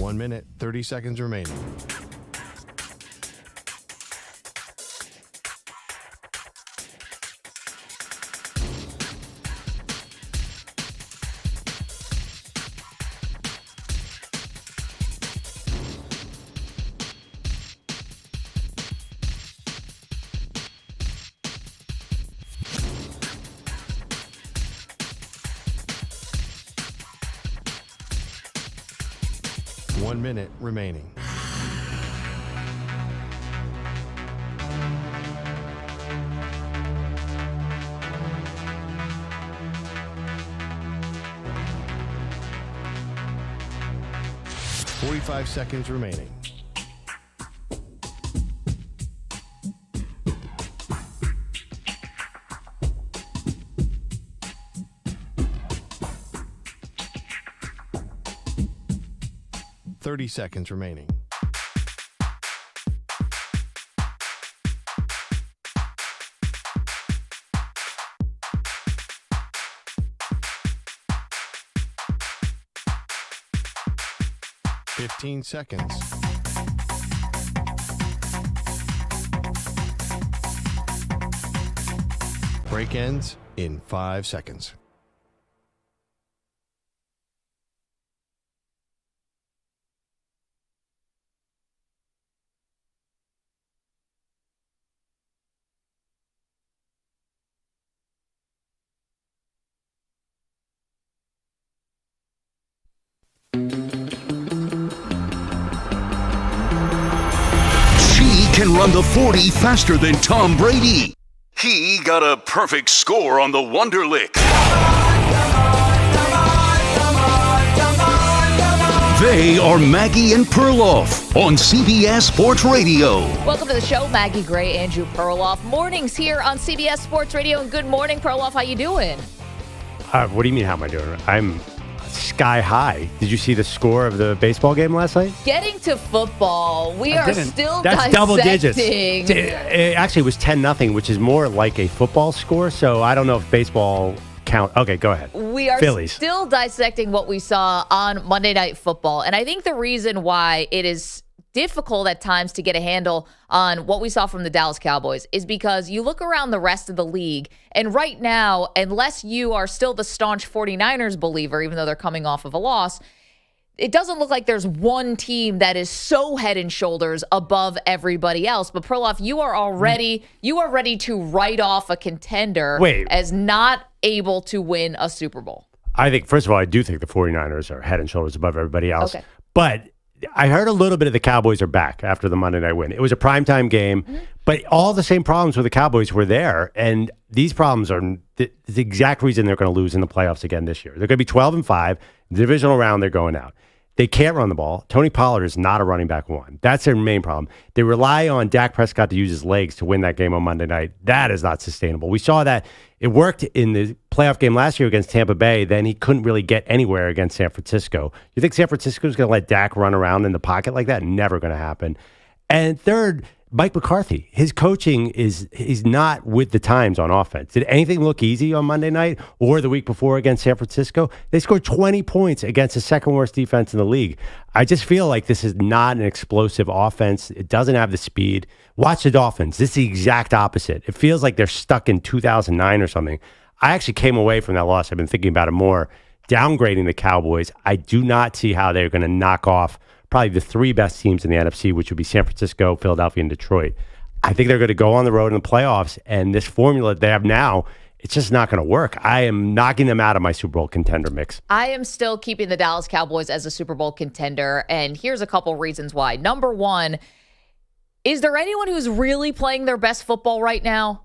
1 minute, 30 seconds remaining. One minute remaining. Forty-five seconds remaining. Thirty seconds remaining. Fifteen seconds. Break ends in 5 seconds. Can run the 40 faster than Tom Brady. He got a perfect score on the Wonderlic. They are Maggie and Perloff on CBS Sports Radio. Welcome to the show, Maggie Gray, Andrew Perloff. Mornings here on CBS Sports Radio. And good morning, Perloff. How you doing? What do you mean, how am I doing? I'm sky high. Did you see the score of the baseball game last night? Getting to football, we are still That's dissecting. Double digits. Actually, it was 10-0, which is more like a football score, so I don't know if baseball count. Okay, go ahead. We are Phillies. still dissecting what we saw on Monday Night Football, and I think the reason why it is difficult at times to get a handle on what we saw from the Dallas Cowboys is because you look around the rest of the league, and right now, unless you are still the staunch 49ers believer, even though they're coming off of a loss, it doesn't look like there's one team that is so head and shoulders above everybody else. But Perloff, you are ready to write off a contender as not able to win a Super Bowl. I think, first of all, I do think the 49ers are head and shoulders above everybody else. Okay. But I heard a little bit of the Cowboys are back after the Monday night win. It was a primetime game, but all the same problems with the Cowboys were there. And these problems are the exact reason they're going to lose in the playoffs again this year. They're going to be 12-5. The divisional round, they're going out. They can't run the ball. Tony Pollard is not a running back one. That's their main problem. They rely on Dak Prescott to use his legs to win that game on Monday night. That is not sustainable. We saw that it worked in the playoff game last year against Tampa Bay. Then he couldn't really get anywhere against San Francisco. You think San Francisco is going to let Dak run around in the pocket like that? Never going to happen. And third, Mike McCarthy, his coaching is not with the times on offense. Did anything look easy on Monday night or the week before against San Francisco? They scored 20 points against the second worst defense in the league. I just feel like this is not an explosive offense. It doesn't have the speed. Watch the Dolphins. This is the exact opposite. It feels like they're stuck in 2009 or something. I actually came away from that loss. I've been thinking about it more, downgrading the Cowboys. I do not see how they're going to knock off probably the three best teams in the NFC, which would be San Francisco, Philadelphia, and Detroit. I think they're going to go on the road in the playoffs, and this formula they have now, it's just not going to work. I am knocking them out of my Super Bowl contender mix. I am still keeping the Dallas Cowboys as a Super Bowl contender, and here's a couple reasons why. Number one, is there anyone who's really playing their best football right now?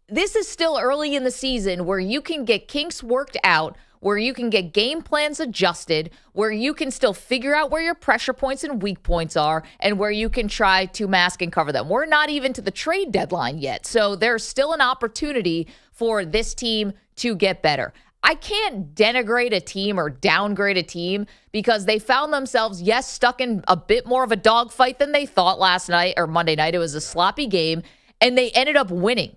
This is still early in the season where you can get kinks worked out, where you can get game plans adjusted, where you can still figure out where your pressure points and weak points are, and where you can try to mask and cover them. We're not even to the trade deadline yet, so there's still an opportunity for this team to get better. I can't denigrate a team or downgrade a team because they found themselves, yes, stuck in a bit more of a dogfight than they thought last night or Monday night. It was a sloppy game, and they ended up winning.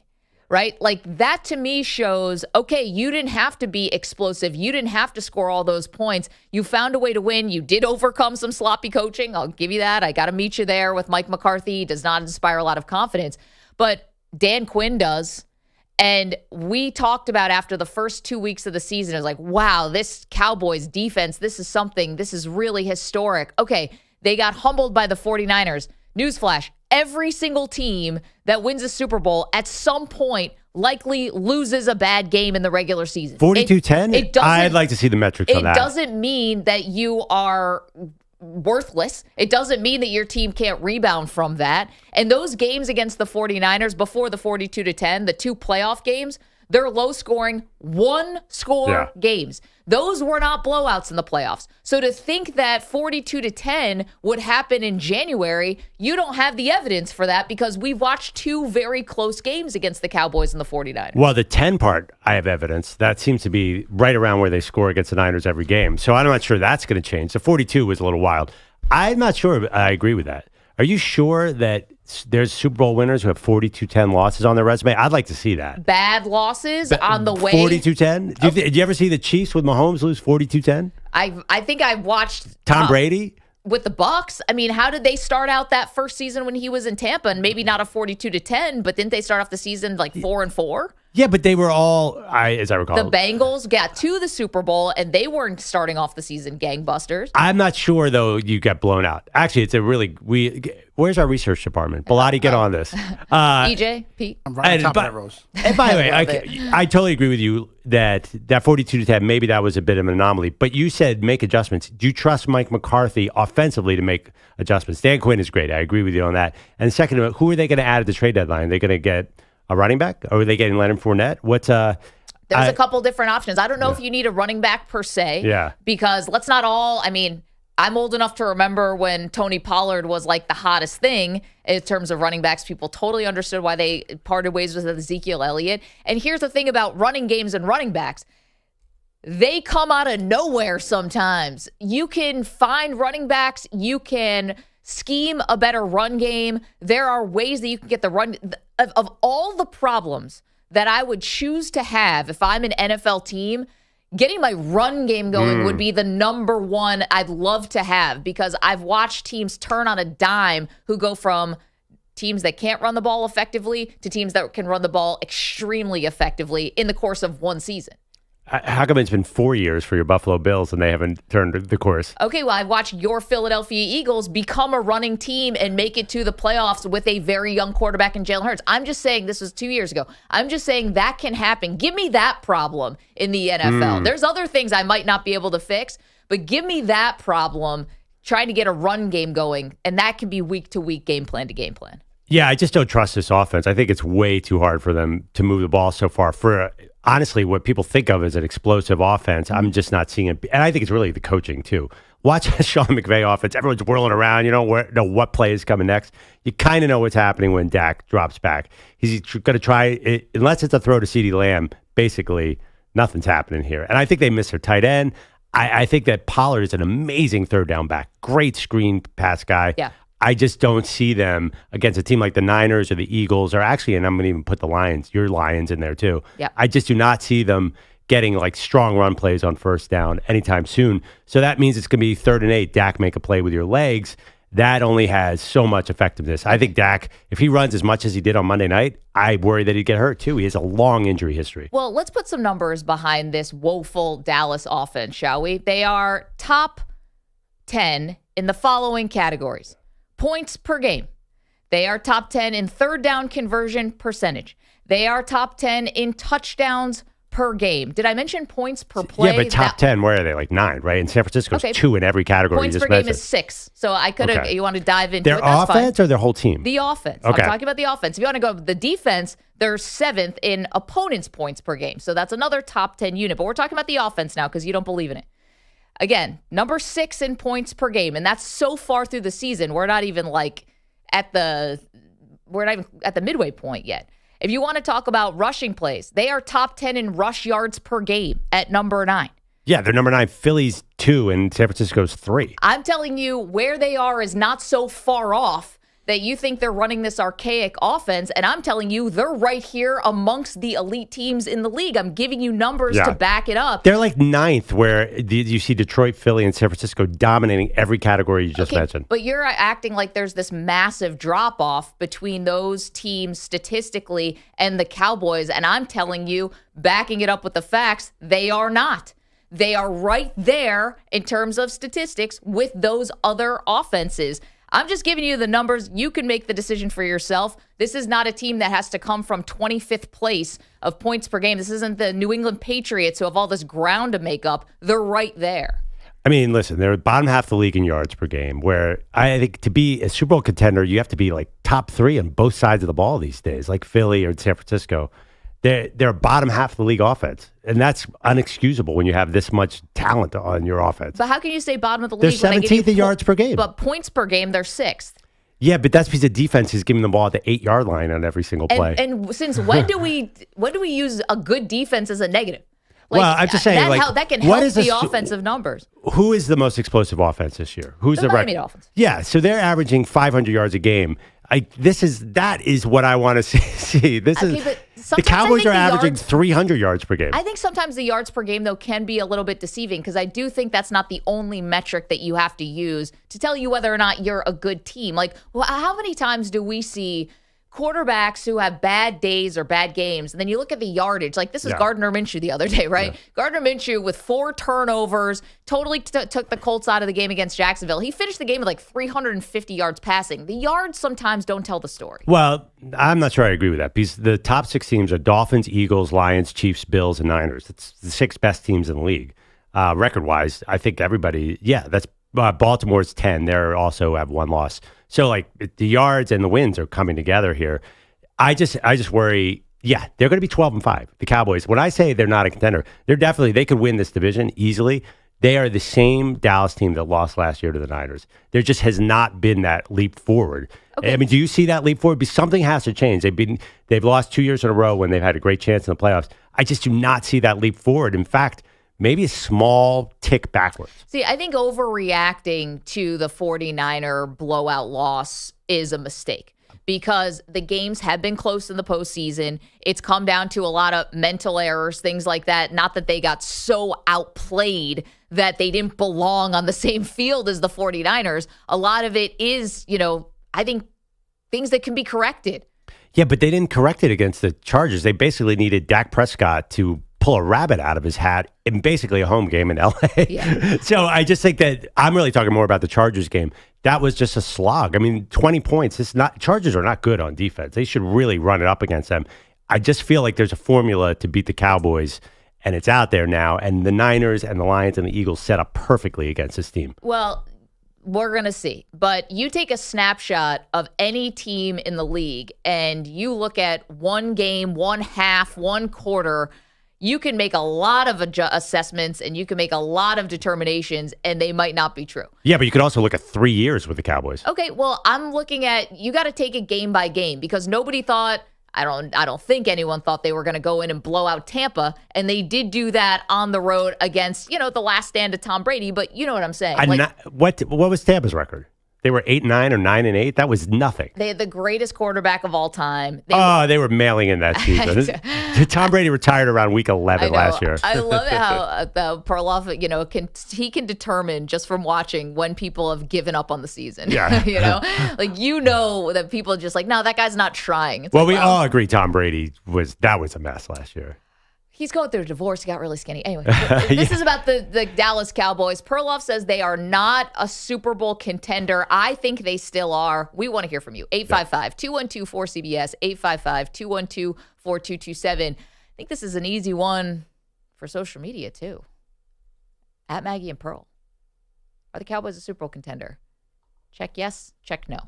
right? Like that to me shows, okay, you didn't have to be explosive. You didn't have to score all those points. You found a way to win. You did overcome some sloppy coaching. I'll give you that. I got to meet you there with Mike McCarthy. He does not inspire a lot of confidence, but Dan Quinn does. And we talked about after the first 2 weeks of the season, it was like, wow, this Cowboys defense, this is really historic. Okay, they got humbled by the 49ers. Newsflash, every single team that wins a Super Bowl at some point likely loses a bad game in the regular season. 42-10? I'd like to see the metrics on that. It doesn't mean that you are worthless. It doesn't mean that your team can't rebound from that. And those games against the 49ers before the 42-10, the 2 playoff games, they're low-scoring, one-score games. Those were not blowouts in the playoffs. So to think that 42-10 would happen in January, you don't have the evidence for that because we've watched 2 very close games against the Cowboys and the 49ers. Well, the 10 part, I have evidence. That seems to be right around where they score against the Niners every game. So I'm not sure that's going to change. The 42 was a little wild. I'm not sure I agree with that. Are you sure that there's Super Bowl winners who have 42-10 losses on their resume? I'd like to see that. Bad losses on the way. 42-10? Did you ever see the Chiefs with Mahomes lose 42-10? I think I watched Tom Brady with the Bucs. I mean, how did they start out that first season when he was in Tampa? And maybe not a 42-10, but didn't they start off the season like 4-4? Yeah, but they were all, as I recall. The Bengals got to the Super Bowl, and they weren't starting off the season gangbusters. I'm not sure, though, you got blown out. Actually, it's a really, where's our research department? Bilotti, get on this. EJ, Pete. I'm right on top of that, Rose. And by the way, I totally agree with you that 42-10, maybe that was a bit of an anomaly. But you said make adjustments. Do you trust Mike McCarthy offensively to make adjustments? Dan Quinn is great. I agree with you on that. And second, who are they going to add at the trade deadline? Are they going to get a running back? Or are they getting Leonard Fournette? There's a couple different options. I don't know if you need a running back per se. Yeah. Because let's not all, I mean, I'm old enough to remember when Tony Pollard was like the hottest thing in terms of running backs. People totally understood why they parted ways with Ezekiel Elliott. And here's the thing about running games and running backs. They come out of nowhere sometimes. You can find running backs. You can scheme a better run game. There are ways that you can get the run. Of all the problems that I would choose to have if I'm an NFL team, getting my run game going would be the number one I'd love to have, because I've watched teams turn on a dime who go from teams that can't run the ball effectively to teams that can run the ball extremely effectively in the course of one season. How come it's been 4 years for your Buffalo Bills and they haven't turned the course? Okay, well, I've watched your Philadelphia Eagles become a running team and make it to the playoffs with a very young quarterback in Jalen Hurts. I'm just saying, this was 2 years ago. I'm just saying that can happen. Give me that problem in the NFL. There's other things I might not be able to fix, but give me that problem trying to get a run game going, and that can be week-to-week, game plan to game plan. Yeah, I just don't trust this offense. I think it's way too hard for them to move the ball so far. For honestly, what people think of as an explosive offense, I'm just not seeing it. And I think it's really the coaching, too. Watch a Sean McVay offense. Everyone's whirling around. You don't know what play is coming next. You kind of know what's happening when Dak drops back. He's going to try it, unless it's a throw to CeeDee Lamb, basically nothing's happening here. And I think they miss their tight end. I think that Pollard is an amazing third down back. Great screen pass guy. Yeah. I just don't see them against a team like the Niners or the Eagles, or actually, and I'm going to even put the Lions, your Lions in there too. Yeah. I just do not see them getting like strong run plays on first down anytime soon. So that means it's going to be 3rd and 8. Dak make a play with your legs. That only has so much effectiveness. I think Dak, if he runs as much as he did on Monday night, I worry that he'd get hurt too. He has a long injury history. Well, let's put some numbers behind this woeful Dallas offense, shall we? They are top 10 in the following categories. Points per game. They are top 10 in third down conversion percentage. They are top 10 in touchdowns per game. Did I mention points per play? Yeah, but top 10, where are they? Like 9, right? In San Francisco's 2 in every category. Points per game is 6. So I could have, you want to dive into their it, that's offense fine. Or their whole team? The offense. Okay. I'm talking about the offense. If you want to go the defense, they're 7th in opponents' points per game. So that's another top 10 unit. But we're talking about the offense now because you don't believe in it. Again, number 6 in points per game. And that's so far through the season. We're not even like we're not even at the midway point yet. If you want to talk about rushing plays, they are top 10 in rush yards per game at number 9. Yeah, they're number 9. Philly's 2 and San Francisco's 3. I'm telling you, where they are is not so far off that you think they're running this archaic offense, and I'm telling you they're right here amongst the elite teams in the league. I'm giving you numbers to back it up. They're like ninth, where you see Detroit, Philly, and San Francisco dominating every category you just mentioned. But you're acting like there's this massive drop-off between those teams statistically and the Cowboys, and I'm telling you, backing it up with the facts, they are not. They are right there in terms of statistics with those other offenses. I'm just giving you the numbers. You can make the decision for yourself. This is not a team that has to come from 25th place of points per game. This isn't the New England Patriots who have all this ground to make up. They're right there. I mean, listen, they're bottom half of the league in yards per game, where I think to be a Super Bowl contender, you have to be like top 3 on both sides of the ball these days, like Philly or San Francisco. They're bottom half of the league offense, and that's unexcusable when you have this much talent on your offense. But how can you say bottom of the They're league? 17th in yards per game. But points per game, they're 6th. Yeah, but that's because the defense is giving the ball at the 8-yard line on every single play. And since when do we use a good defense as a negative? Like, well, I'm just saying, that can help the offensive numbers. Who is the most explosive offense this year? Who's the Miami Dolphins? Yeah, so they're averaging 500 yards a game. That is what I want to see. The Cowboys are averaging 300 yards per game. I think sometimes the yards per game, though, can be a little bit deceiving because I do think that's not the only metric that you have to use to tell you whether or not you're a good team. Like, how many times do we see quarterbacks who have bad days or bad games, and then you look at the yardage, like this is Gardner Minshew the other day, right? Yeah. Gardner Minshew with 4 turnovers, totally took the Colts out of the game against Jacksonville. He finished the game with like 350 yards passing. The yards sometimes don't tell the story. Well, I'm not sure I agree with that because the top 6 teams are Dolphins, Eagles, Lions, Chiefs, Bills, and Niners. It's the 6 best teams in the league. Record-wise, I think everybody, that's Baltimore's 10. They also have 1 loss. So, like, the yards and the wins are coming together here. I just worry, they're going to be 12-5, the Cowboys. When I say they're not a contender, they could win this division easily. They are the same Dallas team that lost last year to the Niners. There just has not been that leap forward. Okay. I mean, do you see that leap forward? Because something has to change. They've lost 2 years in a row when they've had a great chance in the playoffs. I just do not see that leap forward. In fact, maybe a small tick backwards. See, I think overreacting to the 49er blowout loss is a mistake because the games have been close in the postseason. It's come down to a lot of mental errors, things like that. Not that they got so outplayed that they didn't belong on the same field as the 49ers. A lot of it is, I think things that can be corrected. Yeah, but they didn't correct it against the Chargers. They basically needed Dak Prescott to pull a rabbit out of his hat in basically a home game in LA. Yeah. So I just think that I'm really talking more about the Chargers game. That was just a slog. I mean, 20 points. Chargers are not good on defense. They should really run it up against them. I just feel like there's a formula to beat the Cowboys, and it's out there now. And the Niners and the Lions and the Eagles set up perfectly against this team. Well, we're going to see. But you take a snapshot of any team in the league, and you look at one game, one half, one quarter, you can make a lot of assessments and you can make a lot of determinations, and they might not be true. Yeah, but you could also look at 3 years with the Cowboys. Okay, well, I'm looking at, you got to take it game by game because nobody thought, I don't think anyone thought they were going to go in and blow out Tampa, and they did do that on the road against, the last stand of Tom Brady, but you know what I'm saying. What was Tampa's record? They were 8-9 or 9-8. That was nothing. They had the greatest quarterback of all time. They were mailing in that season. Tom Brady retired around week 11 last year. I love how the Perloff, he can determine just from watching when people have given up on the season. Yeah. That people are just like, no, that guy's not trying. It's we all agree Tom Brady was a mess last year. He's going through a divorce. He got really skinny. Anyway, this is about the Dallas Cowboys. Perloff says they are not a Super Bowl contender. I think they still are. We want to hear from you. 855-212-4CBS, 855-212-4227. I think this is an easy one for social media, too. At Maggie and Pearl. Are the Cowboys a Super Bowl contender? Check yes, check no.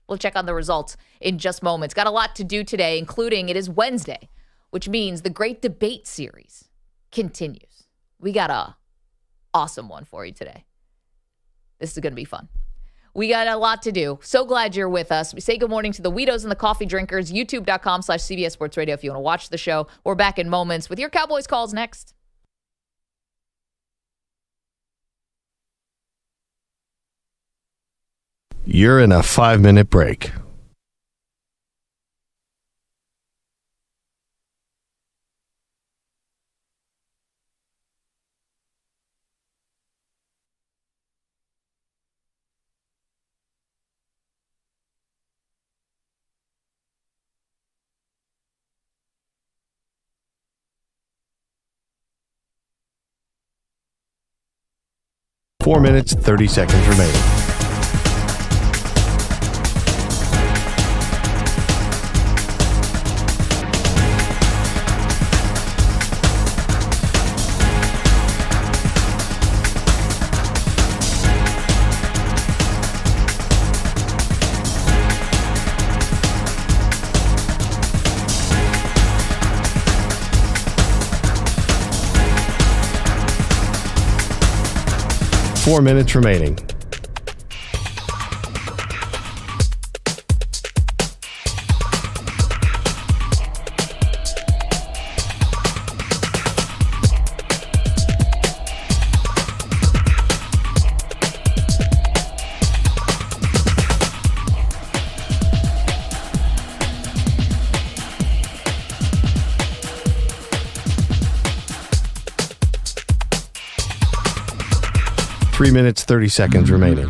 We'll check on the results in just moments. Got a lot to do today, including it is Wednesday, which means the great debate series continues. We got a awesome one for you today. This is going to be fun. We got a lot to do. So glad you're with us. We say good morning to the Weedos and the Coffee Drinkers, youtube.com/CBS Sports Radio if you want to watch the show. We're back in moments with your Cowboys calls next. You're in a 5-minute break. Four minutes, 30 seconds remaining. Four minutes remaining. Three minutes, 30 seconds remaining.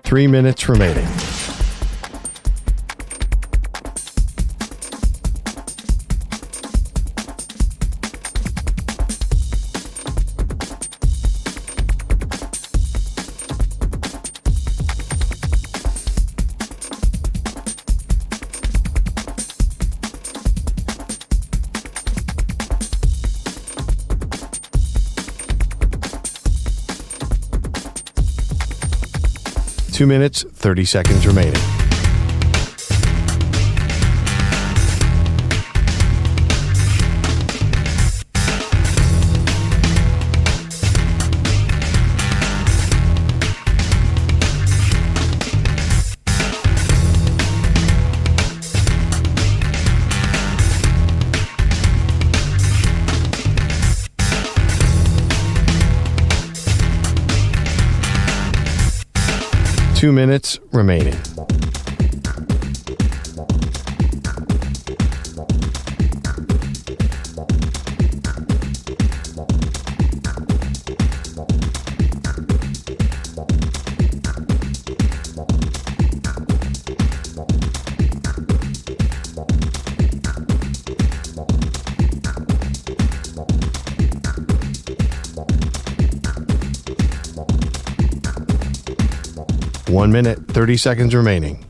Three minutes remaining. Two minutes, 30 seconds remaining. Two minutes remaining. One minute, 30 seconds remaining.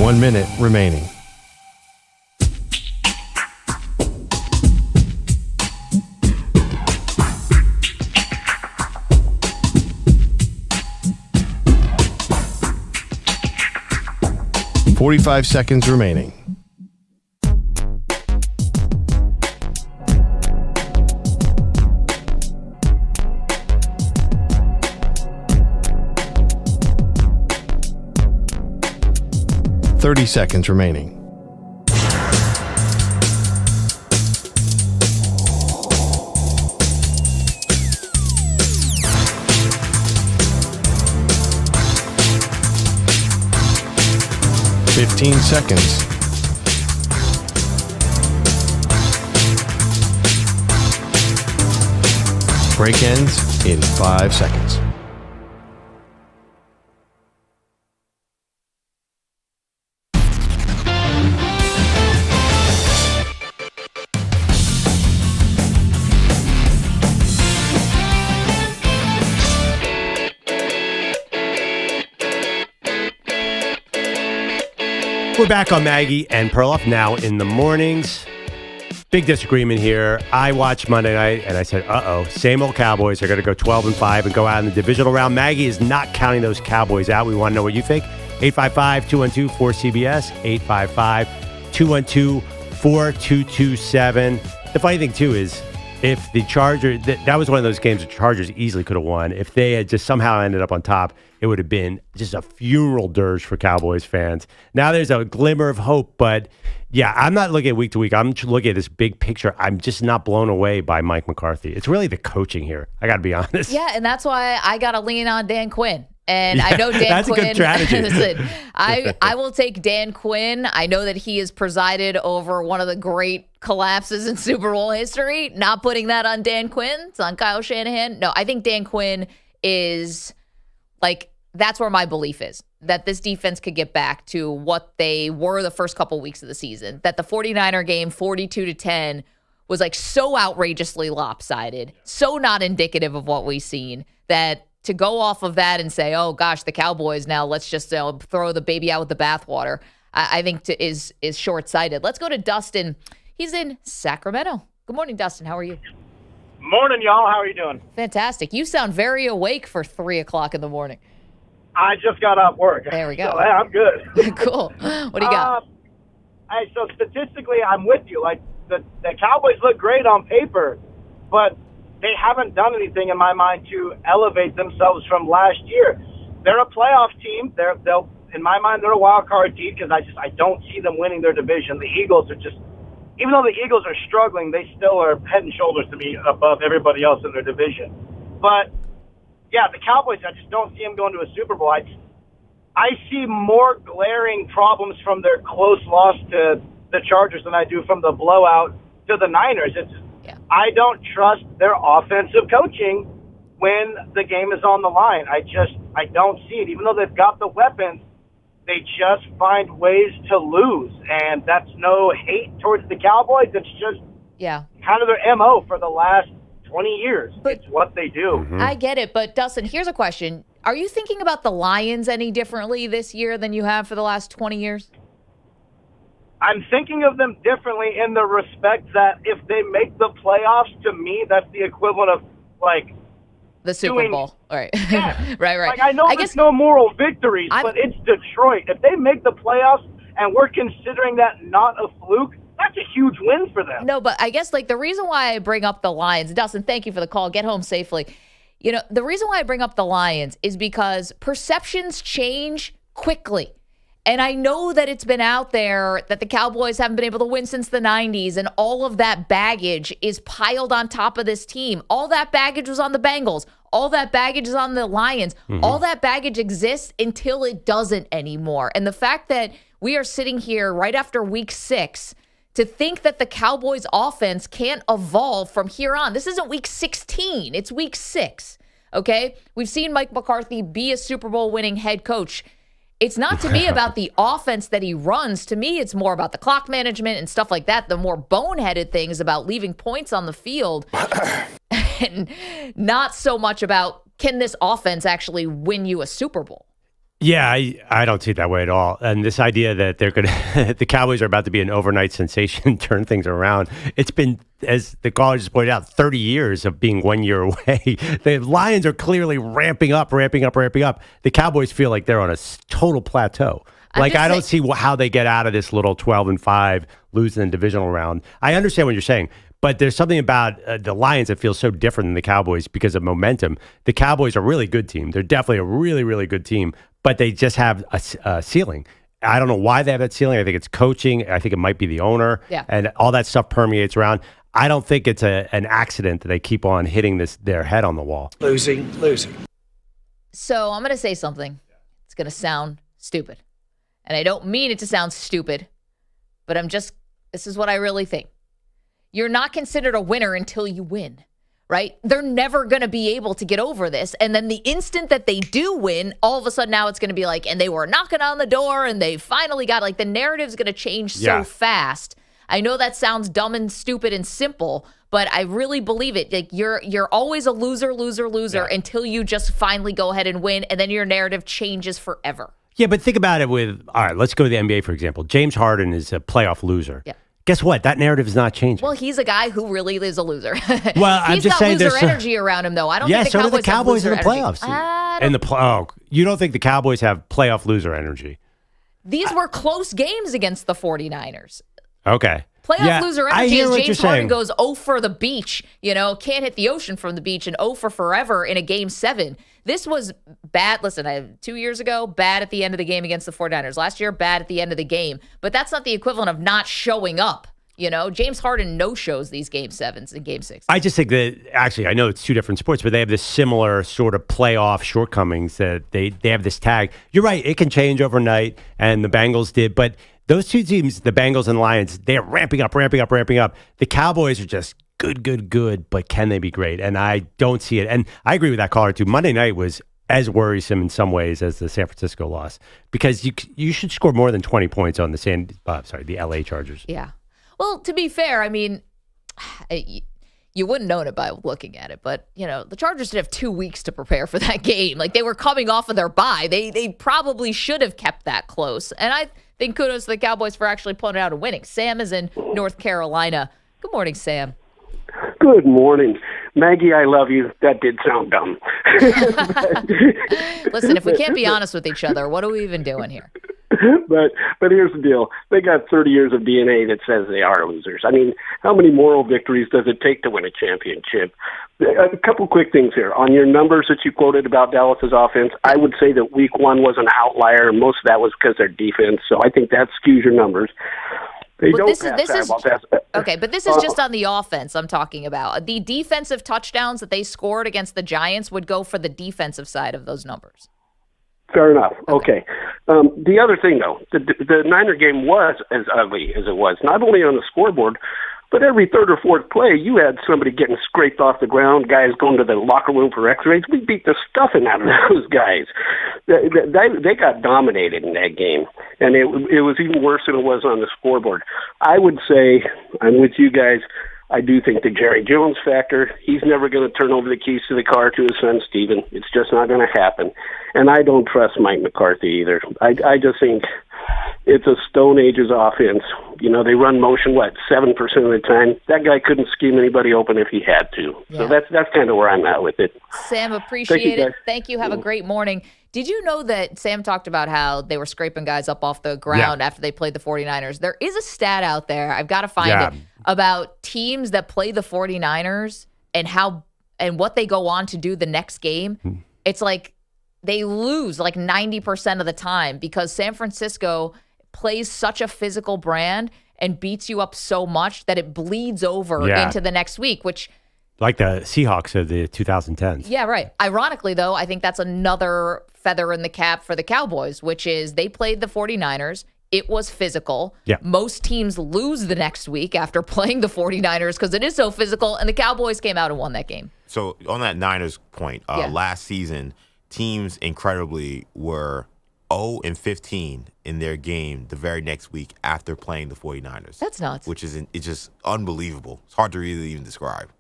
One minute remaining. Forty-five seconds remaining. Thirty seconds remaining. Fifteen seconds. Break ends in 5 seconds. We're back on Maggie and Perloff now in the mornings. Big disagreement here. I watched Monday night and I said, same old Cowboys are going to go 12-5 and go out in the divisional round. Maggie is not counting those Cowboys out. We want to know what you think. 855-212-4CBS, 855-212-4227. The funny thing, too, is if the Chargers, that was one of those games the Chargers easily could have won. If they had just somehow ended up on top, it would have been just a funeral dirge for Cowboys fans. Now there's a glimmer of hope, but yeah, I'm not looking at week to week. I'm looking at this big picture. I'm just not blown away by Mike McCarthy. It's really the coaching here. I got to be honest. Yeah, and that's why I got to lean on Dan Quinn. And I know Dan that's Quinn. That's a good strategy. Listen, I will take Dan Quinn. I know that he has presided over one of the great collapses in Super Bowl history. Not putting that on Dan Quinn. It's on Kyle Shanahan. No, I think Dan Quinn is that's where my belief is, that this defense could get back to what they were the first couple weeks of the season. That the 49er game, 42-10, was so outrageously lopsided, so not indicative of what we've seen, that to go off of that and say, oh gosh, the Cowboys now, let's just throw the baby out with the bathwater, I think is short-sighted. Let's go to Dustin. He's in Sacramento. Good morning, Dustin. How are you? Morning, y'all. How are you doing? Fantastic. You sound very awake for 3 o'clock in the morning. I just got off work. There we go. So, I'm good. Cool. What do you got? So statistically, I'm with you. The Cowboys look great on paper, but they haven't done anything in my mind to elevate themselves from last year. They're a playoff team. They'll in my mind, they're a wild card team because I don't see them winning their division. The Eagles are just, even though the Eagles are struggling, they still are head and shoulders to me above everybody else in their division. But yeah, the Cowboys, I just don't see them going to a Super Bowl. I see more glaring problems from their close loss to the Chargers than I do from the blowout to the Niners. I don't trust their offensive coaching when the game is on the line. I don't see it. Even though they've got the weapons, they just find ways to lose. And that's no hate towards the Cowboys. It's just kind of their MO for the last 20 years. But it's what they do. Mm-hmm. I get it. But Dustin, here's a question. Are you thinking about the Lions any differently this year than you have for the last 20 years? I'm thinking of them differently in the respect that if they make the playoffs, to me, that's the equivalent of the Super Bowl. All right. Yeah. right. I know there's no moral victories, but it's Detroit. If they make the playoffs and we're considering that not a fluke, that's a huge win for them. No, but I guess the reason why I bring up the Lions, Dustin, thank you for the call. Get home safely. The reason why I bring up the Lions is because perceptions change quickly. And I know that it's been out there that the Cowboys haven't been able to win since the 90s, and all of that baggage is piled on top of this team. All that baggage was on the Bengals. All that baggage is on the Lions. Mm-hmm. All that baggage exists until it doesn't anymore. And the fact that we are sitting here right after week 6 to think that the Cowboys offense can't evolve from here on. This isn't week 16. It's week 6, okay? We've seen Mike McCarthy be a Super Bowl winning head coach. It's not to me about the offense that he runs. To me, it's more about the clock management and stuff like that. The more boneheaded things about leaving points on the field and not so much about can this offense actually win you a Super Bowl? Yeah, I don't see it that way at all. And this idea that they're going to, the Cowboys are about to be an overnight sensation, turn things around. It's been, as the caller just pointed out, 30 years of being 1 year away. The Lions are clearly ramping up. The Cowboys feel like they're on a total plateau. I don't see how they get out of this little 12-5 losing the divisional round. I understand what you're saying. But there's something about the Lions that feels so different than the Cowboys because of momentum. The Cowboys are a really good team. They're definitely a really, really good team, but they just have a ceiling. I don't know why they have that ceiling. I think it's coaching. I think it might be the owner. Yeah. And all that stuff permeates around. I don't think it's an accident that they keep on hitting their head on the wall. Losing. So I'm going to say something. It's going to sound stupid. And I don't mean it to sound stupid, but this is what I really think. You're not considered a winner until you win, right? They're never going to be able to get over this. And then the instant that they do win, all of a sudden now it's going to be and they were knocking on the door and they finally got, the narrative's going to change so fast. I know that sounds dumb and stupid and simple, but I really believe it. You're always a loser until you just finally go ahead and win, and then your narrative changes forever. Yeah, but think about it all right, let's go to the NBA, for example. James Harden is a playoff loser. Yeah. Guess what? That narrative is not changing. Well, he's a guy who really is a loser. Well, I'm just saying there's energy around him, though. I don't think so the do Cowboys the Cowboys in the energy. playoffs. You don't think the Cowboys have playoff loser energy? These were close games against the 49ers. Okay. Playoff loser energy is James Harden saying. goes 0 for the beach, can't hit the ocean from the beach, and 0 for forever in a Game 7. This was bad. Listen, 2 years ago, bad at the end of the game against the 49ers. Last year, bad at the end of the game. But that's not the equivalent of not showing up. James Harden no-shows these Game 7s and Game 6. I just think that, actually, I know it's two different sports, but they have this similar sort of playoff shortcomings that they have this tag. You're right, it can change overnight, and the Bengals did, but those two teams, the Bengals and Lions, they're ramping up. The Cowboys are just good, but can they be great? And I don't see it. And I agree with that caller, too. Monday night was as worrisome in some ways as the San Francisco loss, because you should score more than 20 points on the LA Chargers. Yeah. Well, to be fair, I mean, you wouldn't know it by looking at it, but, the Chargers did have 2 weeks to prepare for that game. Like, they were coming off of their bye. They probably should have kept that close. And I think kudos to the Cowboys for actually pulling it out and winning. Sam is in North Carolina. Good morning, Sam. Good morning. Maggie, I love you. That did sound dumb. Listen, if we can't be honest with each other, what are we even doing here? But here's the deal. They got 30 years of DNA that says they are losers. I mean, how many moral victories does it take to win a championship? A couple quick things here. On your numbers that you quoted about Dallas's offense, I would say that week 1 was an outlier, and most of that was because of their defense. So I think that skews your numbers. Okay, but this is just on the offense I'm talking about. The defensive touchdowns that they scored against the Giants would go for the defensive side of those numbers. Fair enough. Okay. The other thing, though, the Niner game was as ugly as it was, not only on the scoreboard, but every third or fourth play, you had somebody getting scraped off the ground, guys going to the locker room for x-rays. We beat the stuffing out of those guys. They got dominated in that game, and it was even worse than it was on the scoreboard. I would say, I'm with you guys, I do think the Jerry Jones factor, he's never going to turn over the keys to the car to his son, Steven. It's just not going to happen. And I don't trust Mike McCarthy either. I just think it's a Stone Age's offense. They run motion, 7% of the time? That guy couldn't scheme anybody open if he had to. Yeah. So that's kind of where I'm at with it. Sam, appreciate it. Thank you. Have a great morning. Did you know that Sam talked about how they were scraping guys up off the ground after they played the 49ers? There is a stat out there, I've got to find it, about teams that play the 49ers and what they go on to do the next game. It's like they lose like 90% of the time because San Francisco plays such a physical brand and beats you up so much that it bleeds over into the next week, which... Like the Seahawks of the 2010s. Yeah, right. Ironically, though, I think that's another feather in the cap for the Cowboys, which is they played the 49ers. It was physical. Yeah. Most teams lose the next week after playing the 49ers because it is so physical, and the Cowboys came out and won that game. So on that Niners point, last season, teams incredibly were 0-15 in their game the very next week after playing the 49ers. That's nuts. Which is it's just unbelievable. It's hard to really even describe.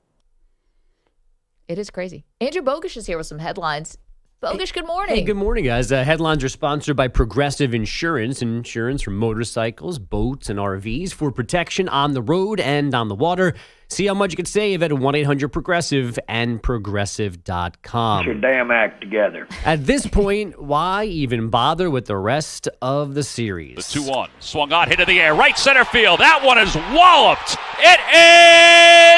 It is crazy. Andrew Bogish is here with some headlines. Bogish, good morning. Hey, good morning, guys. Headlines are sponsored by Progressive Insurance. Insurance for motorcycles, boats, and RVs for protection on the road and on the water. See how much you can save at 1-800-PROGRESSIVE and Progressive.com. Get your damn act together. At this point, why even bother with the rest of the series? The 2-1. Swung on, hit in the air. Right center field. That one is walloped. It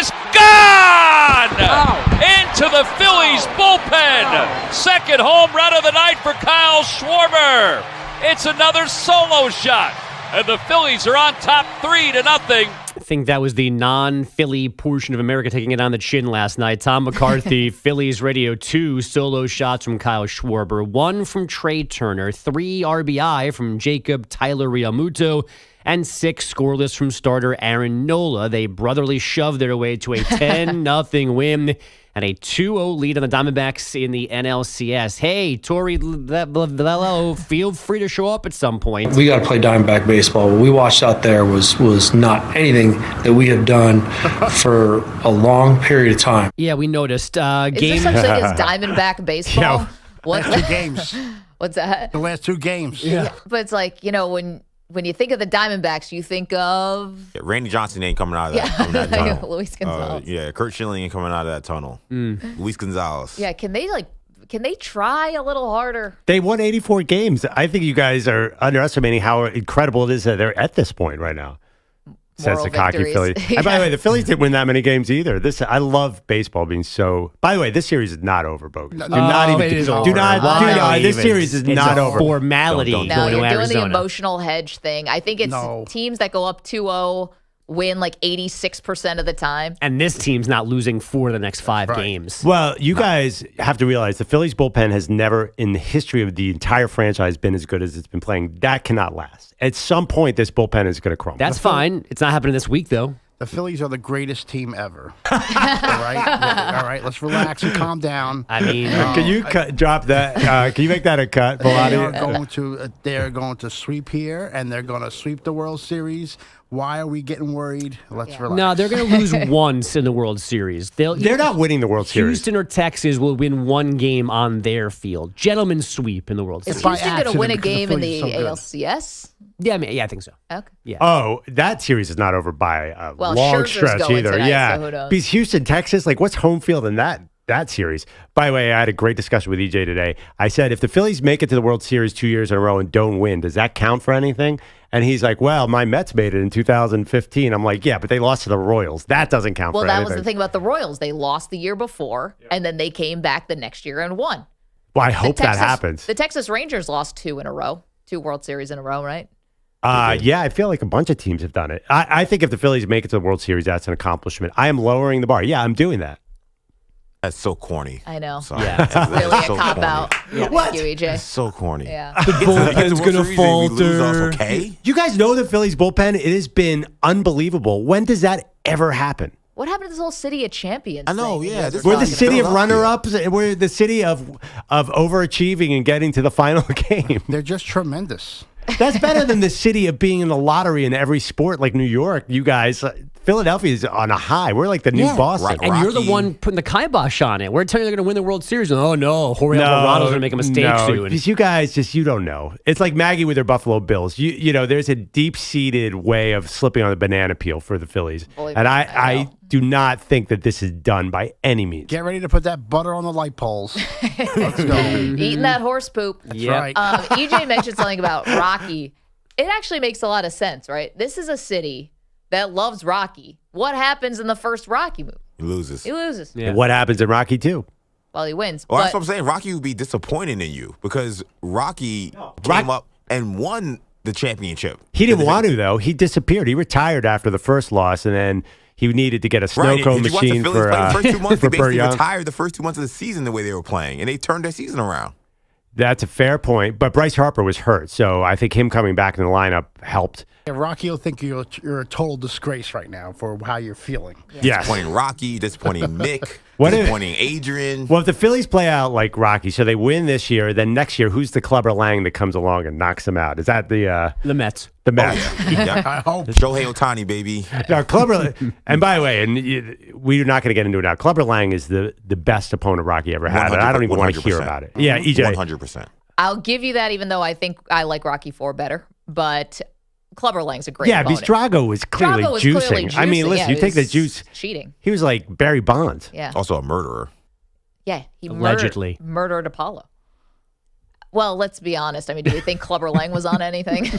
is gone! Oh. Into the Phillies bullpen. Second home run of the night for Kyle Schwarber. It's another solo shot. And the Phillies are on top 3-0. I think that was the non-Philly portion of America taking it on the chin last night. Tom McCarthy, Phillies Radio, 2 solo shots from Kyle Schwarber, 1 from Trey Turner, 3 RBI from Jacob Tyler Realmuto, and 6 scoreless from starter Aaron Nola. They brotherly shoved their way to a 10-0 win and a 2-0 lead on the Diamondbacks in the NLCS. Hey, Torey Lovullo, feel free to show up at some point. We got to play Diamondback baseball. What we watched out there was not anything that we have done for a long period of time. Yeah, we noticed. Is this such thing as Diamondback baseball? What? 2 games. What's that? The last 2 games. Yeah. But it's like, when you think of the Diamondbacks, you think of Randy Johnson ain't coming out of that tunnel. Luis Gonzalez. Kurt Schilling ain't coming out of that tunnle. Luis Gonzalez. Yeah, can they try a little harder? They won 84 games. I think you guys are underestimating how incredible it is that they're at this point right now. Says the cocky Phillies. And by the way, the Phillies didn't win that many games either. I love baseball being so. By the way, this series is not over, Bogus. This series is not over. Formality. No, you're doing Arizona. the emotional hedge thing. I think it's teams that go up 2-0 win like 86% of the time. And this team's not losing 4 of the next 5 games. Well, you guys have to realize the Phillies bullpen has never, in the history of the entire franchise, been as good as it's been playing. That cannot last. At some point, this bullpen is going to crumble. That's fine. It's not happening this week, though. The Phillies are the greatest team ever. All right. Let's relax and calm down. I mean, can you drop that? Can you make that a cut, Pilati? They're going to sweep here, and they're going to sweep the World Series. Why are we getting worried? Let's relax. No, they're going to lose once in the World Series. They're not winning the World Series. Houston or Texas will win 1 game on their field. Gentlemen's sweep in the World Series. Is Houston going to win a game in the ALCS? Yeah, I think so. Okay. Yeah. Oh, that series is not over by a long stretch either. Tonight, so who knows? Because Houston, Texas, what's home field in that series? By the way, I had a great discussion with EJ today. I said, if the Phillies make it to the World Series 2 years in a row and don't win, does that count for anything? And he's like, well, my Mets made it in 2015. I'm like, yeah, but they lost to the Royals. That doesn't count for anything. Well, that was the thing about the Royals. They lost the year before, and then they came back the next year and won. Well, I hope that happens. The Texas Rangers lost 2 in a row, 2 World Series in a row, right? Yeah, I feel like a bunch of teams have done it. I think if the Phillies make it to the World Series, that's an accomplishment. I am lowering the bar. Yeah, I'm doing that. That's so corny. I know. Sorry. Yeah, it's really a cop-out. What? Thank you, EJ. That's so corny. Yeah. The bullpen's going to falter. Okay. You guys know the Phillies bullpen? It has been unbelievable. When does that ever happen? What happened to this whole city of champions? I know, thing? yeah. We're the city of runner-ups. We're the city of overachieving and getting to the final game. They're just tremendous. That's better than the city of being in the lottery in every sport like New York. You guys, Philadelphia is on a high. We're like the new Boston. And you're the one putting the kibosh on it. We're telling you they're going to win the World Series. Oh, no. Jorge Alvarado's going to make a mistake soon. Because you guys you don't know. It's like Maggie with her Buffalo Bills. You know, there's a deep-seated way of slipping on the banana peel for the Phillies. And I do not think that this is done by any means. Get ready to put that butter on the light poles. Let's go. Eating that horse poop. That's right. EJ mentioned something about Rocky. It actually makes a lot of sense, right? This is a city that loves Rocky. What happens in the first Rocky movie? He loses. He loses. Yeah. And what happens in Rocky 2? Well, he wins. Well, that's what I'm saying. Rocky would be disappointed in you because Rocky came up and won the championship. He didn't want to, though. He disappeared. He retired after the first loss, and then he needed to get a snow cone machine for the first 2 months. They basically Young. retired the first 2 months of the season the way they were playing, and they turned their season around. That's a fair point, but Bryce Harper was hurt, so I think him coming back in the lineup helped. Yeah, Rocky will think you're a total disgrace right now for how you're feeling. Yes. Disappointing Rocky, disappointing Mick, disappointing Adrian. Well, if the Phillies play out like Rocky, so they win this year, then next year, who's the Clubber Lang that comes along and knocks them out? Is that the Mets? The Mets. Oh, yeah. I hope. Shohei Ohtani, baby. No, Clubber. And by the way, we're not going to get into it now. Clubber Lang is the best opponent Rocky ever had. And I don't even want to hear about it. Yeah, EJ. 100%. I'll give you that, even though I think I like Rocky IV better. But Clubber Lang's a great opponent. Because Drago was clearly juicing. I mean, listen, you take the juice. Cheating. He was like Barry Bonds. Yeah. Also a murderer. Yeah, he allegedly murdered Apollo. Well, let's be honest. I mean, do you think Clubber Lang was on anything?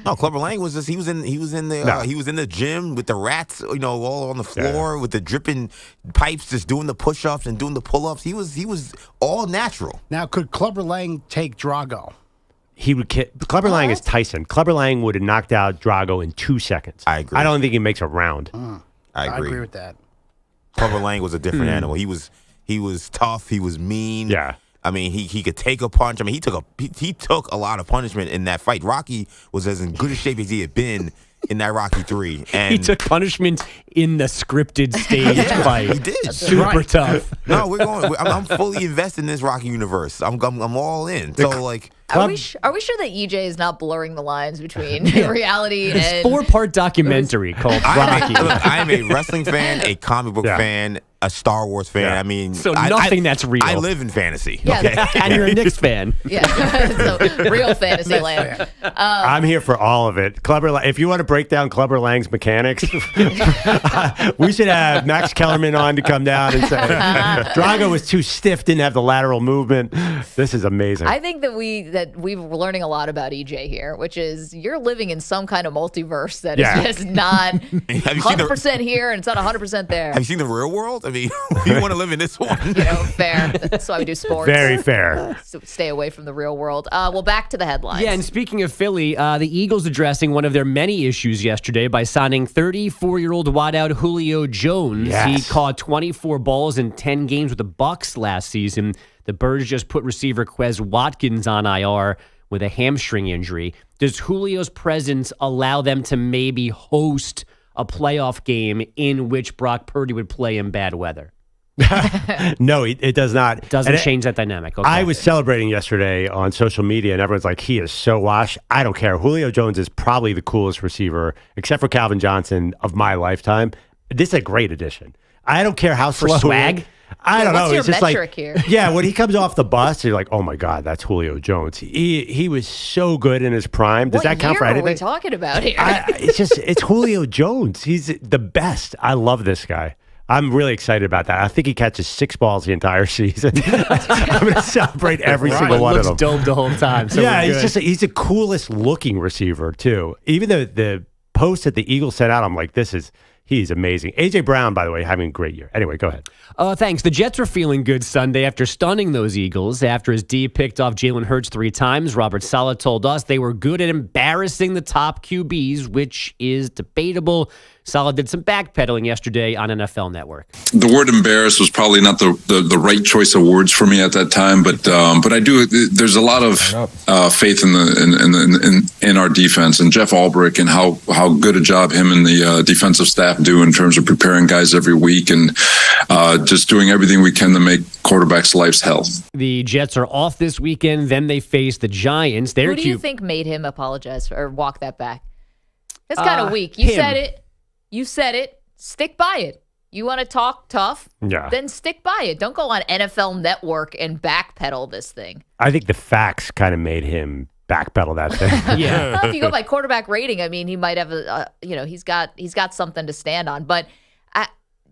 No, Clubber Lang was just he was in the gym with the rats, all on the floor with the dripping pipes, just doing the push-ups and doing the pull-ups. He was all natural. Now, could Clubber Lang take Drago? He would. Clubber Lang is Tyson. Clubber Lang would have knocked out Drago in 2 seconds. I agree. I don't think he makes a round. I agree with that. Clubber Lang was a different animal. He was tough. He was mean. Yeah. I mean, he could take a punch. I mean, he took a lot of punishment in that fight. Rocky was as in good a shape as he had been in that Rocky 3. And he took punishment in the scripted stage fight. He did. Super tough. No, we're going. I'm fully invested in this Rocky universe. I'm all in. So like. Are we sure that EJ is not blurring the lines between reality and... It's 4-part documentary called Rocky. I am a wrestling fan, a comic book fan, a Star Wars fan. Yeah. I mean, So nothing that's real. I live in fantasy. Yeah. Okay? And you're a Knicks fan. Yeah, so real fantasy land. I'm here for all of it. If you want to break down Clubber Lang's mechanics, we should have Max Kellerman on to come down and say Drago was too stiff, didn't have the lateral movement. This is amazing. I think that we're learning a lot about EJ here, which is you're living in some kind of multiverse that is just not 100% here and it's not 100% there. Have you seen the real world? I mean, you want to live in this one? Fair. That's why we do sports. Very fair. So stay away from the real world. Well, back to the headlines. Yeah, and speaking of Philly, the Eagles addressing one of their many issues yesterday by signing 34-year-old wideout Julio Jones. Yes. He caught 24 balls in 10 games with the Bucs last season. The Birds just put receiver Quez Watkins on IR with a hamstring injury. Does Julio's presence allow them to maybe host a playoff game in which Brock Purdy would play in bad weather? No, it does not. Doesn't change that dynamic. Okay. I was celebrating yesterday on social media, and everyone's like, he is so washed. I don't care. Julio Jones is probably the coolest receiver, except for Calvin Johnson, of my lifetime. This is a great addition. I don't care how slow. Swag? I don't know. What's your It's just metric here? Yeah, when he comes off the bus, you're like, oh my God, that's Julio Jones. He was so good in his prime. Does that count for anything? What year are we talking about here? It's Julio Jones. He's the best. I love this guy. I'm really excited about that. I think he catches 6 balls the entire season. I'm going to celebrate every single one of them. Looks dope the whole time. So yeah, he's the coolest looking receiver too. Even the post that the Eagles sent out, I'm like, he's amazing. A.J. Brown, by the way, having a great year. Anyway, go ahead. Thanks. The Jets are feeling good Sunday after stunning those Eagles. After his D picked off Jalen Hurts 3 times, Robert Saleh told us they were good at embarrassing the top QBs, which is debatable. Saleh did some backpedaling yesterday on NFL Network. The word embarrassed was probably not the right choice of words for me at that time, but I do. There's a lot of faith in our defense and Jeff Albrecht and how good a job him and the defensive staff do in terms of preparing guys every week and just doing everything we can to make quarterbacks' lives hell. The Jets are off this weekend. Then they face the Giants. Who do you think made him apologize or walk that back? That's kind of weak. You said it. You said it. Stick by it. You want to talk tough? Yeah. Then stick by it. Don't go on NFL Network and backpedal this thing. I think the facts kind of made him backpedal that thing. Yeah. Well, if you go by quarterback rating, I mean, he might have he's got something to stand on. But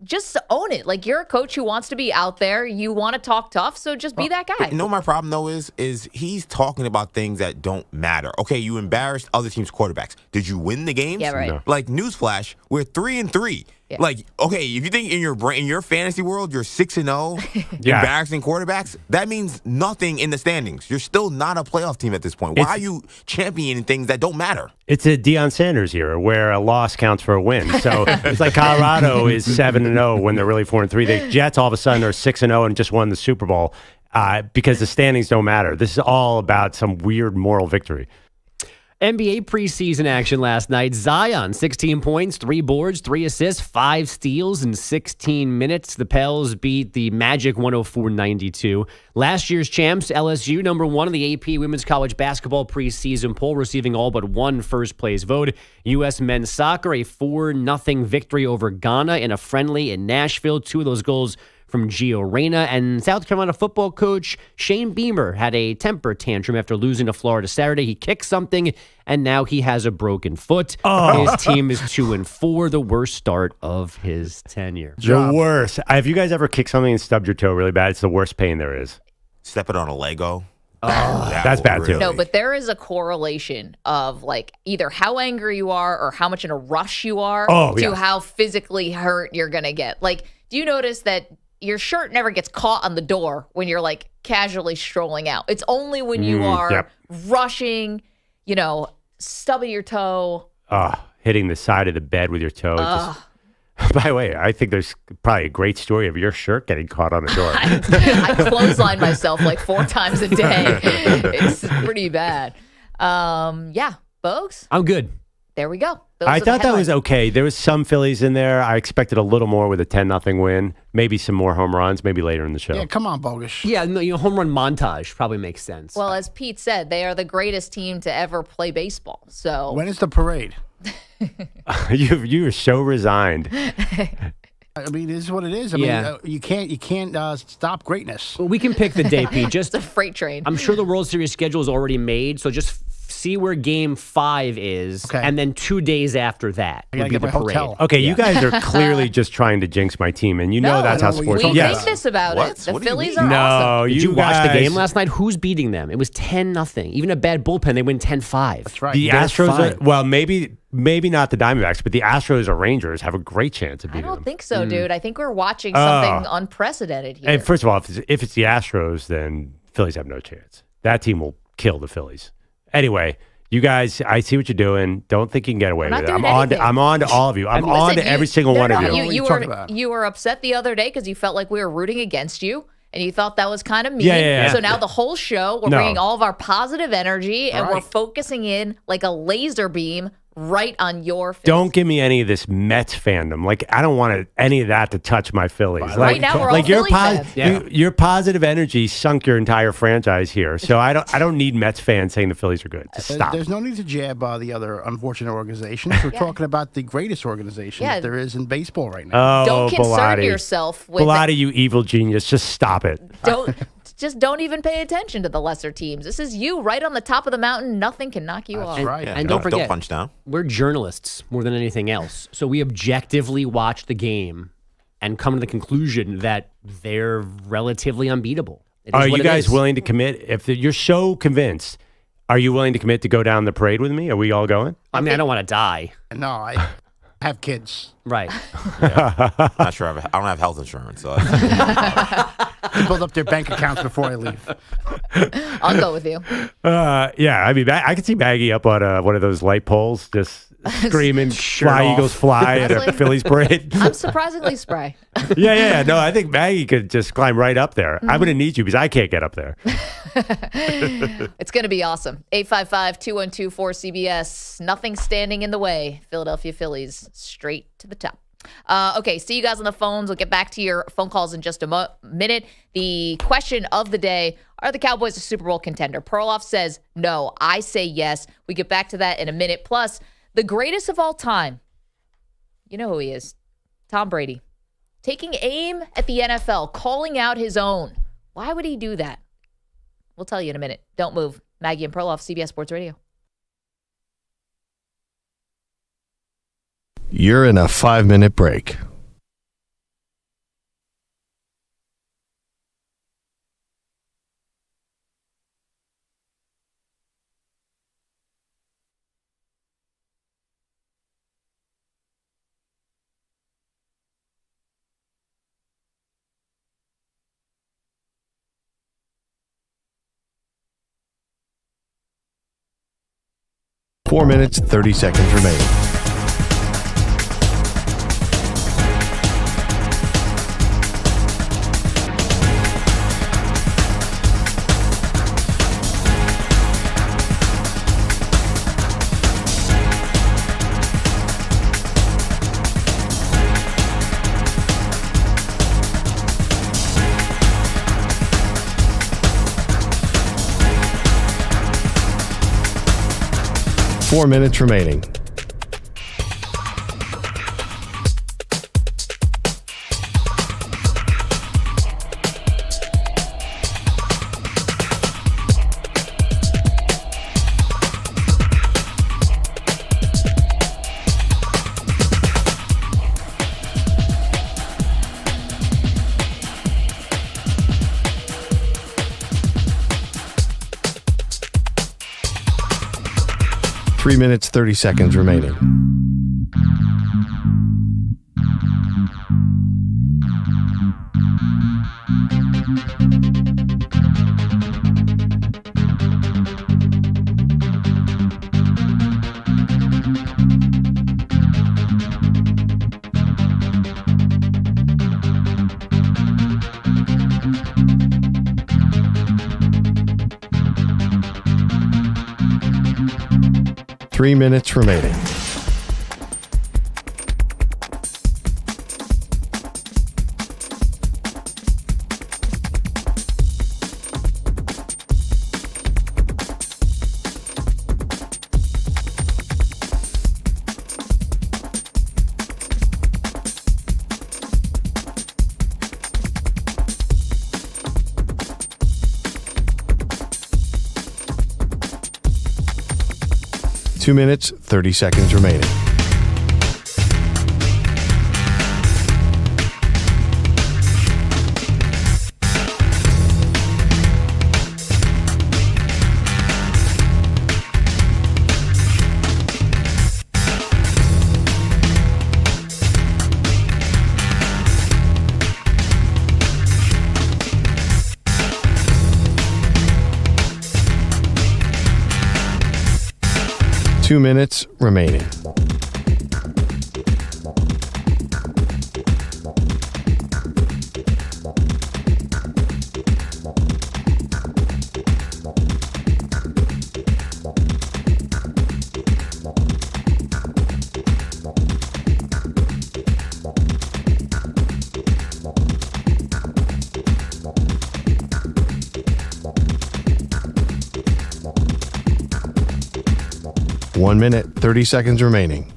just own it. Like, you're a coach who wants to be out there. You want to talk tough, so just be that guy. You know, my problem though is he's talking about things that don't matter. Okay, you embarrassed other teams' quarterbacks. Did you win the games? Yeah, right. No. Like, newsflash, we're 3-3. Yeah. Like, okay, if you think in your fantasy world you're 6-0, embarrassing quarterbacks, that means nothing in the standings. You're still not a playoff team at this point. Why are you championing things that don't matter? It's a Deion Sanders era where a loss counts for a win. So it's like Colorado is 7-0 when they're really 4-3. The Jets all of a sudden are 6-0 and just won the Super Bowl because the standings don't matter. This is all about some weird moral victory. NBA preseason action last night. Zion, 16 points, 3 boards, 3 assists, 5 steals in 16 minutes. The Pels beat the Magic 104-92. Last year's champs, LSU, number 1 in the AP Women's College Basketball preseason poll, receiving all but 1 first-place vote. U.S. men's soccer, a 4-0 victory over Ghana in a friendly in Nashville. 2 of those goals from Gio Reyna. And South Carolina football coach Shane Beamer had a temper tantrum after losing to Florida Saturday. He kicked something, and now he has a broken foot. His team is 2-4, the worst start of his tenure. The worst. Have you guys ever kicked something and stubbed your toe really bad? It's the worst pain there is. Stepping on a Lego. That's bad too. No, but there is a correlation of like either how angry you are or how much in a rush you are to how physically hurt you're going to get. Like, do you notice that your shirt never gets caught on the door when you're like casually strolling out? It's only when you are rushing, stubbing your toe. Hitting the side of the bed with your toe. By the way, I think there's probably a great story of your shirt getting caught on the door. I clothesline myself like 4 times a day. It's pretty bad. Bogues? I'm good. There we go. I thought that was okay. There was some Phillies in there. I expected a little more with a 10-0 win. Maybe some more home runs, maybe later in the show. Yeah, come on, Bogus. Yeah, no, home run montage probably makes sense. Well, as Pete said, they are the greatest team to ever play baseball. So when is the parade? You are so resigned. I mean, it is what it is. I Yeah. mean, you can't stop greatness. Well, we can pick the day, Pete. Just It's a freight train. I'm sure the World Series schedule is already made, so just see where Game 5 is, and then 2 days after that I would gotta be get the my parade. hotel. Okay, you guys are clearly just trying to jinx my team, and you know No, that's how I know what sports. you're We talking think about. this about What? it. The What do you Phillies mean? are awesome. Did you watch the guys- game last night? Who's beating them? It was 10-0. Even a bad bullpen, they win 10-5. That's right. The They're Astros, fine. well, maybe not the Diamondbacks, but the Astros or Rangers have a great chance of I beating don't them. think so, dude. I think we're watching something unprecedented here. And first of all, if it's the Astros, then Phillies have no chance. That team will kill the Phillies. Anyway, you guys, I see what you're doing. Don't think you can get away We're with it. not I'm doing on to anything. all of you. I'm on Listen, to every single one of you. What are you talking about? You were upset the other day because you felt like we were rooting against you. And you thought that was kind of mean. Yeah. So now the whole show, we're No. bringing all of our positive energy and we're Right. focusing in like a laser beam right on your face. Don't give me any of this Mets fandom. Like I don't want any of that to touch my Phillies. Right Like, now, we're all like your Philly fans. your positive energy sunk your entire franchise here. So I don't need Mets fans saying the Phillies are good. Just stop. There's no need to jab the other unfortunate organizations. We're talking about the greatest organization Yeah. that there is in baseball right now. Oh, Don't concern Bilotti. yourself with Bilotti, you evil genius. Just stop it. don't even pay attention to the lesser teams. This is you right on the top of the mountain. Nothing can knock you off. right. Yeah, And don't forget, punch down. we're journalists more than anything else. So we objectively watch the game and come to the conclusion that they're relatively unbeatable. It is Are what you it guys is. willing to commit? If you're so convinced, are you willing to commit to go down the parade with me? Are we all going? I mean, I don't want to die. No, I have kids. Right. Not sure. I don't have health insurance. So They build up their bank accounts before I leave. I'll go with you. Yeah, I mean, I could see Maggie up on one of those light poles, just screaming, "Fly, off. Eagles, fly!" at a Honestly, Phillies parade. I'm surprisingly spry. Yeah. No, I think Maggie could just climb right up there. I'm going to need you because I can't get up there. It's going to be awesome. 855-212-4CBS. Nothing standing in the way. Philadelphia Phillies straight to the top. Okay, see you guys on the phones. We'll get back to your phone calls in just a minute. The question of the day, are the Cowboys a Super Bowl contender? Perloff says no. I say yes. We get back to that in a minute. Plus, the greatest of all time, you know who he is, Tom Brady. Taking aim at the NFL, calling out his own. Why would he do that? We'll tell you in a minute. Don't move. Maggie and Perloff, CBS Sports Radio. You're in a 5-minute break. Four minutes, 30 seconds remaining. Four minutes remaining. Three minutes, 30 seconds remaining. Three minutes remaining. 2 minutes, 30 seconds remaining. Two minutes remaining. One minute, 30 seconds remaining.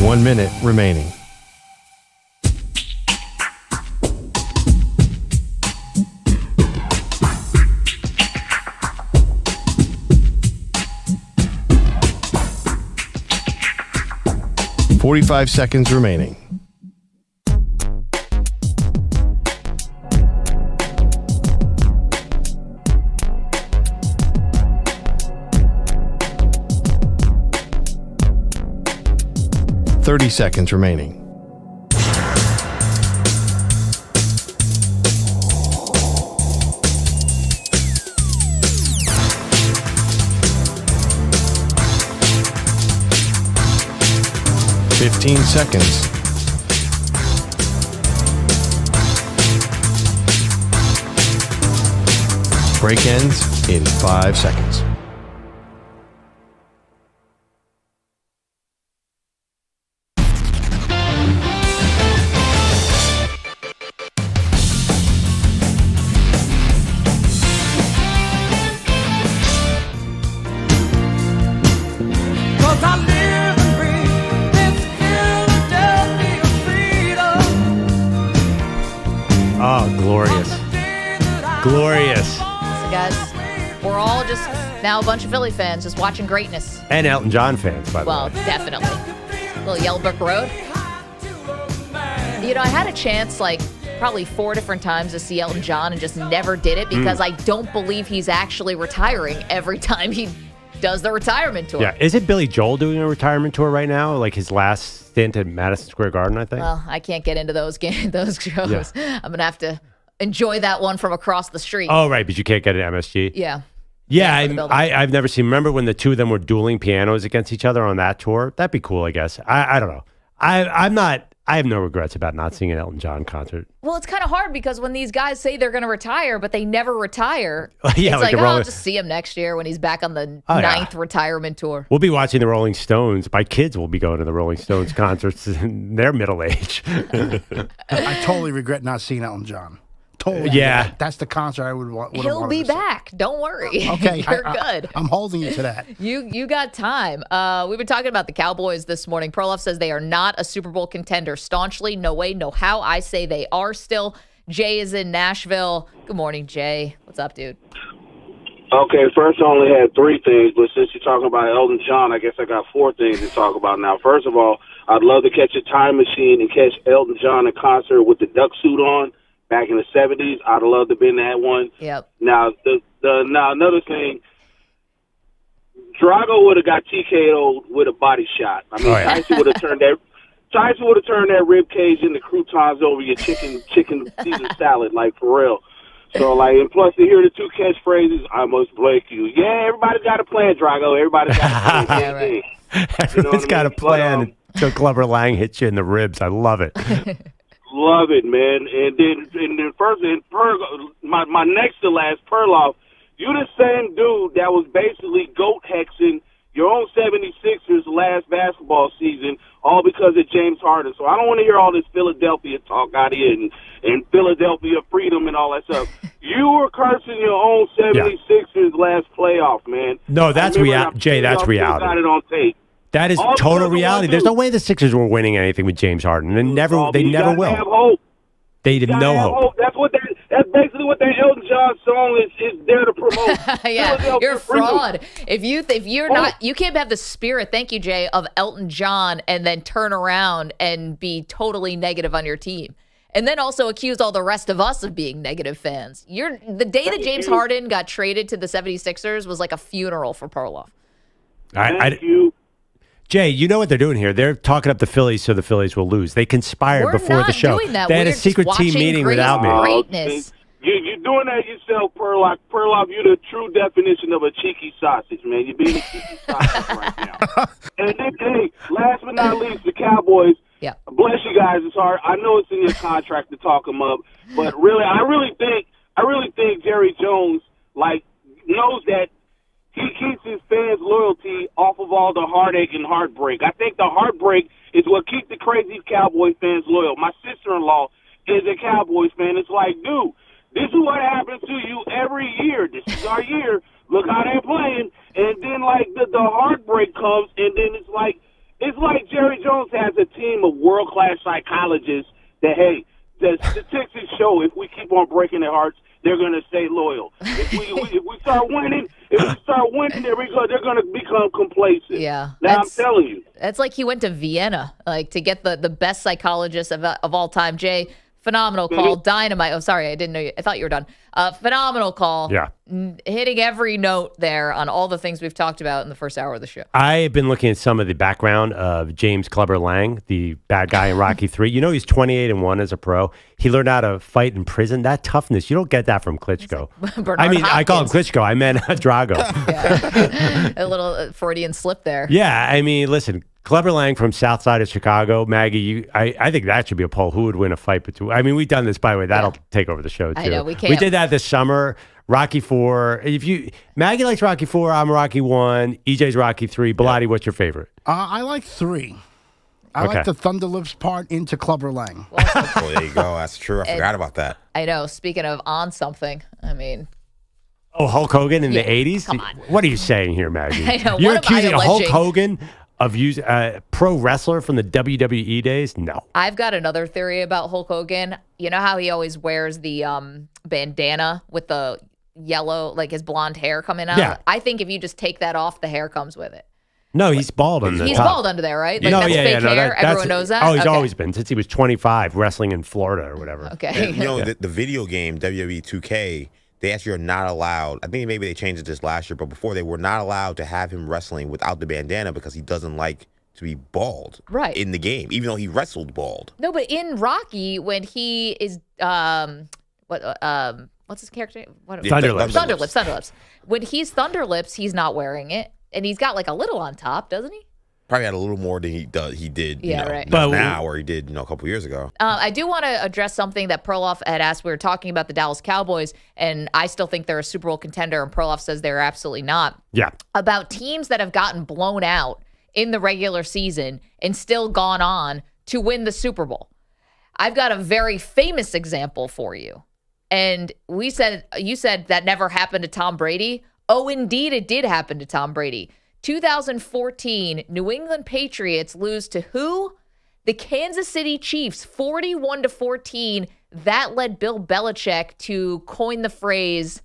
One minute remaining. $45 seconds remaining. $30 seconds remaining. $15 seconds. Break ends in 5 seconds. Glorious. So guys, we're all just now a bunch of Philly fans just watching greatness. And Elton John fans, by the way. Well, definitely. Little Yellow Brick Road. You know, I had a chance probably 4 different times to see Elton John and just never did it because I don't believe he's actually retiring every time he does the retirement tour. Yeah. Isn't Billy Joel doing a retirement tour right now? Like his last stint at Madison Square Garden, I think? Well, I can't get into those shows. Yeah. I'm going to have to enjoy that one from across the street. Oh, right. But you can't get an MSG? Yeah. Yeah, I've never seen. Remember when the two of them were dueling pianos against each other on that tour? That'd be cool, I guess. I don't know. I have no regrets about not seeing an Elton John concert. Well, it's kind of hard because when these guys say they're going to retire, but they never retire, yeah, it's I'll just see him next year when he's back on the 9th retirement tour. We'll be watching the Rolling Stones. My kids will be going to the Rolling Stones concerts in their middle age. I totally regret not seeing Elton John. Totally. Yeah. That's the concert I would want. He'll be back. Don't worry. Okay. You're good. I'm holding you to that. You got time. We've been talking about the Cowboys this morning. Perloff says they are not a Super Bowl contender staunchly. No way, no how. I say they are still. Jay is in Nashville. Good morning, Jay. What's up, dude? Okay, first I only had 3 things, but since you're talking about Elton John, I guess I got 4 things to talk about now. First of all, I'd love to catch a time machine and catch Elton John in concert with the duck suit on. Back in the 70s, I'd love to have been that one. Yep. Now, now another thing, Drago would have got TKO'd with a body shot. I mean, Tyson would have turned that rib cage into croutons over your chicken Caesar salad, like for real. So, and plus to hear the 2 catchphrases, I must break you. Yeah, everybody's got a plan, Drago. Everybody's got a plan. Yeah, right. Everyone's got a plan until Glover Lang hits you in the ribs. I love it. Love it, man. And then my next to last, Perloff, you the same dude that was basically goat hexing your own 76ers last basketball season all because of James Harden. So I don't want to hear all this Philadelphia talk out here and Philadelphia freedom and all that stuff. You were cursing your own 76ers last playoff, man. No, that's reality. Jay, that's reality. Got it on tape. That is All total because of reality. one There's no dude. way the Sixers were winning anything with James Harden. They never You will. gotta have hope. They did You gotta no have hope. That's basically what that Elton John song is there to promote. Yeah, Philadelphia you're a freedom. fraud. If you're not, you can't have the spirit. Thank you, Jay, of Elton John, and then turn around and be totally negative on your team, and then also accuse all the rest of us of being negative fans. The day that James Harden got traded to the 76ers was like a funeral for Perloff. Thank you. Jay, you know what they're doing here. They're talking up the Phillies so the Phillies will lose. They conspired We're before not the show. doing that. They had We're a secret just team watching meeting without me. greatness. You're doing that yourself, Perloff. Perloff, you're the true definition of a cheeky sausage, man. You're being a cheeky sausage right now. And then, hey, last but not least, the Cowboys. Yeah. Bless you guys. It's hard. I know it's in your contract to talk them up, but really, I really think Jerry Jones knows that he keeps his fans' loyalty off of all the heartache and heartbreak. I think the heartbreak is what keeps the crazy Cowboy fans loyal. My sister-in-law is a Cowboys fan. It's like, dude, this is what happens to you every year. This is our year. Look how they're playing. And then, the heartbreak comes, and then it's like Jerry Jones has a team of world-class psychologists that, hey, the statistics show if we keep on breaking their hearts, they're going to stay loyal. If we start winning, they're going to become complacent. Yeah. Now I'm telling you. That's like he went to Vienna, to get the best psychologist of all time. Jay, phenomenal call. Dynamite. Oh, sorry, I didn't know you. I thought you were done. Phenomenal call. Yeah. Hitting every note there on all the things we've talked about in the first hour of the show. I have been looking at some of the background of James Clubber Lang, the bad guy in Rocky III. You know he's 28-1 as a pro. He learned how to fight in prison. That toughness, you don't get that from Klitschko. I call him Klitschko. I meant Drago. Yeah. A little Freudian slip there. Yeah, I mean, listen, Clubber Lang from South Side of Chicago. Maggie, I think that should be a poll. Who would win a fight between? I mean, we've done this, by the way. That'll take over the show, too. I know, we can't. We did that this summer. Rocky IV. Maggie likes Rocky IV. I'm Rocky I. EJ's Rocky III. Bilotti, what's your favorite? I like 3. I like the Thunder Lips part into Clubber Lang. Oh, there you go. That's true. I forgot about that. I know. Speaking of on something, I mean. Oh, Hulk Hogan in the 80s? Come on. What are you saying here, Maggie? I know. You're What am I accusing Hulk alleging? Hogan of using a pro wrestler from the WWE days? No. I've got another theory about Hulk Hogan. You know how he always wears the bandana with the yellow, like his blonde hair coming out? Yeah. I think if you just take that off, the hair comes with it. No, he's bald under He's top. bald under there, right? Like, that's fake hair. Everyone knows that? Oh, he's Okay. always been since he was 25, wrestling in Florida or whatever. Okay. And, the video game WWE 2K, they actually are not allowed. I think maybe they changed it this last year, but before they were not allowed to have him wrestling without the bandana because he doesn't like to be bald Right. in the game, even though he wrestled bald. No, but in Rocky, when he is what's his character name? Thunderlips. When he's Thunderlips, he's not wearing it, and he's got like a little on top, doesn't he? Probably had a little more than he did. Yeah, right. Now, or he did, a couple years ago. I do want to address something that Perloff had asked. We were talking about the Dallas Cowboys, and I still think they're a Super Bowl contender, and Perloff says they're absolutely not. Yeah. About teams that have gotten blown out in the regular season and still gone on to win the Super Bowl. I've got a very famous example for you. And you said that never happened to Tom Brady. Oh, indeed, it did happen to Tom Brady. 2014, New England Patriots lose to who? The Kansas City Chiefs, 41-14. That led Bill Belichick to coin the phrase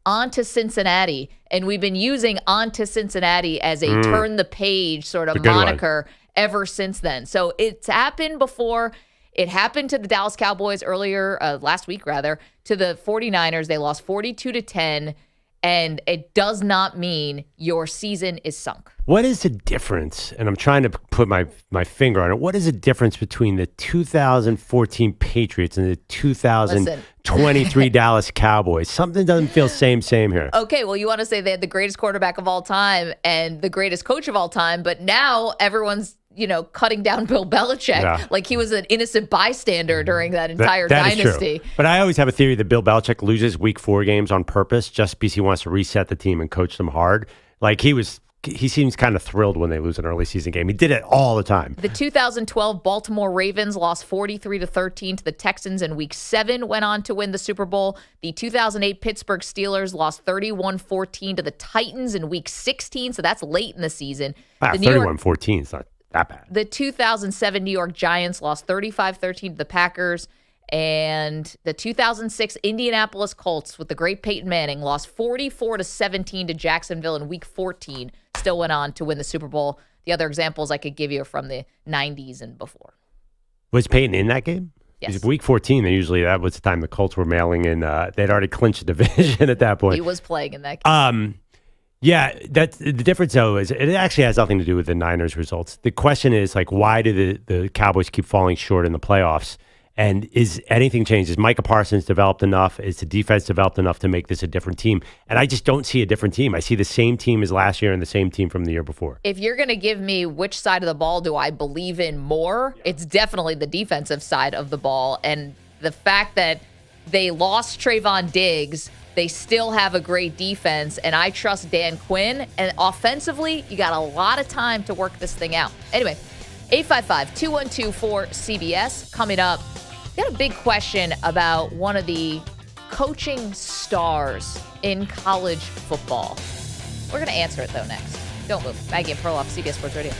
"on to Cincinnati." And we've been using "on to Cincinnati" as a turn the page sort of moniker ever since then. So it's happened before. It happened to the Dallas Cowboys earlier, last week rather, to the 49ers. They lost 42-10. And it does not mean your season is sunk. What is the difference? And I'm trying to put my finger on it. What is the difference between the 2014 Patriots and the 2023 Dallas Cowboys? Something doesn't feel same here. Okay, well, you want to say they had the greatest quarterback of all time and the greatest coach of all time, but now everyone's, cutting down Bill Belichick like he was an innocent bystander during that entire that dynasty. Is true. But I always have a theory that Bill Belichick loses week 4 games on purpose just because he wants to reset the team and coach them hard. Like he was he seems kind of thrilled when they lose an early season game. He did it all the time. The 2012 Baltimore Ravens lost 43-13 to the Texans in Week 7, went on to win the Super Bowl. The 2008 Pittsburgh Steelers lost 31-14 to the Titans in Week 16, so that's late in the season. Wow, 31-14 is not that bad. The 2007 New York Giants lost 35-13 to the Packers. And the 2006 Indianapolis Colts with the great Peyton Manning lost 44-17 to Jacksonville in Week 14. Still went on to win the Super Bowl. The other examples I could give you are from the 90s and before. Was Peyton in that game? Yes. Week 14, that was the time the Colts were mailing in. They'd already clinched the division at that point. He was playing in that game. Yeah, that's the difference, though, is it actually has nothing to do with the Niners results. The question is, like, why do the Cowboys keep falling short in the playoffs? And is anything changed? Is Micah Parsons developed enough? Is the defense developed enough to make this a different team? And I just don't see a different team. I see the same team as last year and the same team from the year before. If you're going to give me which side of the ball do I believe in more, it's definitely the defensive side of the ball. And the fact that they lost Trayvon Diggs, they still have a great defense, and I trust Dan Quinn. And offensively, you got a lot of time to work this thing out. Anyway, 855-212-4CBS coming up. Got a big question about one of the coaching stars in college football. We're going to answer it, though, next. Don't move. Maggie and Perloff, CBS Sports Radio.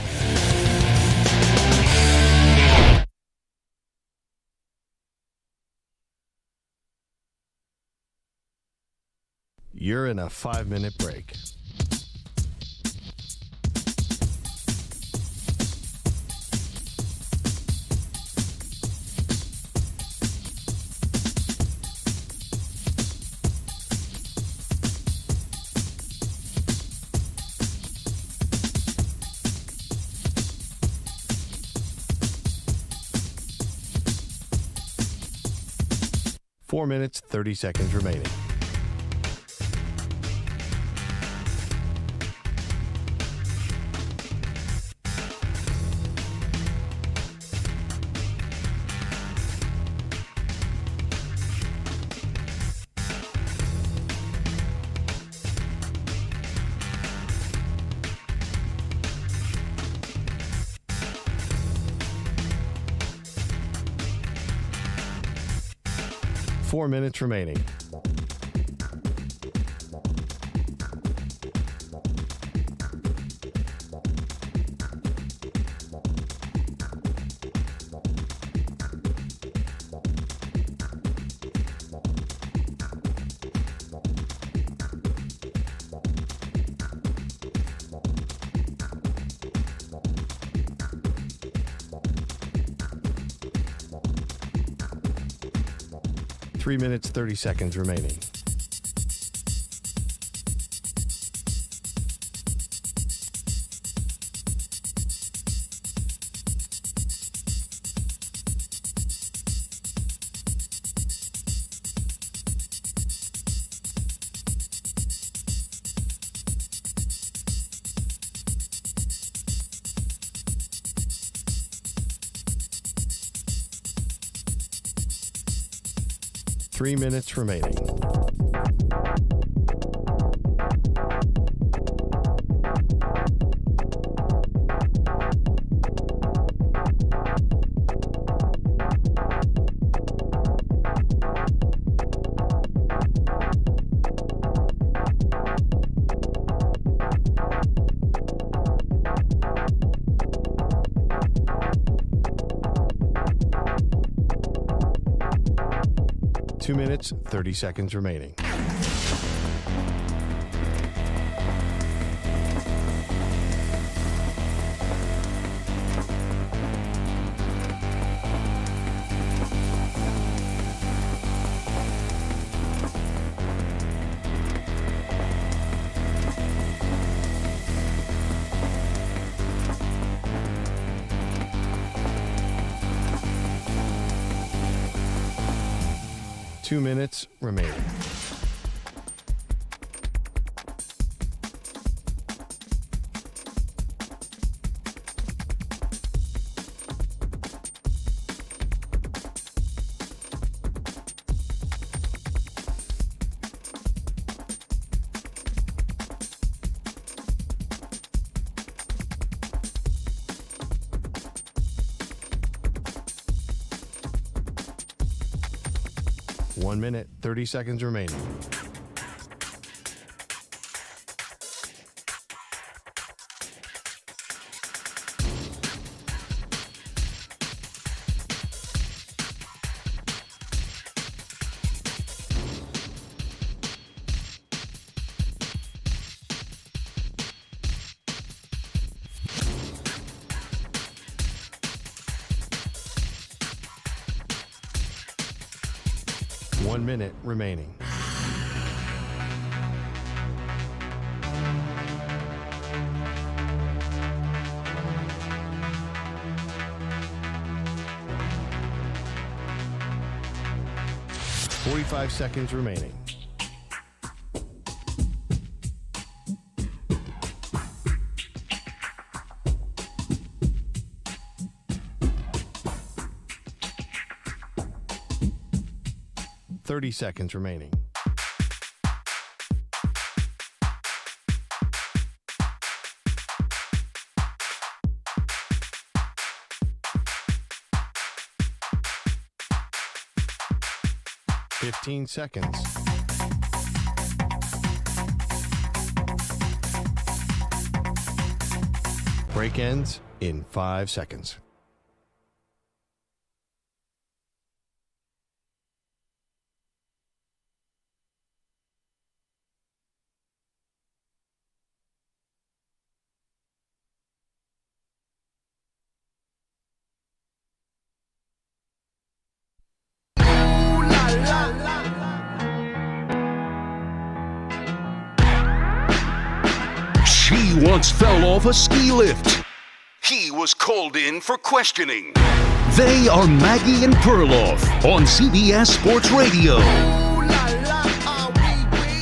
You're in a 5-minute break. Four minutes, 30 seconds remaining. Four minutes remaining. Three minutes, 30 seconds remaining. Three minutes remaining. Two minutes, 30 seconds remaining. Two minutes remaining. 1 minute, 30 seconds remaining. One minute remaining. Forty-five seconds remaining. Thirty seconds remaining. Fifteen seconds. Break ends in 5 seconds. She once fell off a ski lift. He was called in for questioning. They are Maggie and Perloff on CBS Sports Radio.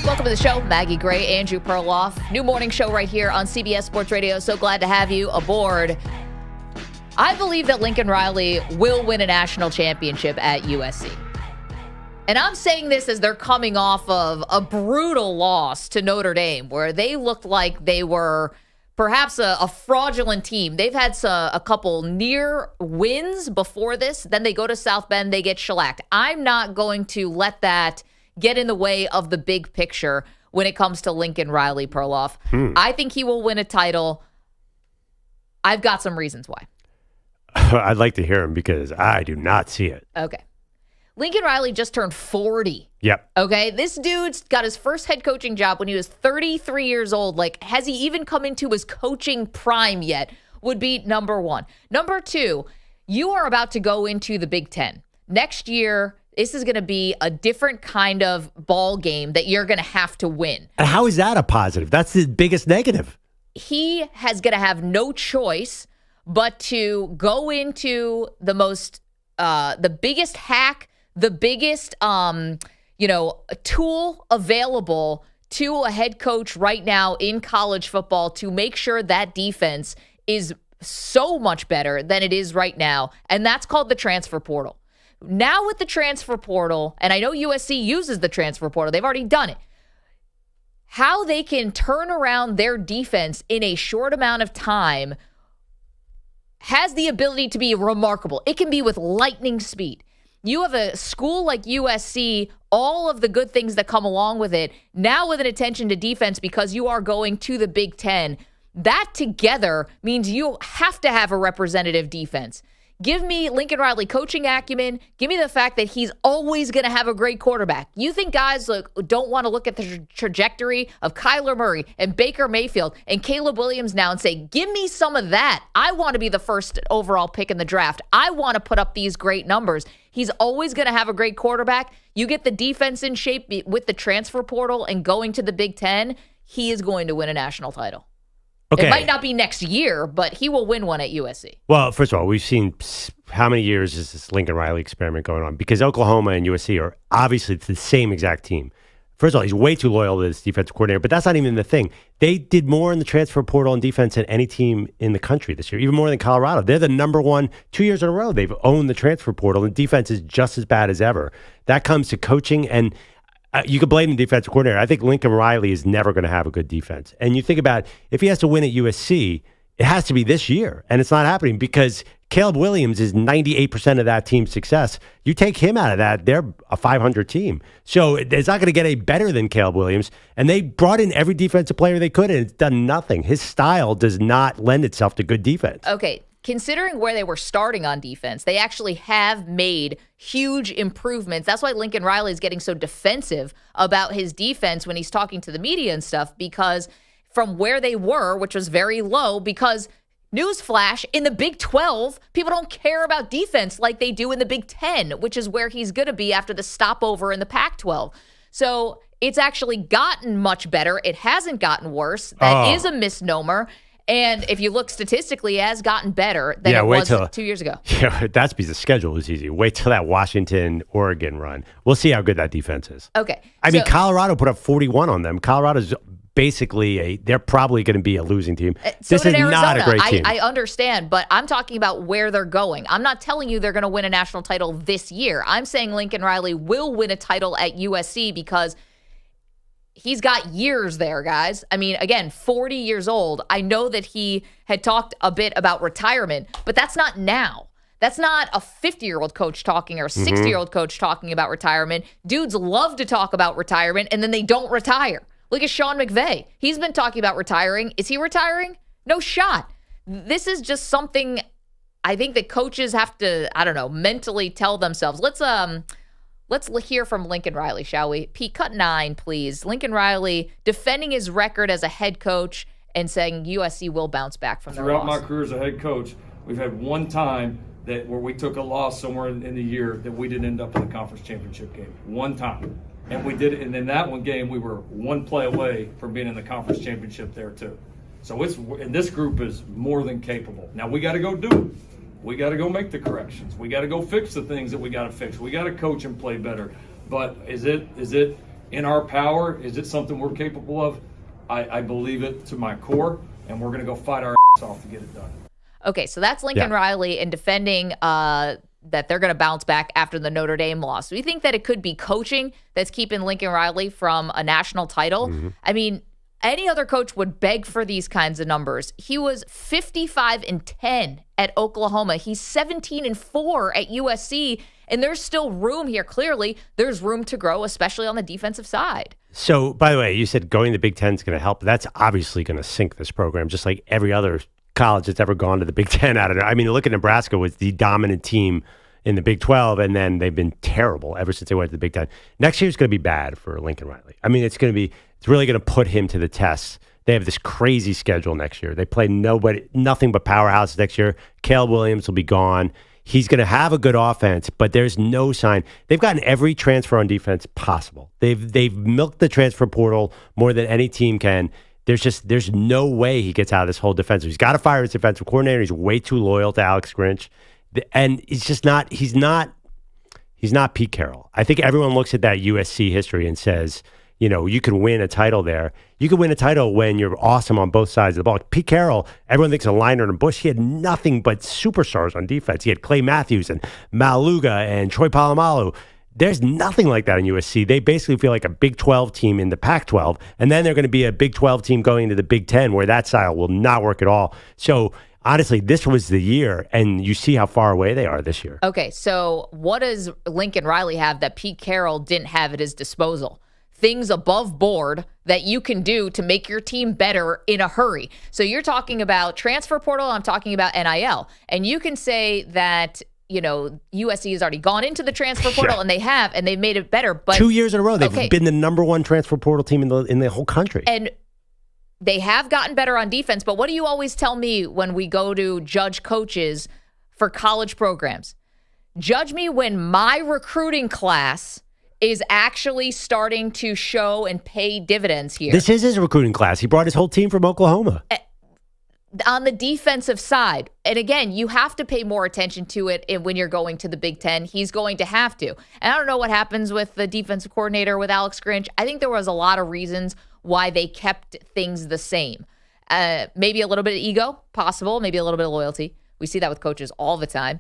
Welcome to the show. Maggie Gray, Andrew Perloff. New morning show right here on CBS Sports Radio. So glad to have you aboard. I believe that Lincoln Riley will win a national championship at USC. And I'm saying this as they're coming off of a brutal loss to Notre Dame, where they looked like they were perhaps a fraudulent team. They've had a couple near wins before this. Then they go to South Bend, they get shellacked. I'm not going to let that get in the way of the big picture when it comes to Lincoln Riley, Perloff. I think he will win a title. I've got some reasons why. I'd like to hear him because I do not see it. Okay. Lincoln Riley just turned 40. Yep. Okay. This dude's got his first head coaching job when he was 33 years old. Like, has he even come into his coaching prime yet? Would be number one. Number two, you are about to go into the Big Ten. Next year, this is going to be a different kind of ball game that you're going to have to win. And how is that a positive? That's the biggest negative. He has going to have no choice but to go into the biggest hack, the biggest, tool available to a head coach right now in college football to make sure that defense is so much better than it is right now. And that's called the transfer portal. Now with the transfer portal, and I know USC uses the transfer portal, they've already done it. How they can turn around their defense in a short amount of time has the ability to be remarkable. It can be with lightning speed. You have a school like USC, all of the good things that come along with it, now with an attention to defense because you are going to the Big Ten. That together means you have to have a representative defense. Give me Lincoln Riley coaching acumen. Give me the fact that he's always going to have a great quarterback. You think guys don't want to look at the trajectory of Kyler Murray and Baker Mayfield and Caleb Williams now and say, give me some of that. I want to be the first overall pick in the draft. I want to put up these great numbers. He's always going to have a great quarterback. You get the defense in shape with the transfer portal and going to the Big Ten, he is going to win a national title. Okay. It might not be next year, but he will win one at USC. Well, first of all, we've seen how many years is this Lincoln Riley experiment going on? Because Oklahoma and USC are obviously the same exact team. First of all, he's way too loyal to his defensive coordinator, but that's not even the thing. They did more in the transfer portal and defense than any team in the country this year, even more than Colorado. They're the number one 2 years in a row. They've owned the transfer portal, and defense is just as bad as ever. That comes to coaching, and you could blame the defensive coordinator. I think Lincoln Riley is never going to have a good defense. And you think about if he has to win at USC, it has to be this year, and it's not happening because Caleb Williams is 98% of that team's success. You take him out of that, they're a 500 team. So it's not going to get any better than Caleb Williams. And they brought in every defensive player they could, and it's done nothing. His style does not lend itself to good defense. Okay, considering where they were starting on defense, they actually have made huge improvements. That's why Lincoln Riley is getting so defensive about his defense when he's talking to the media and stuff, because from where they were, which was very low, because newsflash, in the Big 12, people don't care about defense like they do in the Big 10, which is where he's going to be after the stopover in the Pac-12. So it's actually gotten much better. It hasn't gotten worse. That is a misnomer. And if you look statistically, it has gotten better than it was 2 years ago. Yeah, that's because the schedule is easy. Wait till that Washington-Oregon run. We'll see how good that defense is. Okay. I mean, Colorado put up 41 on them. Colorado's basically they're probably going to be a losing team. So this is Arizona. not a great team. I understand, but I'm talking about where they're going. I'm not telling you they're going to win a national title this year. I'm saying Lincoln Riley will win a title at USC because he's got years there, guys. I mean, again, 40 years old. I know that he had talked a bit about retirement, but that's not now. That's not a 50-year-old coach talking or a 60-year-old coach talking about retirement. Dudes love to talk about retirement, and then they don't retire. Look at Sean McVay. He's been talking about retiring. Is he retiring? No shot. This is just something I think that coaches have to, I don't know, mentally tell themselves. Let's hear from Lincoln Riley, shall we? Pete, cut 9, please. Lincoln Riley defending his record as a head coach and saying USC will bounce back from their loss. Throughout my career as a head coach, we've had one time where we took a loss somewhere in the year that we didn't end up in the conference championship game. One time. And we did it, and in that one game, we were one play away from being in the conference championship there too. So and this group is more than capable. Now we got to go do it. We got to go make the corrections. We got to go fix the things that we got to fix. We got to coach and play better. But is it in our power? Is it something we're capable of? I believe it to my core, and we're going to go fight our ass off to get it done. Okay, so that's Lincoln Riley in defending that they're going to bounce back after the Notre Dame loss. Do you think that it could be coaching that's keeping Lincoln Riley from a national title? I mean, any other coach would beg for these kinds of numbers. He was 55-10 at Oklahoma. He's 17-4 at USC, and there's still room here. Clearly, there's room to grow, especially on the defensive side. So, by the way, you said going to the Big Ten is going to help. That's obviously going to sink this program, just like every other college that's ever gone to the Big Ten out of there. I mean, look at Nebraska was the dominant team in the Big 12, and then they've been terrible ever since they went to the Big Ten. Next year's going to be bad for Lincoln Riley. I mean, it's really going to put him to the test. They have this crazy schedule next year. They play nothing but powerhouses next year. Caleb Williams will be gone. He's going to have a good offense, but there's no sign. They've gotten every transfer on defense possible. They've milked the transfer portal more than any team can. There's no way he gets out of this whole defensive. He's got to fire his defensive coordinator. He's way too loyal to Alex Grinch. And he's just not, he's not Pete Carroll. I think everyone looks at that USC history and says, you know, you can win a title there. You can win a title when you're awesome on both sides of the ball. Pete Carroll, everyone thinks of Leonard and Bush. He had nothing but superstars on defense. He had Clay Matthews and Maluga and Troy Polamalu. There's nothing like that in USC. They basically feel like a Big 12 team in the Pac-12, and then they're going to be a Big 12 team going into the Big 10 where that style will not work at all. So honestly, this was the year, and you see how far away they are this year. Okay, so what does Lincoln Riley have that Pete Carroll didn't have at his disposal? Things above board that you can do to make your team better in a hurry. So you're talking about transfer portal, I'm talking about NIL. And you can say that, you know, USC has already gone into the transfer portal, and they've made it better. But 2 years in a row, they've been the number one transfer portal team in the whole country. And they have gotten better on defense, but what do you always tell me when we go to judge coaches for college programs? Judge me when my recruiting class is actually starting to show and pay dividends here. This is his recruiting class. He brought his whole team from Oklahoma. On the defensive side, and again, you have to pay more attention to it when you're going to the Big Ten. He's going to have to. And I don't know what happens with the defensive coordinator, with Alex Grinch. I think there was a lot of reasons why they kept things the same. Maybe a little bit of ego, possible. Maybe a little bit of loyalty. We see that with coaches all the time.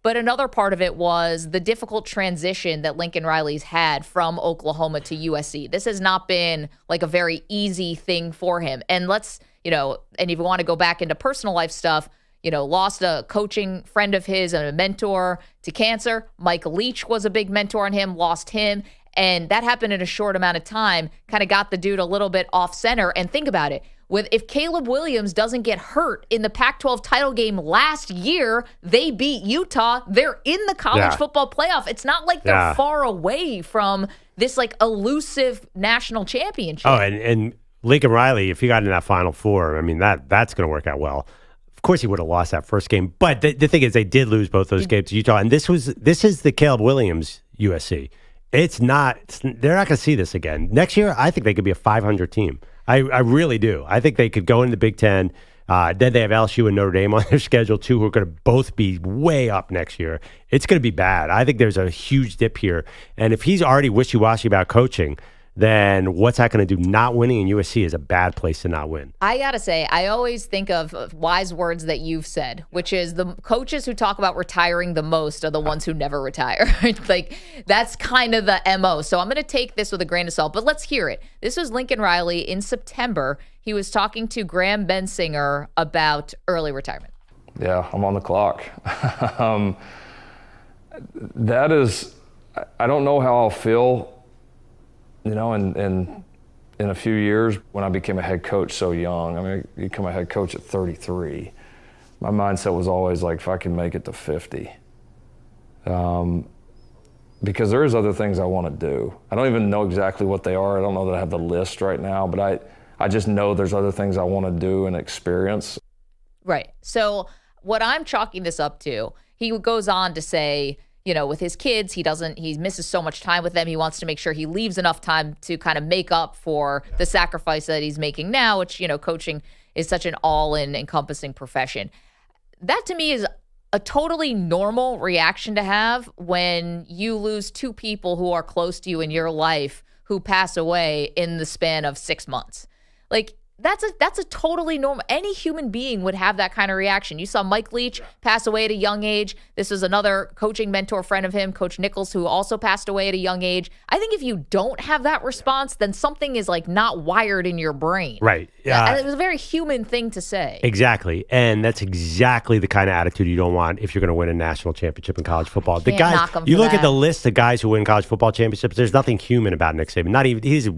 But another part of it was the difficult transition that Lincoln Riley's had from Oklahoma to USC. This has not been like a very easy thing for him. And let's, and if you want to go back into personal life stuff, lost a coaching friend of his and a mentor to cancer. Mike Leach was a big mentor on him, lost him. And that happened in a short amount of time, kind of got the dude a little bit off center. And think about it. If Caleb Williams doesn't get hurt in the Pac-12 title game last year, they beat Utah. They're in the college football playoff. It's not like they're far away from this like elusive national championship. Oh, and Lincoln Riley, if he got in that Final Four, I mean, that's going to work out well. Of course, he would have lost that first game. But the thing is, they did lose both those games to Utah. And this is the Caleb Williams USC. They're not going to see this again. Next year, I think they could be a 500 team. I really do. I think they could go into the Big Ten. Then they have LSU and Notre Dame on their schedule, too, who are going to both be way up next year. It's going to be bad. I think there's a huge dip here. And if he's already wishy-washy about coaching, then what's that going to do? Not winning in USC is a bad place to not win. I got to say, I always think of wise words that you've said, which is the coaches who talk about retiring the most are the ones who never retire. Like, that's kind of the MO. So I'm going to take this with a grain of salt, but let's hear it. This was Lincoln Riley in September. He was talking to Graham Bensinger about early retirement. Yeah, I'm on the clock. That is, I don't know how I'll feel, in a few years when I became a head coach so young. I mean, I became a head coach at 33. My mindset was always like, if I can make it to 50. Because there's other things I want to do. I don't even know exactly what they are. I don't know that I have the list right now, but I just know there's other things I want to do and experience. Right. So what I'm chalking this up to, he goes on to say, with his kids, he misses so much time with them. He wants to make sure he leaves enough time to kind of make up for the sacrifice that he's making now, which, coaching is such an all-in encompassing profession. That to me is a totally normal reaction to have when you lose two people who are close to you in your life who pass away in the span of 6 months. Like, that's a totally normal. Any human being would have that kind of reaction. You saw Mike Leach pass away at a young age. This was another coaching mentor friend of him, Coach Nichols, who also passed away at a young age. I think if you don't have that response, then something is like not wired in your brain. Right. It was a very human thing to say. Exactly. And that's exactly the kind of attitude you don't want if you're going to win a national championship in college football. The guys, you look at the list of guys who win college football championships, there's nothing human about Nick Saban. He's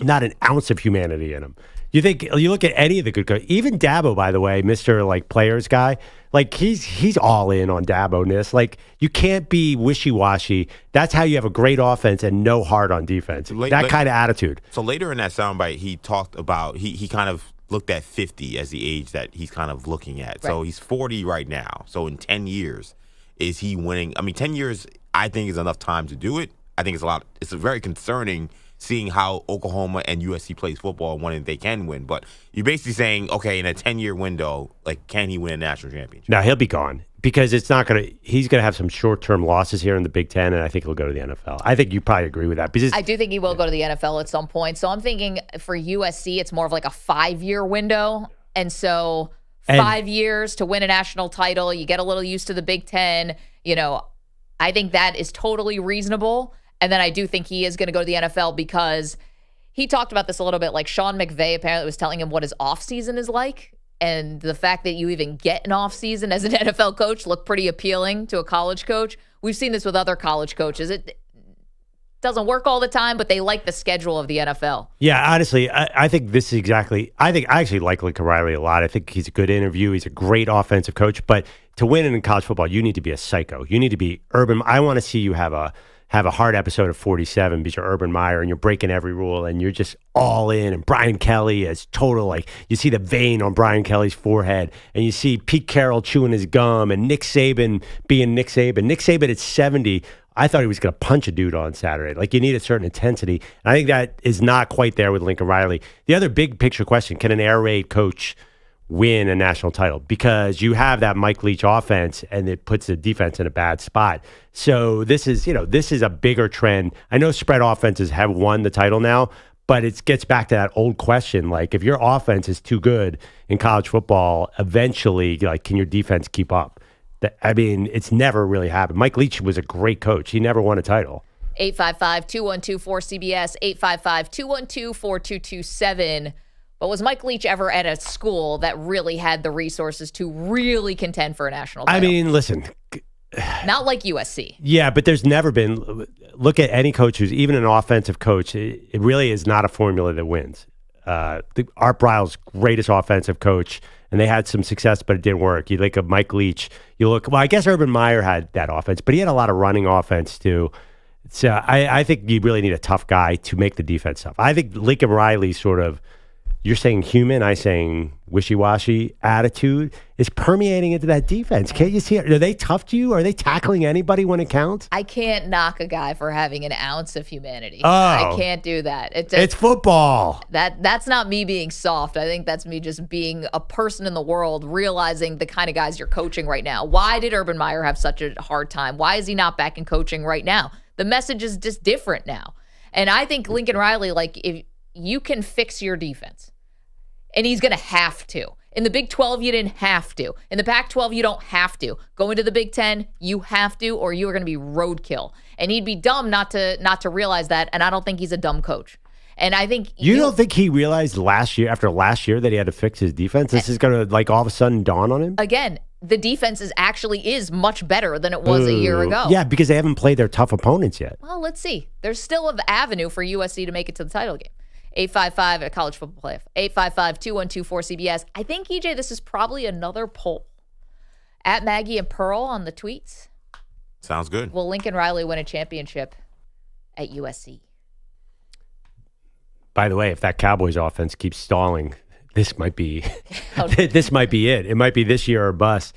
not an ounce of humanity in him. You look at any of the good coaches, even Dabo, by the way, Mr. like players guy, like he's all in on Dabo-ness. Like, you can't be wishy-washy. That's how you have a great offense and no heart on defense. That kind of attitude. So later in that soundbite, he talked about he kind of looked at 50 as the age that he's kind of looking at. Right. So he's 40 right now. So in 10 years, is he winning? I mean, 10 years, I think, is enough time to do it. I think it's a lot. It's very concerning seeing how Oklahoma and USC plays football and when they can win. But you're basically saying, okay, in a 10-year window, like, can he win a national championship? No, he'll be gone because he's going to have some short-term losses here in the Big Ten, and I think he'll go to the NFL. I think you probably agree with that. Because I do think he will go to the NFL at some point. So I'm thinking for USC, it's more of like a 5-year window. And so 5 years to win a national title, you get a little used to the Big Ten. I think that is totally reasonable. And then I do think he is going to go to the NFL because he talked about this a little bit. Like, Sean McVay apparently was telling him what his offseason is like. And the fact that you even get an offseason as an NFL coach looked pretty appealing to a college coach. We've seen this with other college coaches. It doesn't work all the time, but they like the schedule of the NFL. Yeah, honestly, I think this is exactly – I actually like Lincoln Riley a lot. I think he's a good interview. He's a great offensive coach. But to win in college football, you need to be a psycho. You need to be urban. I want to see you have a hard episode of 47 because you're Urban Meyer and you're breaking every rule and you're just all in. And Brian Kelly is total, like, you see the vein on Brian Kelly's forehead and you see Pete Carroll chewing his gum and Nick Saban being Nick Saban. Nick Saban at 70, I thought he was going to punch a dude on Saturday. Like, you need a certain intensity. And I think that is not quite there with Lincoln Riley. The other big picture question, can an air raid coach win a national title? Because you have that Mike Leach offense and it puts the defense in a bad spot. So this is a bigger trend. I know spread offenses have won the title now, but it gets back to that old question. Like, if your offense is too good in college football, eventually, like, can your defense keep up? I mean, it's never really happened. Mike Leach was a great coach. He never won a title. 855-212-4CBS, 855-212-4227. But was Mike Leach ever at a school that really had the resources to really contend for a national title? I mean, listen. Not like USC. Yeah, but there's never been. Look at any coach who's even an offensive coach. It really is not a formula that wins. Art Briles, greatest offensive coach, and they had some success, but it didn't work. You look at Mike Leach. Well, I guess Urban Meyer had that offense, but he had a lot of running offense too. So I think you really need a tough guy to make the defense tough. I think Lincoln Riley sort of, you're saying human, I'm saying wishy-washy attitude is permeating into that defense. Can't you see it? Are they tough to you? Are they tackling anybody when it counts? I can't knock a guy for having an ounce of humanity. Oh. I can't do that. It's football. That's not me being soft. I think that's me just being a person in the world, realizing the kind of guys you're coaching right now. Why did Urban Meyer have such a hard time? Why is he not back in coaching right now? The message is just different now. And I think Lincoln Riley, like, if you can fix your defense, and he's going to have to. In the Big 12, you didn't have to. In the Pac-12, you don't have to. Go into the Big 10, you have to, or you are going to be roadkill. And he'd be dumb not to realize that, and I don't think he's a dumb coach. And I think you don't think he realized after last year that he had to fix his defense? This is going to, like, all of a sudden dawn on him? Again, the defense is much better than it was a year ago. Yeah, because they haven't played their tough opponents yet. Well, let's see. There's still an avenue for USC to make it to the title game. 855 at College Football Playoff. 855-212-4CBS. I think, EJ, this is probably another poll. At Maggie and Pearl on the tweets. Sounds good. Will Lincoln Riley win a championship at USC? By the way, if that Cowboys offense keeps stalling, this might be this might be it. It might be this year or bust.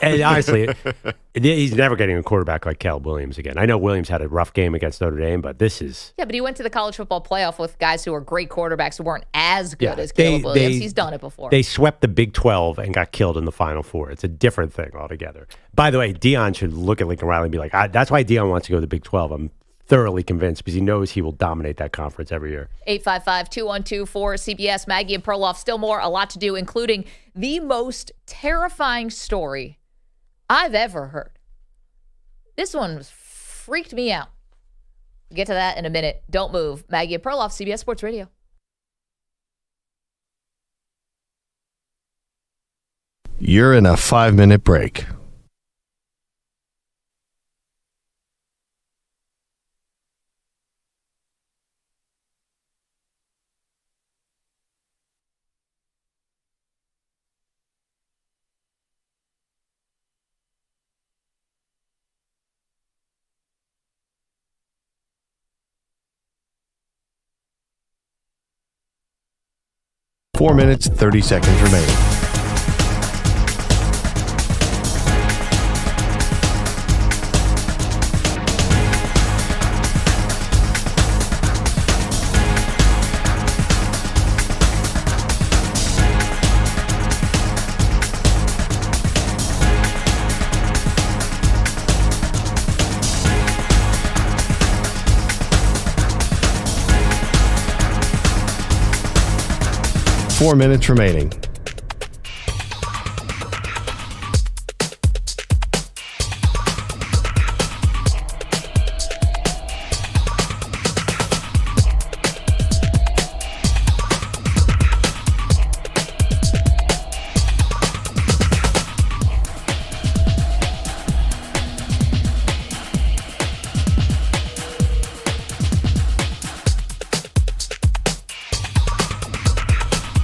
And honestly, he's never getting a quarterback like Caleb Williams again. I know Williams had a rough game against Notre Dame, but this is... Yeah, but he went to the College Football Playoff with guys who are great quarterbacks who weren't as good as Caleb Williams. He's done it before. They swept the Big 12 and got killed in the Final Four. It's a different thing altogether. By the way, Deion should look at Lincoln Riley and be like, that's why Deion wants to go to the Big 12. I'm thoroughly convinced because he knows he will dominate that conference every year. 855-212-4CBS. Maggie and Perloff. Still more, a lot to do, including the most terrifying story I've ever heard. This one freaked me out. We'll get to that in a minute. Don't move. Maggie and Perloff, CBS Sports Radio. You're in a 5-minute break. Four minutes, 30 seconds remaining. Four minutes remaining.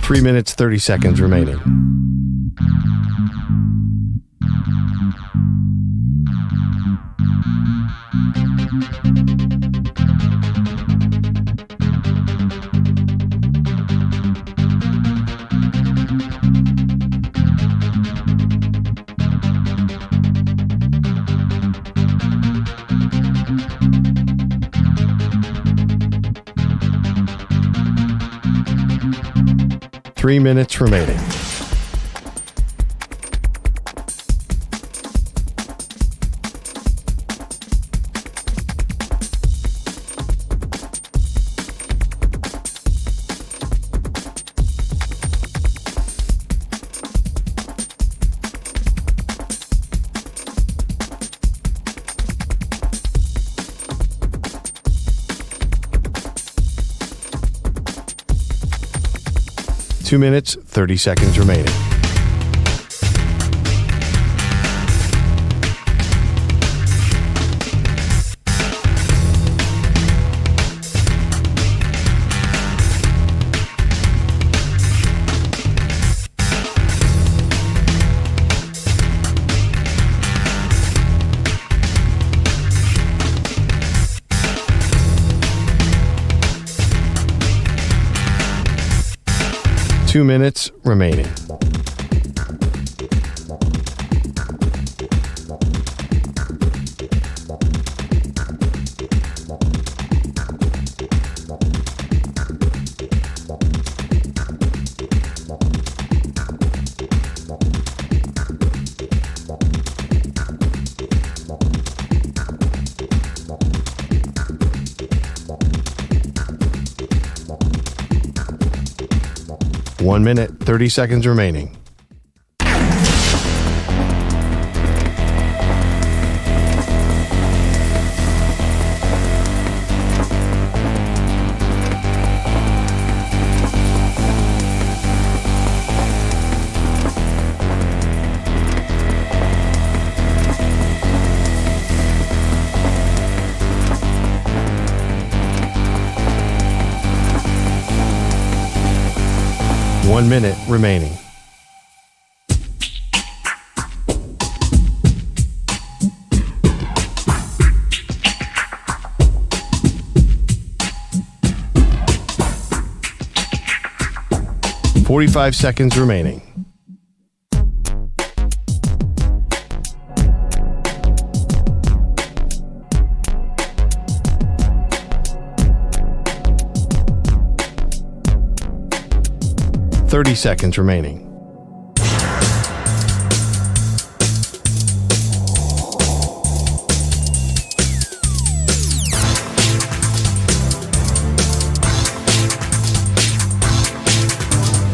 Three minutes, 30 seconds remaining. Three minutes remaining. 2 minutes, 30 seconds remaining. Two minutes remaining. One minute, 30 seconds remaining. One minute remaining. $45 seconds remaining. $30 seconds remaining.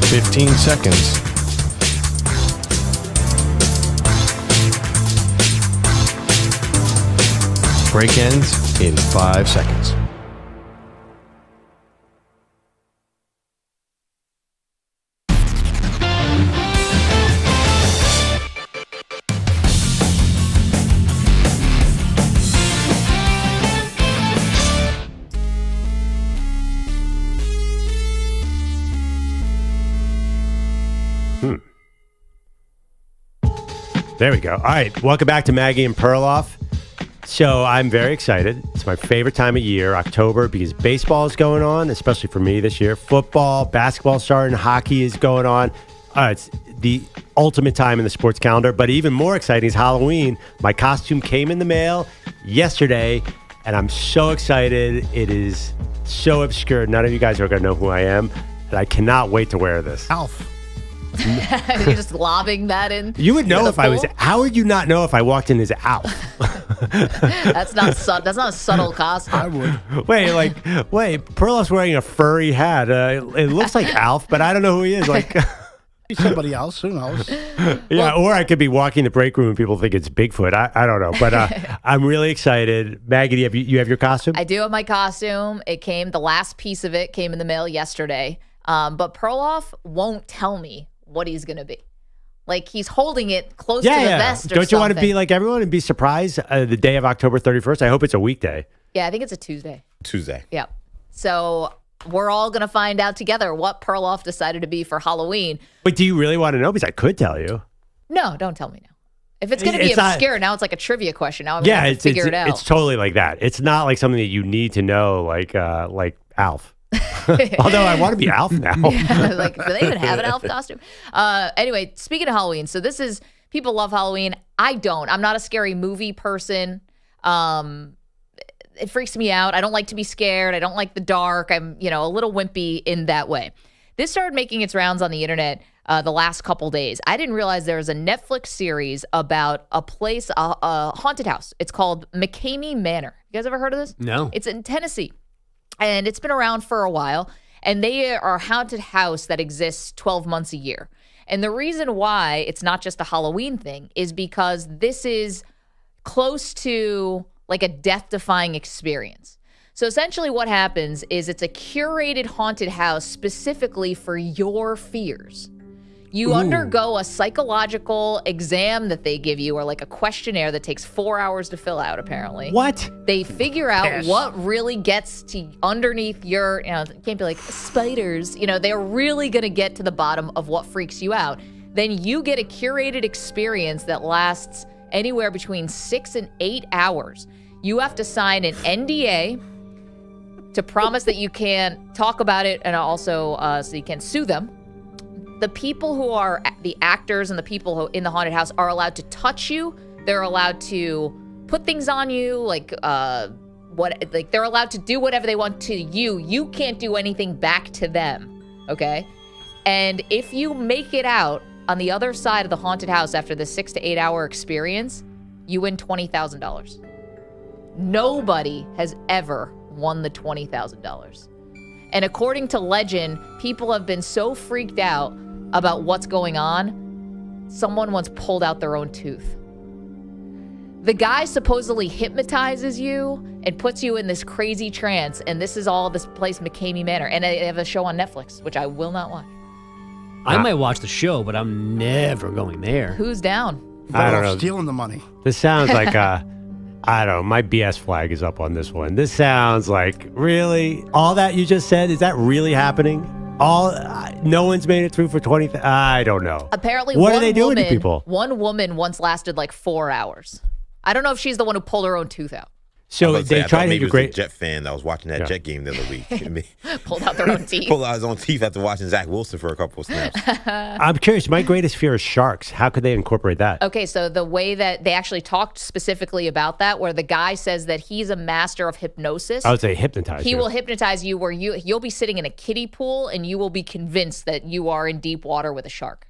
$15 seconds. Break ends in 5 seconds. There we go. All right. Welcome back to Maggie and Perloff. So I'm very excited. It's my favorite time of year, October, because baseball is going on, especially for me this year. Football, basketball starting, hockey is going on. It's the ultimate time in the sports calendar. But even more exciting is Halloween. My costume came in the mail yesterday, and I'm so excited. It is so obscure. None of you guys are going to know who I am, and I cannot wait to wear this. Alf. You're just lobbing that in. You would know if I was. How would you not know if I walked in as Alf? That's not a subtle costume. I would. Wait, Perloff's wearing a furry hat. It looks like Alf, but I don't know who he is. Like somebody else. Who knows? Yeah, or I could be walking the break room and people think it's Bigfoot. I don't know, but I'm really excited. Maggie, you have your costume? I do have my costume. The last piece of it came in the mail yesterday. But Perloff won't tell me what he's going to be. Like, he's holding it close to the vest or Don't you want to something. be like everyone and be surprised the day of October 31st? I hope it's a weekday. Yeah, I think it's a Tuesday. Tuesday. Yeah. So we're all going to find out together what Perloff decided to be for Halloween. But do you really want to know? Because I could tell you. No, don't tell me now. If it's going to be obscure, now it's like a trivia question. Now I'm going to have to figure it out. It's totally like that. It's not like something that you need to know, like Alf. Although I want to be Alf now. Yeah, like, do they even have an Alf costume? Anyway, speaking of Halloween, so people love Halloween. I don't. I'm not a scary movie person. It freaks me out. I don't like to be scared. I don't like the dark. I'm, a little wimpy in that way. This started making its rounds on the internet the last couple days. I didn't realize there was a Netflix series about a place, a haunted house. It's called McCamey Manor. You guys ever heard of this? No. It's in Tennessee. And it's been around for a while, and they are a haunted house that exists 12 months a year. And the reason why it's not just a Halloween thing is because this is close to like a death-defying experience. So essentially what happens is it's a curated haunted house specifically for your fears. You undergo a psychological exam that they give you, or like a questionnaire that takes 4 hours to fill out, apparently. What? They figure out what really gets to underneath your, it can't be like spiders. They're really going to get to the bottom of what freaks you out. Then you get a curated experience that lasts anywhere between 6 and 8 hours. You have to sign an NDA to promise that you can't talk about it, and also so you can sue them. The people who are the actors and the people who in the haunted house are allowed to touch you. They're allowed to put things on you, they're allowed to do whatever they want to you. You can't do anything back to them, okay? And if you make it out on the other side of the haunted house after the 6 to 8 hour experience, you win $20,000. Nobody has ever won the $20,000. And according to legend, people have been so freaked out about what's going on, someone once pulled out their own tooth. The guy supposedly hypnotizes you and puts you in this crazy trance, and this place, McCamey Manor. And they have a show on Netflix, which I will not watch. I might watch the show, but I'm never going there. Who's down? I don't know. Stealing the money. This sounds like I don't know. My BS flag is up on this one. This sounds like, really? All that you just said, is that really happening? No one's made it through for 20. I don't know. Apparently, what are they doing to people? One woman once lasted like 4 hours. I don't know if she's the one who pulled her own tooth out. So they tried to do great. A Jet fan that was watching that Jet game the other week. Pulled out their own teeth. Pulled out his own teeth after watching Zach Wilson for a couple of snaps. I'm curious. My greatest fear is sharks. How could they incorporate that? Okay, so the way that they actually talked specifically about that, where the guy says that he's a master of hypnosis. I would say hypnotize. He will hypnotize you, where you'll be sitting in a kiddie pool and you will be convinced that you are in deep water with a shark.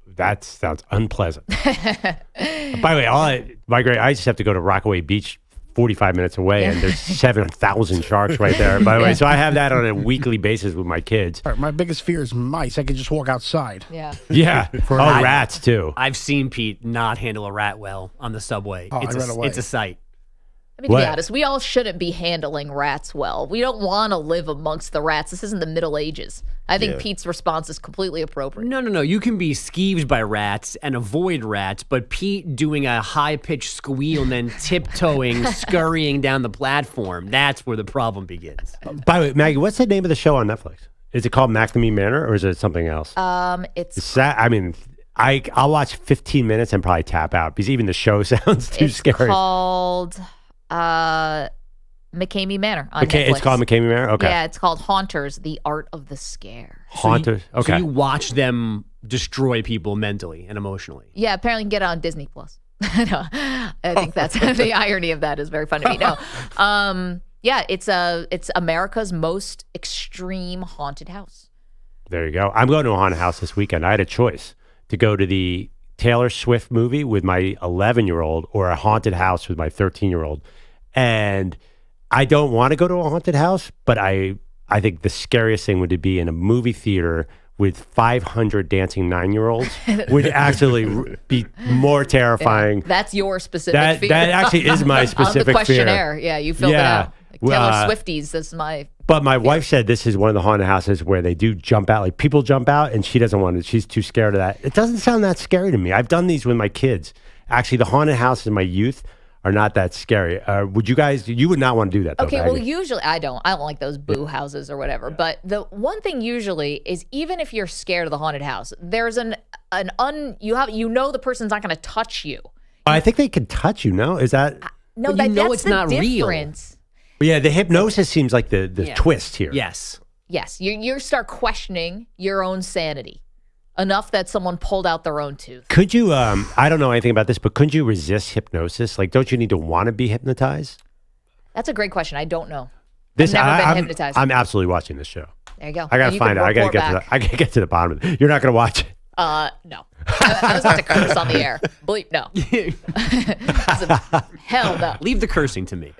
That sounds unpleasant. By the way, I just have to go to Rockaway Beach 45 minutes away, and there's 7,000 sharks right there, by the way. So I have that on a weekly basis with my kids. My biggest fear is mice. I could just walk outside. Yeah. Yeah. Rats, too. I've seen Pete not handle a rat well on the subway. It's a sight. I mean, to be honest, we all shouldn't be handling rats well. We don't want to live amongst the rats. This isn't the Middle Ages. I think Pete's response is completely appropriate. No. You can be skeeved by rats and avoid rats, but Pete doing a high-pitched squeal and then tiptoeing, scurrying down the platform, that's where the problem begins. By the way, Maggie, what's the name of the show on Netflix? Is it called McNamee Manor, or is it something else? I'll watch 15 minutes and probably tap out, because even the show sounds too scary. It's called McCamey Manor on Netflix. It's called McCamey Manor? Okay. Yeah, it's called Haunters, The Art of the Scare. Haunters? Okay. So you watch them destroy people mentally and emotionally. Yeah, apparently you can get it on Disney+. No, I think that's the irony of that is very funny to me. No. Yeah, it's America's most extreme haunted house. There you go. I'm going to a haunted house this weekend. I had a choice to go to the Taylor Swift movie with my 11-year-old or a haunted house with my 13-year-old. And I don't want to go to a haunted house, but I think the scariest thing would be in a movie theater with 500 dancing 9-year-olds would actually be more terrifying. Yeah, that's your specific fear. That actually is my specific fear. On the questionnaire, yeah, you filled it out. Taylor Swifties, that's my... But my wife said this is one of the haunted houses where they do jump out. Like, people jump out, and she doesn't want it. She's too scared of that. It doesn't sound that scary to me. I've done these with my kids. Actually, the haunted houses in my youth are not that scary. Would you guys... You would not want to do that, though, Okay, Maggie. well, usually... I don't like those boo houses or whatever. Yeah. But the one thing usually is, even if you're scared of the haunted house, there's you know the person's not going to touch you. I think they can touch you, no? Is that... No, that's it's not difference. Real. Yeah, the hypnosis seems like the twist here. Yes. Yes, you start questioning your own sanity enough that someone pulled out their own tooth. Could you, I don't know anything about this, but couldn't you resist hypnosis? Like, don't you need to want to be hypnotized? That's a great question. I don't know. I've never been hypnotized. I'm absolutely watching this show. There you go. I got to find out. I got to get to the bottom of it. You're not going to watch it? No. I was about to curse on the air. Bleep, no. Hell no. Leave the cursing to me.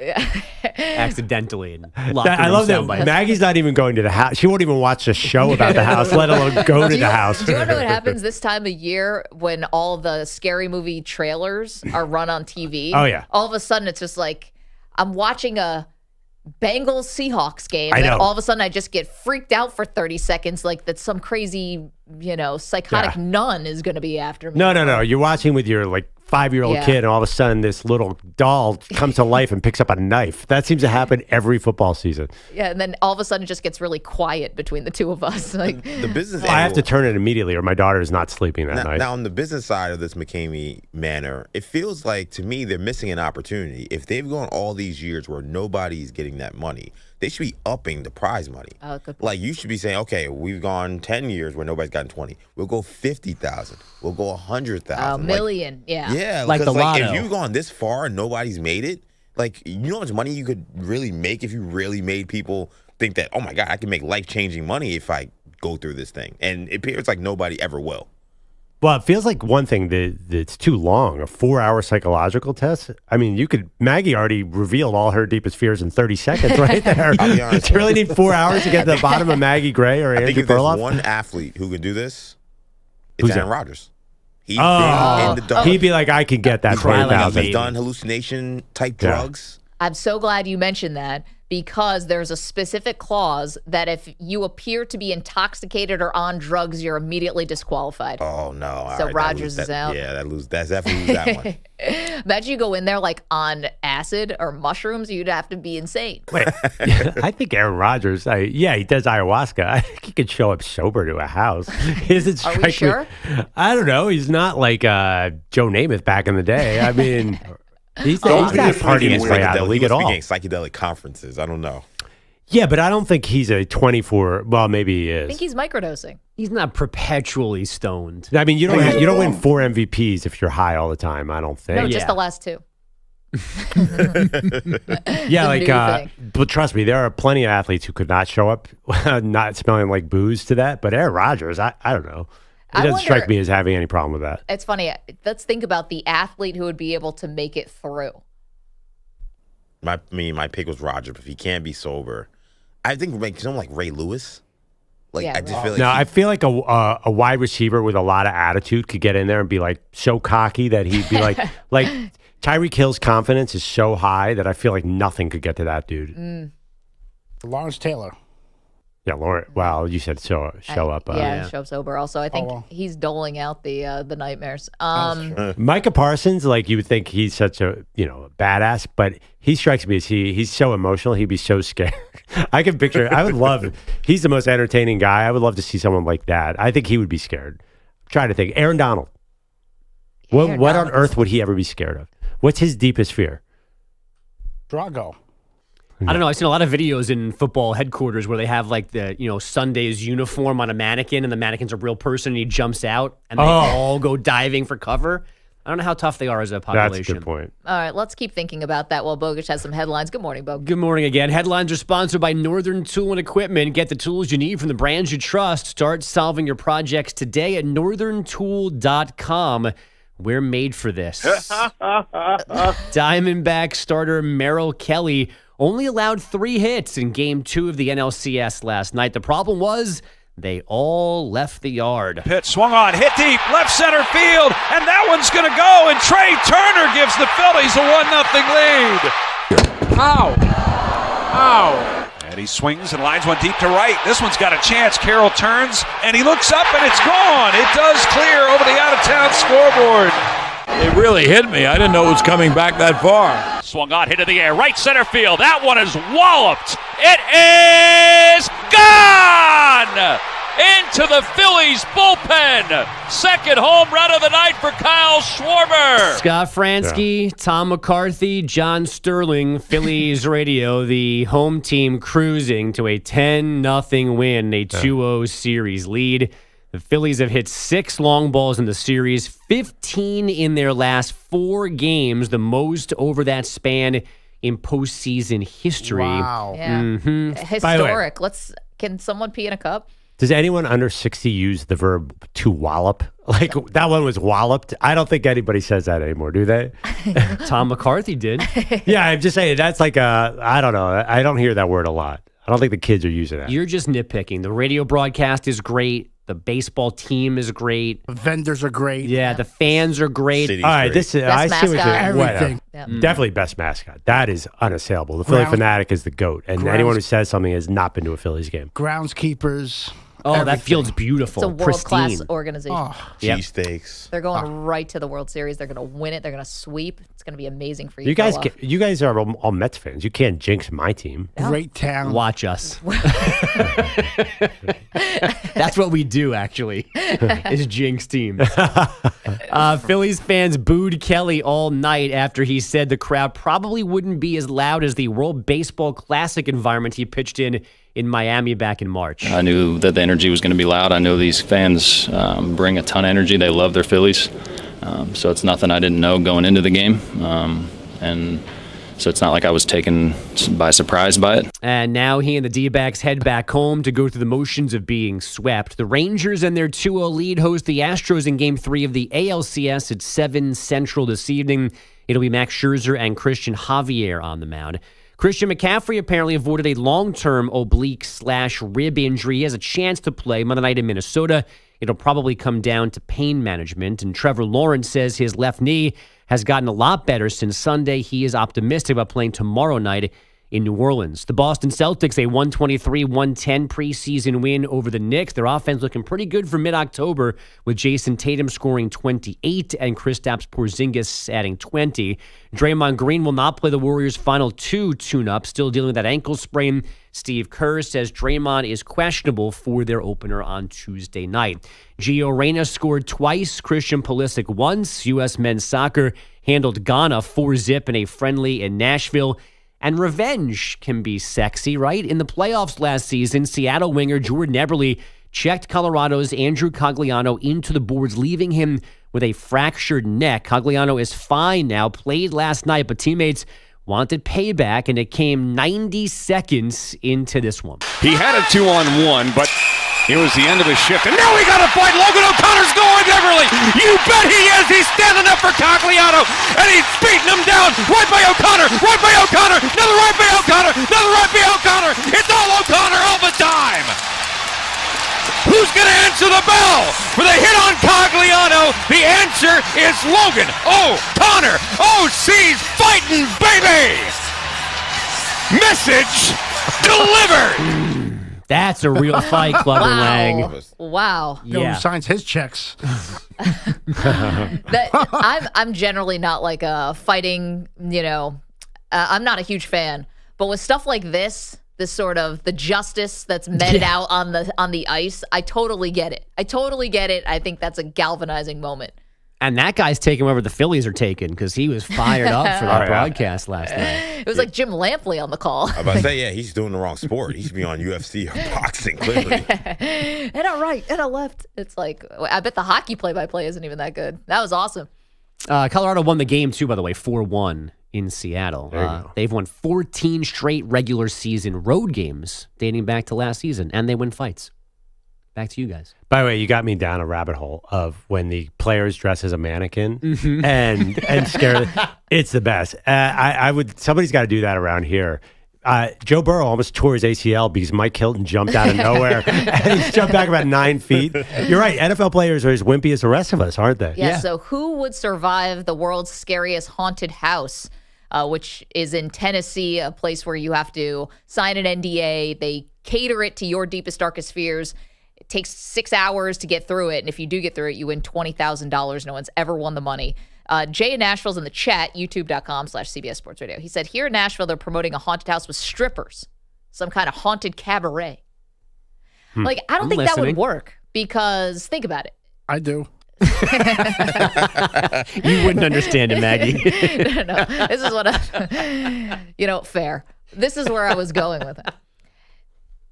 Accidentally. And I love that Maggie's not even going to the house. She won't even watch a show about the house, let alone go to the house. Do you want to know what happens this time of year when all the scary movie trailers are run on TV? Oh, yeah. All of a sudden, it's just like I'm watching a Bengals Seahawks game. I know. And all of a sudden, I just get freaked out for 30 seconds, like that some crazy, psychotic nun is going to be after me. No. You're watching with your 5-year-old kid, and all of a sudden this little doll comes to life and picks up a knife. That seems to happen every football season. Yeah, and then all of a sudden it just gets really quiet between the two of us. The business. I have to turn it immediately, or my daughter is not sleeping that night. Now, on the business side of this McCamey manor, it feels like to me they're missing an opportunity. If they've gone all these years where nobody's getting that money, they should be upping the prize money. Oh, good point. Like you should be saying, okay, we've gone 10 years where nobody's gotten 20. We'll go 50,000. We'll go 100,000. A million, yeah. Yeah, Like the lotto. if you've gone this far and nobody's made it, you know how much money you could really make if you really made people think that, oh my God, I can make life-changing money if I go through this thing. And it appears like nobody ever will. Well, it feels like one thing that's too long, a 4-hour psychological test. I mean, Maggie already revealed all her deepest fears in 30 seconds right there. I'll be honest. Do you really need 4 hours to get to the bottom of Maggie Gray or I think Andrew if there's Perloff? one athlete who can do this, it's Who's Aaron that? Rodgers. He's been in the dark. He'd be like, I can get that He's 20,000. done hallucination-type drugs. I'm so glad you mentioned that, because there's a specific clause that if you appear to be intoxicated or on drugs, you're immediately disqualified. Oh, no. All So right, Rodgers is out. Yeah, that's definitely lose that one. Imagine you go in there on acid or mushrooms, you'd have to be insane. Wait, I think Aaron Rodgers, he does ayahuasca. I think he could show up sober to a house. Are we sure? I don't know. He's not like Joe Namath back in the day. I mean, he's not partying his way out of the league at all. Psychedelic conferences. I don't know. Yeah, but I don't think he's a 24. Well, maybe he is. I think he's microdosing. He's not perpetually stoned. I mean, you don't win 4 MVPs if you're high all the time, I don't think. No, just the last 2. Yeah, but trust me, there are plenty of athletes who could not show up not smelling like booze to that. But Aaron Rodgers, I don't know. It doesn't strike me as having any problem with that. It's funny. Let's think about the athlete who would be able to make it through. My pick was Rodgers, but if he can't be sober, I think someone like Ray Lewis. I just feel like I feel like a wide receiver with a lot of attitude could get in there and be so cocky that he'd be like Tyreek Hill's confidence is so high that I feel like nothing could get to that dude. Lawrence Taylor. Yeah, Lauren. Well, you said show up. Show up sober. Also, I think he's doling out the nightmares. Micah Parsons, you would think he's such a badass, but he strikes me as he's so emotional. He'd be so scared. I can picture. I would love. He's the most entertaining guy. I would love to see someone like that. I think he would be scared. I'm trying to think. Aaron Donald. What on earth would he ever be scared of? What's his deepest fear? Drago. I don't know. I've seen a lot of videos in football headquarters where they have the Sunday's uniform on a mannequin, and the mannequin's a real person, and he jumps out, and they all go diving for cover. I don't know how tough they are as a population. That's a good point. All right, let's keep thinking about that while Bogusch has some headlines. Good morning, Bogusch. Good morning again. Headlines are sponsored by Northern Tool and Equipment. Get the tools you need from the brands you trust. Start solving your projects today at northerntool.com. We're made for this. Diamondback starter Merrill Kelly only allowed 3 hits in Game 2 of the NLCS last night. The problem was they all left the yard. Pitch swung on, hit deep, left center field, and that one's going to go, and Trey Turner gives the Phillies a 1-0 lead. Ow. And he swings and lines one deep to right. This one's got a chance. Carroll turns, and he looks up, and it's gone. It does clear over the out-of-town scoreboard. It really hit me. I didn't know it was coming back that far. Swung on, hit in the air, right center field. That one is walloped. It is gone! Into the Phillies bullpen. Second home run of the night for Kyle Schwarber. Scott Fransky, Tom McCarthy, John Sterling, Phillies radio, the home team cruising to a 10-0 win, a 2-0 series lead. The Phillies have hit 6 long balls in the series, 15 in their last 4 games, the most over that span in postseason history. Wow. Yeah. Mm-hmm. Historic. Can someone pee in a cup? Does anyone under 60 use the verb to wallop? That one was walloped. I don't think anybody says that anymore, do they? Tom McCarthy did. Yeah, I'm just saying that's I don't know. I don't hear that word a lot. I don't think the kids are using that. You're just nitpicking. The radio broadcast is great. The baseball team is great. The vendors are great. Yeah, the fans are great. All right, Best I see what mascot. you're Everything. Definitely best mascot. That is unassailable. The Philly Fanatic is the GOAT. And anyone who says something has not been to a Phillies game. Groundskeepers. Oh, everything. that field's beautiful. It's a world-class pristine. organization. Cheesesteaks. They're going right to the World Series. They're going to win it. They're going to sweep. It's going to be amazing for you. You guys, Perloff. you guys are all Mets fans. You can't jinx my team. Great town. Watch us. That's what we do, actually, is jinx teams. Phillies fans booed Kelly all night after he said the crowd probably wouldn't be as loud as the World Baseball Classic environment he pitched in Miami back in March. I knew that the energy was going to be loud. I know these fans bring a ton of energy. They love their Phillies. So it's nothing I didn't know going into the game. And so it's not like I was taken by surprise by it. And now he and the D-backs head back home to go through the motions of being swept. The Rangers and their 2-0 lead host the Astros in Game 3 of the ALCS at 7 Central this evening. It'll be Max Scherzer and Christian Javier on the mound. Christian McCaffrey apparently avoided a long-term oblique/rib injury. He has a chance to play Monday night in Minnesota. It'll probably come down to pain management. And Trevor Lawrence says his left knee has gotten a lot better since Sunday. He is optimistic about playing tomorrow night in New Orleans. The Boston Celtics, a 123-110 preseason win over the Knicks. Their offense looking pretty good for mid-October, with Jason Tatum scoring 28 and Kristaps Porzingis adding 20. Draymond Green will not play the Warriors' final 2 tune-ups, still dealing with that ankle sprain. Steve Kerr says Draymond is questionable for their opener on Tuesday night. Gio Reyna scored twice, Christian Pulisic once. U.S. men's soccer handled Ghana 4-0 in a friendly in Nashville. And revenge can be sexy, right? In the playoffs last season, Seattle winger Jordan Eberle checked Colorado's Andrew Cogliano into the boards, leaving him with a fractured neck. Cogliano is fine now, played last night, but teammates wanted payback, and it came 90 seconds into this one. He had a 2-on-1, but it was the end of his shift. And now we got to fight. Logan O'Connor's going Everly. You bet he is. He's standing up for Cogliano, and he's beating him down. Right by O'Connor. Right by O'Connor. Another right by O'Connor. Another right by O'Connor. It's all O'Connor all the time. Who's going to answer the bell for the hit on Cogliano? The answer is Logan O'Connor. OC's fighting, baby. Message delivered. That's a real fight, Clubber Lang. Wow. Who signs his checks? I'm generally not like a fighting, I'm not a huge fan. But with stuff like this sort of the justice that's meted out on the ice, I totally get it. I think that's a galvanizing moment. And that guy's taking whatever the Phillies are taking because he was fired up for that broadcast last night. It was like Jim Lampley on the call. I was about to say, he's doing the wrong sport. He should be on UFC or boxing, clearly. And a right, and a left. It's like, I bet the hockey play-by-play isn't even that good. That was awesome. Colorado won the game, too, by the way, 4-1 in Seattle. They've won 14 straight regular season road games dating back to last season, and they win fights. Back to you guys. By the way, you got me down a rabbit hole of when the players dress as a mannequin and scare. It's the best. Somebody's got to do that around here. Joe Burrow almost tore his ACL because Mike Hilton jumped out of nowhere and he jumped back about 9 feet. You're right. NFL players are as wimpy as the rest of us, aren't they? Yeah. So who would survive the world's scariest haunted house? Which is in Tennessee, a place where you have to sign an NDA. They cater it to your deepest, darkest fears. It takes 6 hours to get through it. And if you do get through it, you win $20,000. No one's ever won the money. Jay in Nashville's in the chat, youtube.com/CBS Sports Radio. He said, here in Nashville, they're promoting a haunted house with strippers, some kind of haunted cabaret. I don't think that would work because think about it. I do. You wouldn't understand it, Maggie. No. This is what fair. This is where I was going with it.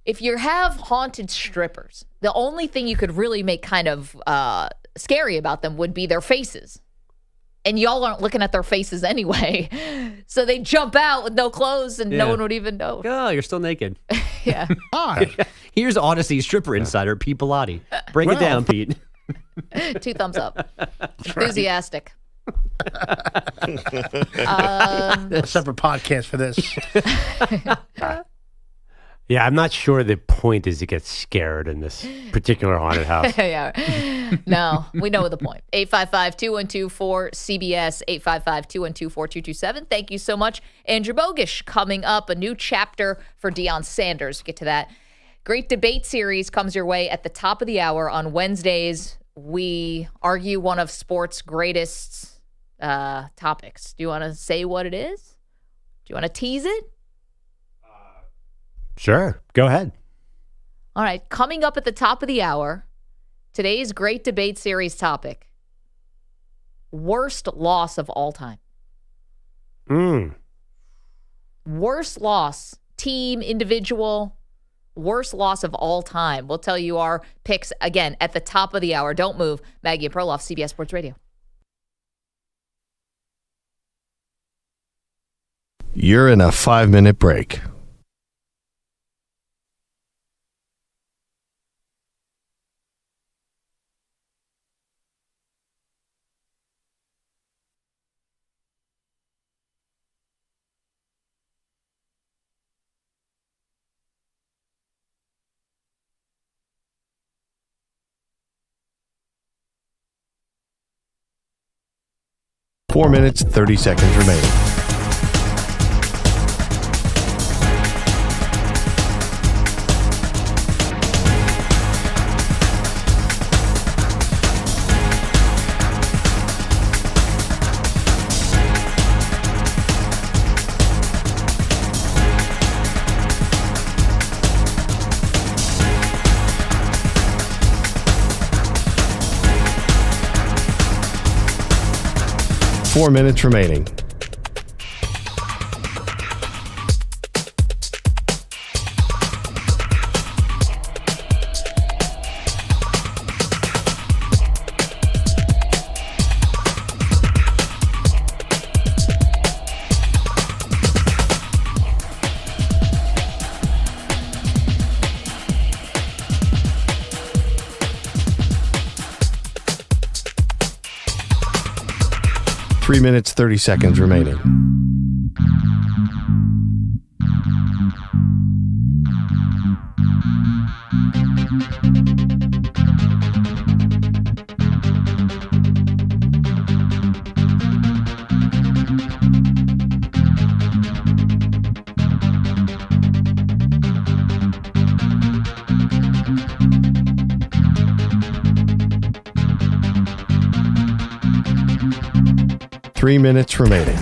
If you have haunted strippers, the only thing you could really make kind of scary about them would be their faces. And y'all aren't looking at their faces anyway. So they jump out with no clothes and no one would even know. Oh, you're still naked. Yeah. Here's Odyssey stripper insider, Pete Pilati. Break it down, Pete. 2 thumbs up. Enthusiastic. A separate podcast for this. Yeah, I'm not sure the point is to get scared in this particular haunted house. Yeah. No, we know the point. 855-212-4CBS, 855-212-4227. Thank you so much. Andrew Bogish coming up, a new chapter for Deion Sanders. We'll get to that. Great debate series comes your way at the top of the hour on Wednesdays. We argue one of sports' greatest topics. Do you want to say what it is? Do you want to tease it? Sure. Go ahead. All right. Coming up at the top of the hour, today's great debate series topic, worst loss of all time. Worst loss, team, individual, worst loss of all time. We'll tell you our picks again at the top of the hour. Don't move. Maggie and Perloff, CBS Sports Radio. You're in a 5-minute break. Four minutes, 30 seconds remaining. Four minutes remaining. Three minutes, 30 seconds remaining. Three minutes remaining.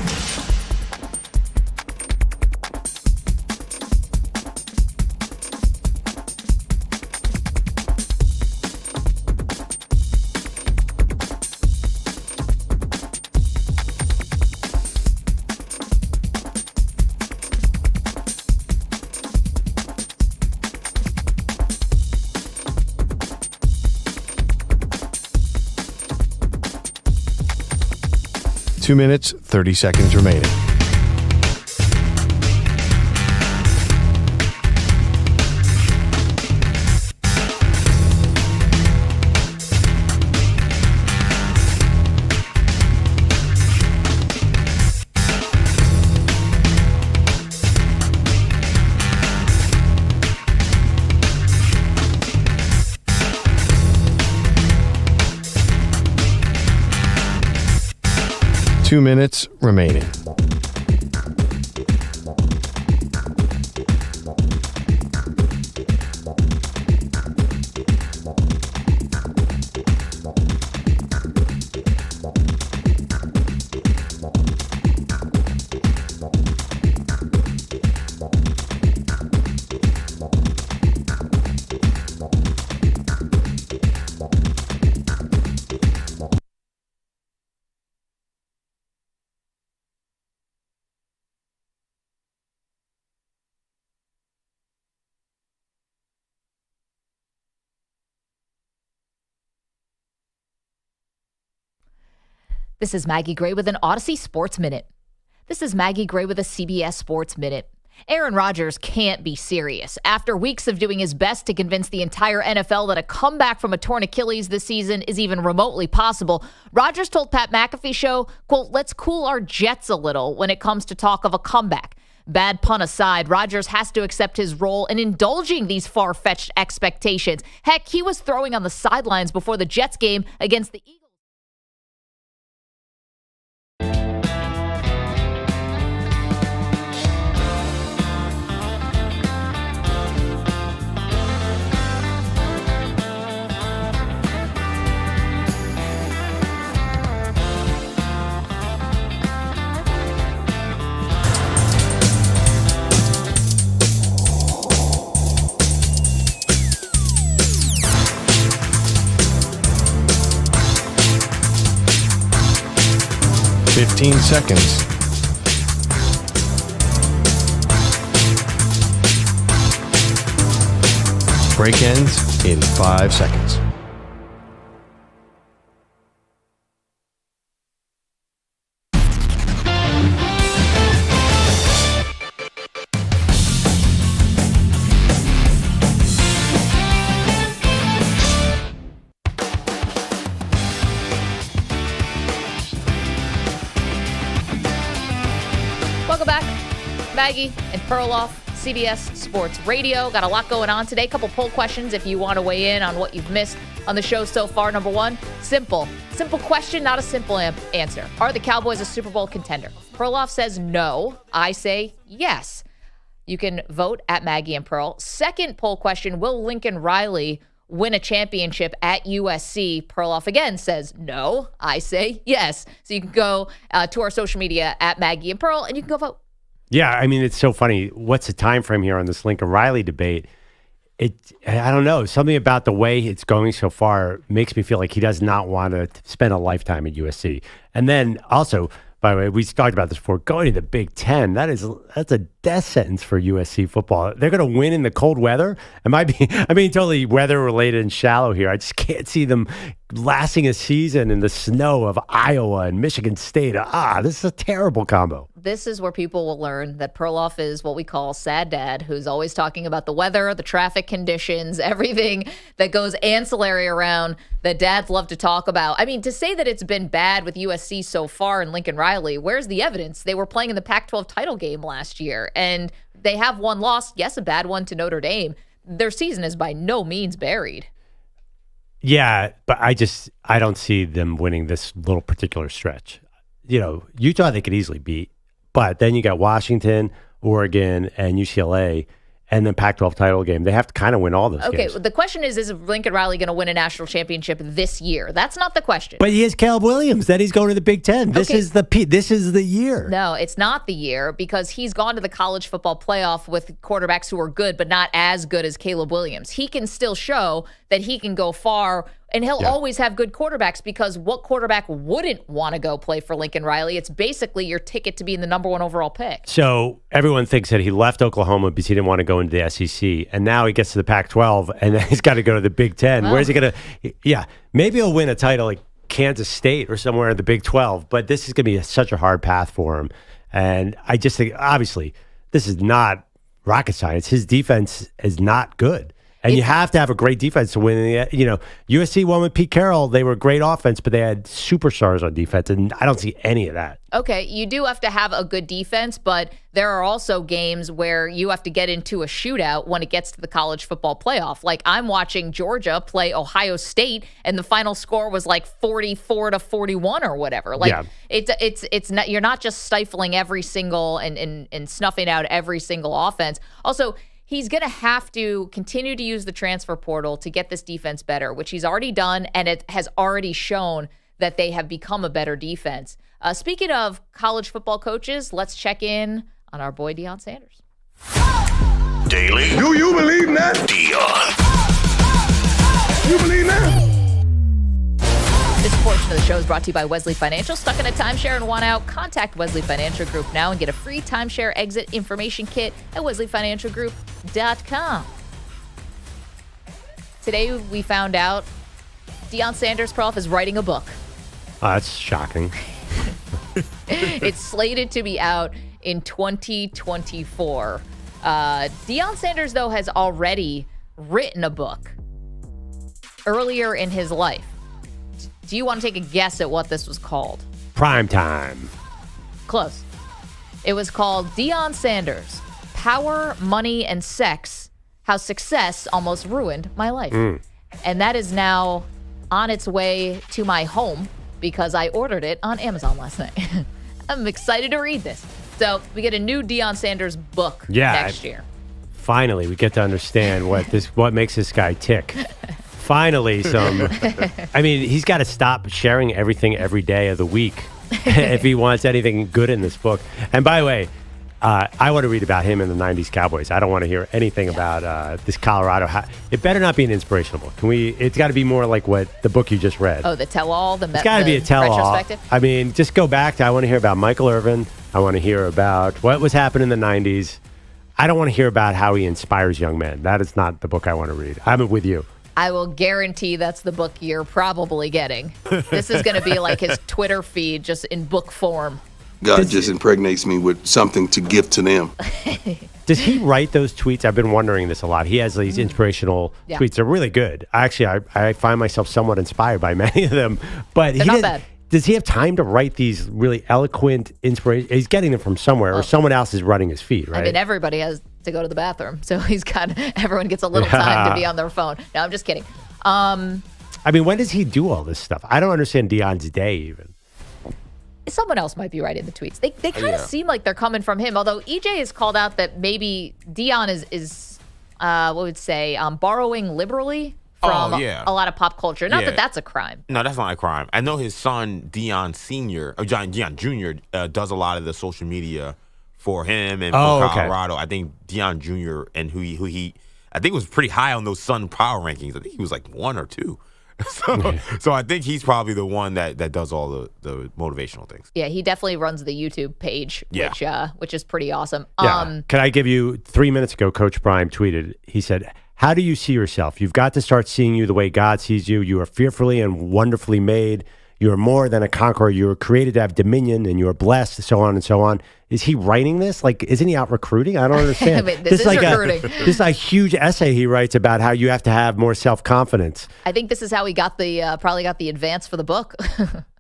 Two minutes, 30 seconds remaining. Two minutes remaining. This is Maggie Gray with an Odyssey Sports Minute. This is Maggie Gray with a CBS Sports Minute. Aaron Rodgers can't be serious. After weeks of doing his best to convince the entire NFL that a comeback from a torn Achilles this season is even remotely possible, Rodgers told Pat McAfee show, quote, "Let's cool our jets a little when it comes to talk of a comeback. Bad pun aside, Rodgers has to accept his role in indulging these far-fetched expectations. Heck, he was throwing on the sidelines before the Jets game against the Eagles. 15 seconds. Break ends in 5 seconds. Maggie and Perloff, CBS Sports Radio. Got a lot going on today. Couple poll questions if you want to weigh in on what you've missed on the show so far. Number one, simple question, not a simple answer. Are the Cowboys a Super Bowl contender? Perloff says no. I say yes. You can vote at Maggie and Pearl. Second poll question, will Lincoln Riley win a championship at USC? Perloff again says no. I say yes. So you can go to our social media at Maggie and Pearl, and you can go vote. Yeah, I mean, it's so funny. What's the time frame here on this Lincoln Riley debate? I don't know. Something about the way it's going so far makes me feel like he does not want to spend a lifetime at USC. And then also, by the way, we talked about this before, going to the Big Ten, that's a death sentence for USC football. They're going to win in the cold weather. I'm being totally weather related and shallow here. I just can't see them lasting a season in the snow of Iowa and Michigan State. This is a terrible combo. This is where people will learn that Perloff is what we call sad dad, who's always talking about the weather, the traffic conditions, everything that goes ancillary around that dads love to talk about. I mean, to say that it's been bad with USC so far and Lincoln Riley, where's the evidence? They were playing in the Pac-12 title game last year, and they have one loss, yes, a bad one to Notre Dame. Their season is by no means buried. Yeah, but I don't see them winning this little particular stretch. Utah they could easily beat, but then you got Washington, Oregon, and UCLA, and then Pac-12 title game. They have to kind of win all those games. Okay, well, the question is Lincoln Riley going to win a national championship this year? That's not the question. But he has Caleb Williams. Then he's going to the Big Ten. This is the year. No, it's not the year because he's gone to the college football playoff with quarterbacks who are good, but not as good as Caleb Williams. He can still show that he can go far, and he'll always have good quarterbacks because what quarterback wouldn't want to go play for Lincoln Riley? It's basically your ticket to being the number one overall pick. So everyone thinks that he left Oklahoma because he didn't want to go into the SEC, and now he gets to the Pac-12, and then he's got to go to the Big Ten. Where's he going to? Yeah, maybe he'll win a title like Kansas State or somewhere in the Big 12, but this is going to be such a hard path for him. And I just think, obviously, this is not rocket science. His defense is not good. And you have to have a great defense to win. USC won with Pete Carroll. They were a great offense, but they had superstars on defense, and I don't see any of that. Okay, you do have to have a good defense, but there are also games where you have to get into a shootout when it gets to the college football playoff. Like I'm watching Georgia play Ohio State, and the final score was like 44-41 or whatever. Like it's not, you're not just stifling every single and snuffing out every single offense. Also, he's going to have to continue to use the transfer portal to get this defense better, which he's already done, and it has already shown that they have become a better defense. Speaking of college football coaches, let's check in on our boy Deion Sanders. Daily. Do you believe that? Deion. You believe that? This portion of the show is brought to you by Wesley Financial. Stuck in a timeshare and want out? Contact Wesley Financial Group now and get a free timeshare exit information kit at wesleyfinancialgroup.com. Today we found out Deion Sanders Perloff is writing a book. That's shocking. It's slated to be out in 2024. Deion Sanders, though, has already written a book earlier in his life. Do you want to take a guess at what this was called? Prime Time. Close. It was called Deion Sanders, Power, Money, and Sex, How Success Almost Ruined My Life. And that is now on its way to my home because I ordered it on Amazon last night. I'm excited to read this. So we get a new Deion Sanders book next year. Finally, we get to understand what makes this guy tick. Finally, I mean, he's got to stop sharing everything every day of the week if he wants anything good in this book. And by the way, I want to read about him in the 90s Cowboys. I don't want to hear anything about this Colorado. It better not be an inspirational book. It's got to be more like what the book you just read. Oh, the tell-all? It's got to be a tell-all. Retrospective? I mean, just go back I want to hear about Michael Irvin. I want to hear about what was happening in the 90s. I don't want to hear about how he inspires young men. That is not the book I want to read. I'm with you. I will guarantee that's the book you're probably getting. This is going to be like his Twitter feed, just in book form. God just impregnates me with something to give to them. Does he write those tweets? I've been wondering this a lot. He has these inspirational tweets. They're really good. Actually, I find myself somewhat inspired by many of them. But They're not bad. Does he have time to write these really eloquent inspiration? He's getting them from somewhere, or someone else is running his feed, right? I mean, everybody has to go to the bathroom, so everyone gets a little time to be on their phone. No, I'm just kidding. I mean, when does he do all this stuff? I don't understand Deion's day even. Someone else might be writing the tweets. They kind of seem like they're coming from him, although EJ has called out that maybe Deion is what would say, borrowing liberally from a lot of pop culture. Not that that's a crime. No, that's not a crime. I know his son, Deion Sr., or Deion Jr., does a lot of the social media for him and for Colorado. I think Deion Jr. and who he I think was pretty high on those Sun Power rankings. I think he was like 1 or 2. So I think he's probably the one that does all the motivational things. Yeah, he definitely runs the YouTube page, which is pretty awesome. Yeah. Can I give you 3 minutes ago, Coach Prime tweeted, he said, "How do you see yourself? You've got to start seeing you the way God sees you. You are fearfully and wonderfully made. You are more than a conqueror. You were created to have dominion, and you are blessed," so on and so on. Is he writing this? Like, isn't he out recruiting? I don't understand. This is like recruiting. This is a huge essay he writes about how you have to have more self-confidence. I think this is how he got probably got the advance for the book.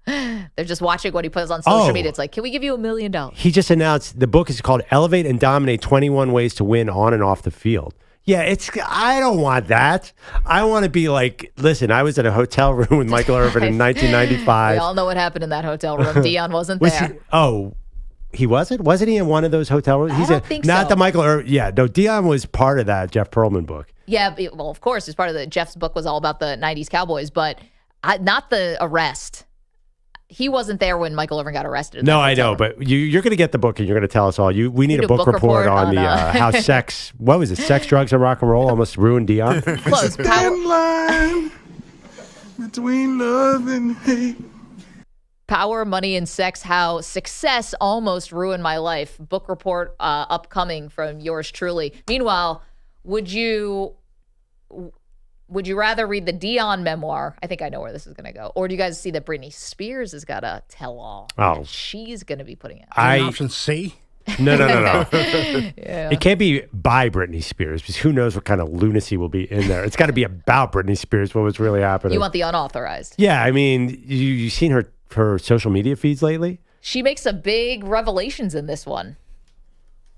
They're just watching what he puts on social media. It's like, can we give you $1 million? He just announced the book is called Elevate and Dominate 21 Ways to Win on and Off the Field. Yeah, I don't want that. I want to be like, listen, I was in a hotel room with Michael Irvin in 1995. We all know what happened in that hotel room. Deion wasn't there. He wasn't? Wasn't he in one of those hotel rooms? I don't think not so. the Michael Irvin. Yeah, no, Deion was part of that Jeff Pearlman book. Yeah, well, of course, it's part of Jeff's book was all about the 90s Cowboys, but not the arrest. He wasn't there when Michael Irvin got arrested. No, I know, but you're going to get the book and you're going to tell us all. We need a book report on the how sex, what was it, sex, drugs, and rock and roll almost ruined Deion? Close. Thin line between love and hate. Power, Money, and Sex, How Success Almost Ruined My Life. Book report upcoming from yours truly. Meanwhile, would you rather read the Deion memoir? I think I know where this is going to go. Or do you guys see that Britney Spears has got a tell-all? Oh. She's going to be putting it. Option C? No. Yeah. It can't be by Britney Spears because who knows what kind of lunacy will be in there. It's got to be about Britney Spears, what was really happening. You want the unauthorized. Yeah, I mean, you've seen her social media feeds lately? She makes some big revelations in this one.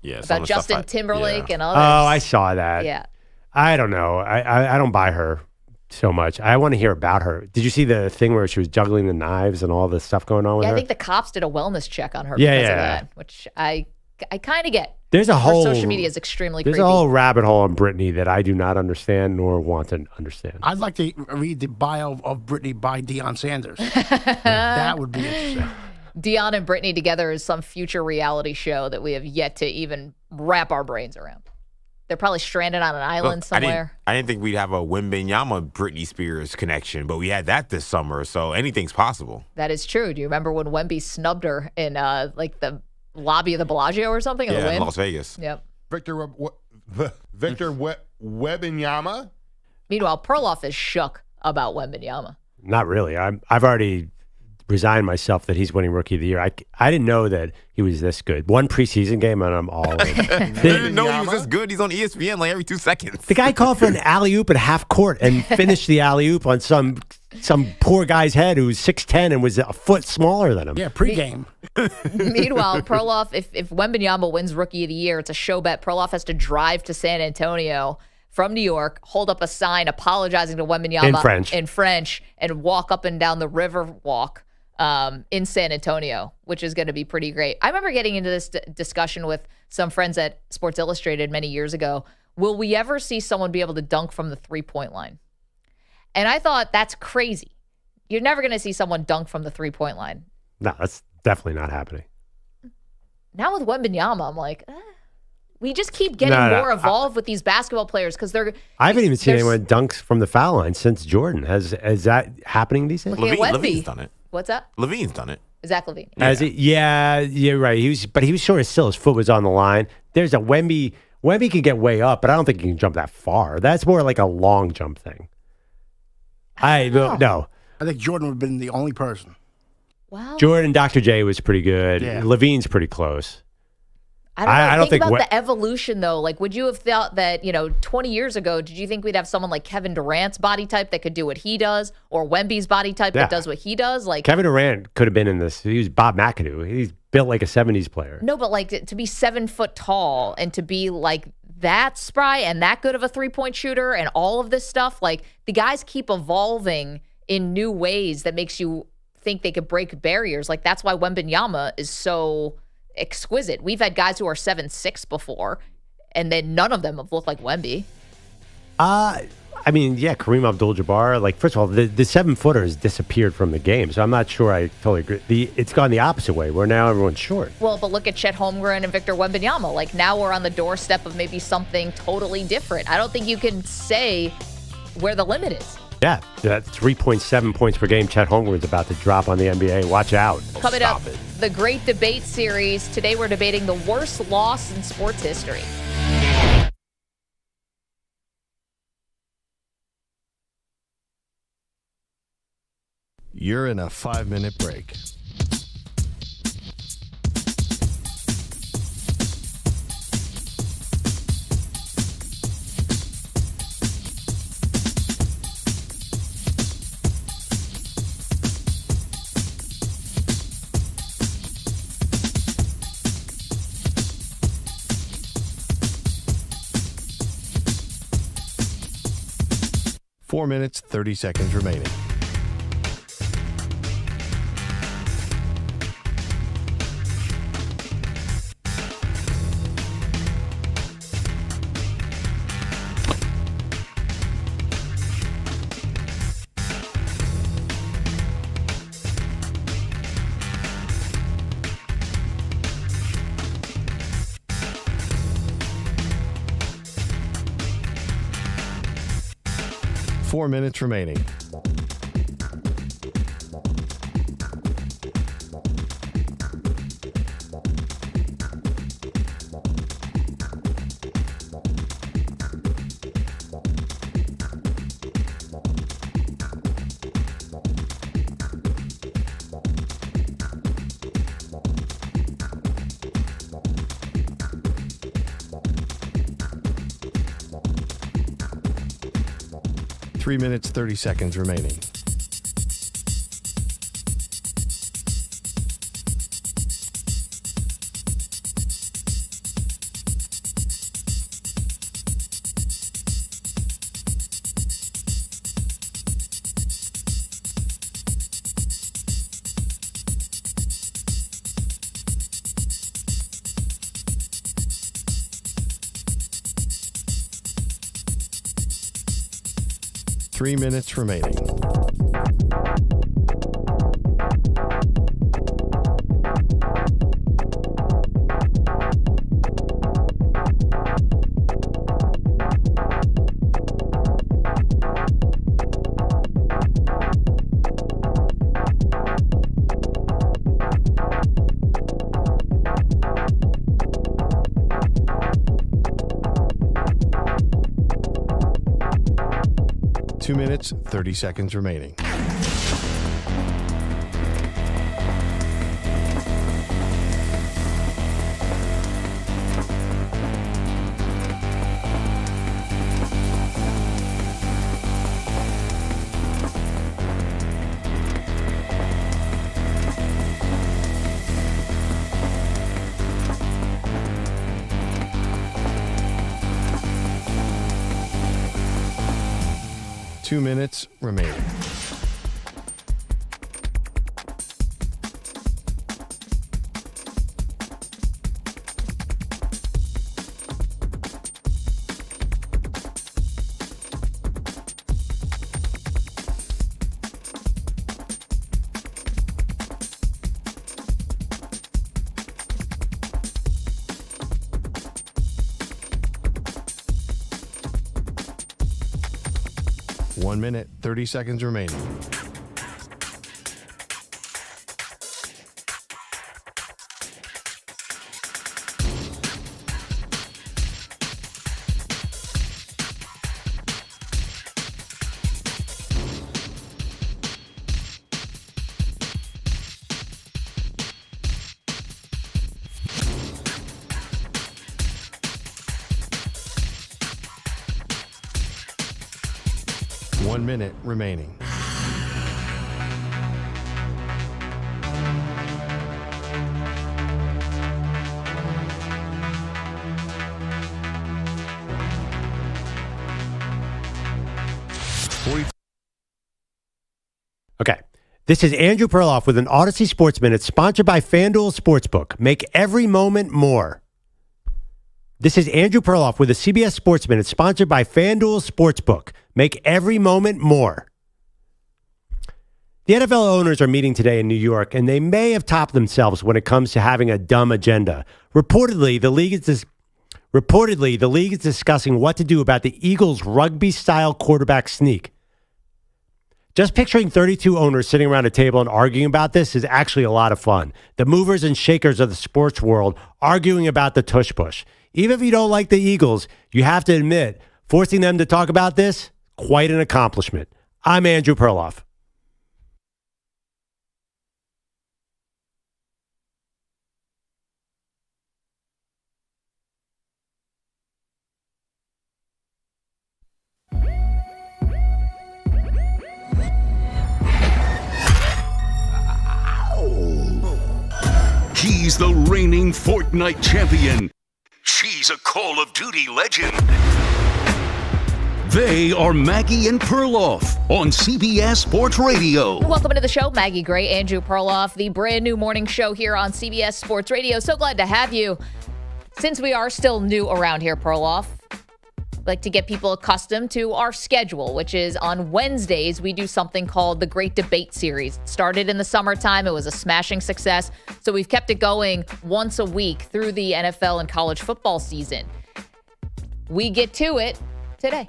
Yeah, about Justin Timberlake and others. Oh, I saw that. Yeah. I don't know. I don't buy her so much. I want to hear about her. Did you see the thing where she was juggling the knives and all this stuff going on with her? I think the cops did a wellness check on her because of that, which I kind of get. There's a whole social media is extremely creepy. There's a whole rabbit hole on Britney that I do not understand nor want to understand. I'd like to read the bio of Britney by Deion Sanders. That would be interesting. Deion and Britney together is some future reality show that we have yet to even wrap our brains around. They're probably stranded on an island somewhere. I didn't think we'd have a Wembanyama Britney Spears connection, but we had that this summer, so anything's possible. That is true. Do you remember when Wemby snubbed her in like the lobby of the Bellagio or something? Yeah, in in Las Vegas. Yep. Victor Wembanyama. Meanwhile, Perloff is shook about Wembanyama. Not really. I've already resigned myself that he's winning Rookie of the Year. I didn't know that he was this good. One preseason game and I'm all in. I didn't know he was this good. He's on ESPN like every 2 seconds. The guy called for an alley-oop at half court and finished the alley-oop on some some poor guy's head who's 6'10" and was a foot smaller than him. Yeah, pregame. Meanwhile, Perloff, if Wembanyama wins Rookie of the Year, it's a show bet. Perloff has to drive to San Antonio from New York, hold up a sign apologizing to Wembanyama in French, and walk up and down the river walk in San Antonio, which is going to be pretty great. I remember getting into this discussion with some friends at Sports Illustrated many years ago. Will we ever see someone be able to dunk from the three-point line? And I thought, that's crazy. You're never going to see someone dunk from the three-point line. No, that's definitely not happening. Now with Wembanyama, I'm like, we just keep getting more evolved with these basketball players because they're. I haven't even seen anyone dunks from the foul line since Jordan. Is that happening these days? Levine's done it. What's that? Levine's done it. Zach LaVine. Yeah, you're right. He was sort of still. His foot was on the line. There's a Wemby. Wemby can get way up, but I don't think he can jump that far. That's more like a long jump thing. No. I think Jordan would have been the only person. Wow. Jordan, Dr. J was pretty good. Yeah. Levine's pretty close. I don't think about the evolution, though. Like, would you have thought that, 20 years ago, did you think we'd have someone like Kevin Durant's body type that could do what he does, or Wemby's body type that does what he does? Like Kevin Durant could have been in this. He was Bob McAdoo. He's built like a 70s player. No, but like to be 7 foot tall and to be like that spry and that good of a three-point shooter and all of this stuff, like the guys keep evolving in new ways that makes you think they could break barriers. Like that's why Wembanyama is so exquisite. We've had guys who are 7'6" before, and then none of them have looked like Wemby. I mean, yeah, Kareem Abdul-Jabbar. Like, first of all, the 7-footer has disappeared from the game, so I'm not sure I totally agree. It's gone the opposite way, where now everyone's short. Well, but look at Chet Holmgren and Victor Wembanyama. Like, now we're on the doorstep of maybe something totally different. I don't think you can say where the limit is. Yeah, that 3.7 points per game Chet Holmgren's about to drop on the NBA. Watch out. Coming up, the Great Debate Series. Today we're debating the worst loss in sports history. You're in a 5-minute break. Four minutes, 30 seconds remaining. Four minutes remaining. Three minutes, 30 seconds remaining. Three minutes remaining. Two minutes, 30 seconds remaining. 2 minutes remaining. One minute, 30 seconds remaining. One minute remaining. Okay. This is Andrew Perloff with an Odyssey Sports Minute sponsored by FanDuel Sportsbook. Make every moment more. This is Andrew Perloff with a CBS Sports Minute sponsored by FanDuel Sportsbook. Make every moment more. The NFL owners are meeting today in New York, and they may have topped themselves when it comes to having a dumb agenda. Reportedly, the league is discussing what to do about the Eagles' rugby-style quarterback sneak. Just picturing 32 owners sitting around a table and arguing about this is actually a lot of fun. The movers and shakers of the sports world arguing about the tush push. Even if you don't like the Eagles, you have to admit, forcing them to talk about this, quite an accomplishment. I'm Andrew Perloff. He's the reigning Fortnite champion. She's a Call of Duty legend. They are Maggie and Perloff on CBS Sports Radio. Welcome to the show, Maggie Gray, Andrew Perloff, the brand new morning show here on CBS Sports Radio. So glad to have you. Since we are still new around here, Perloff, I'd like to get people accustomed to our schedule, which is on Wednesdays, we do something called the Great Debate Series. It started in the summertime. It was a smashing success. So we've kept it going once a week through the NFL and college football season. We get to it today.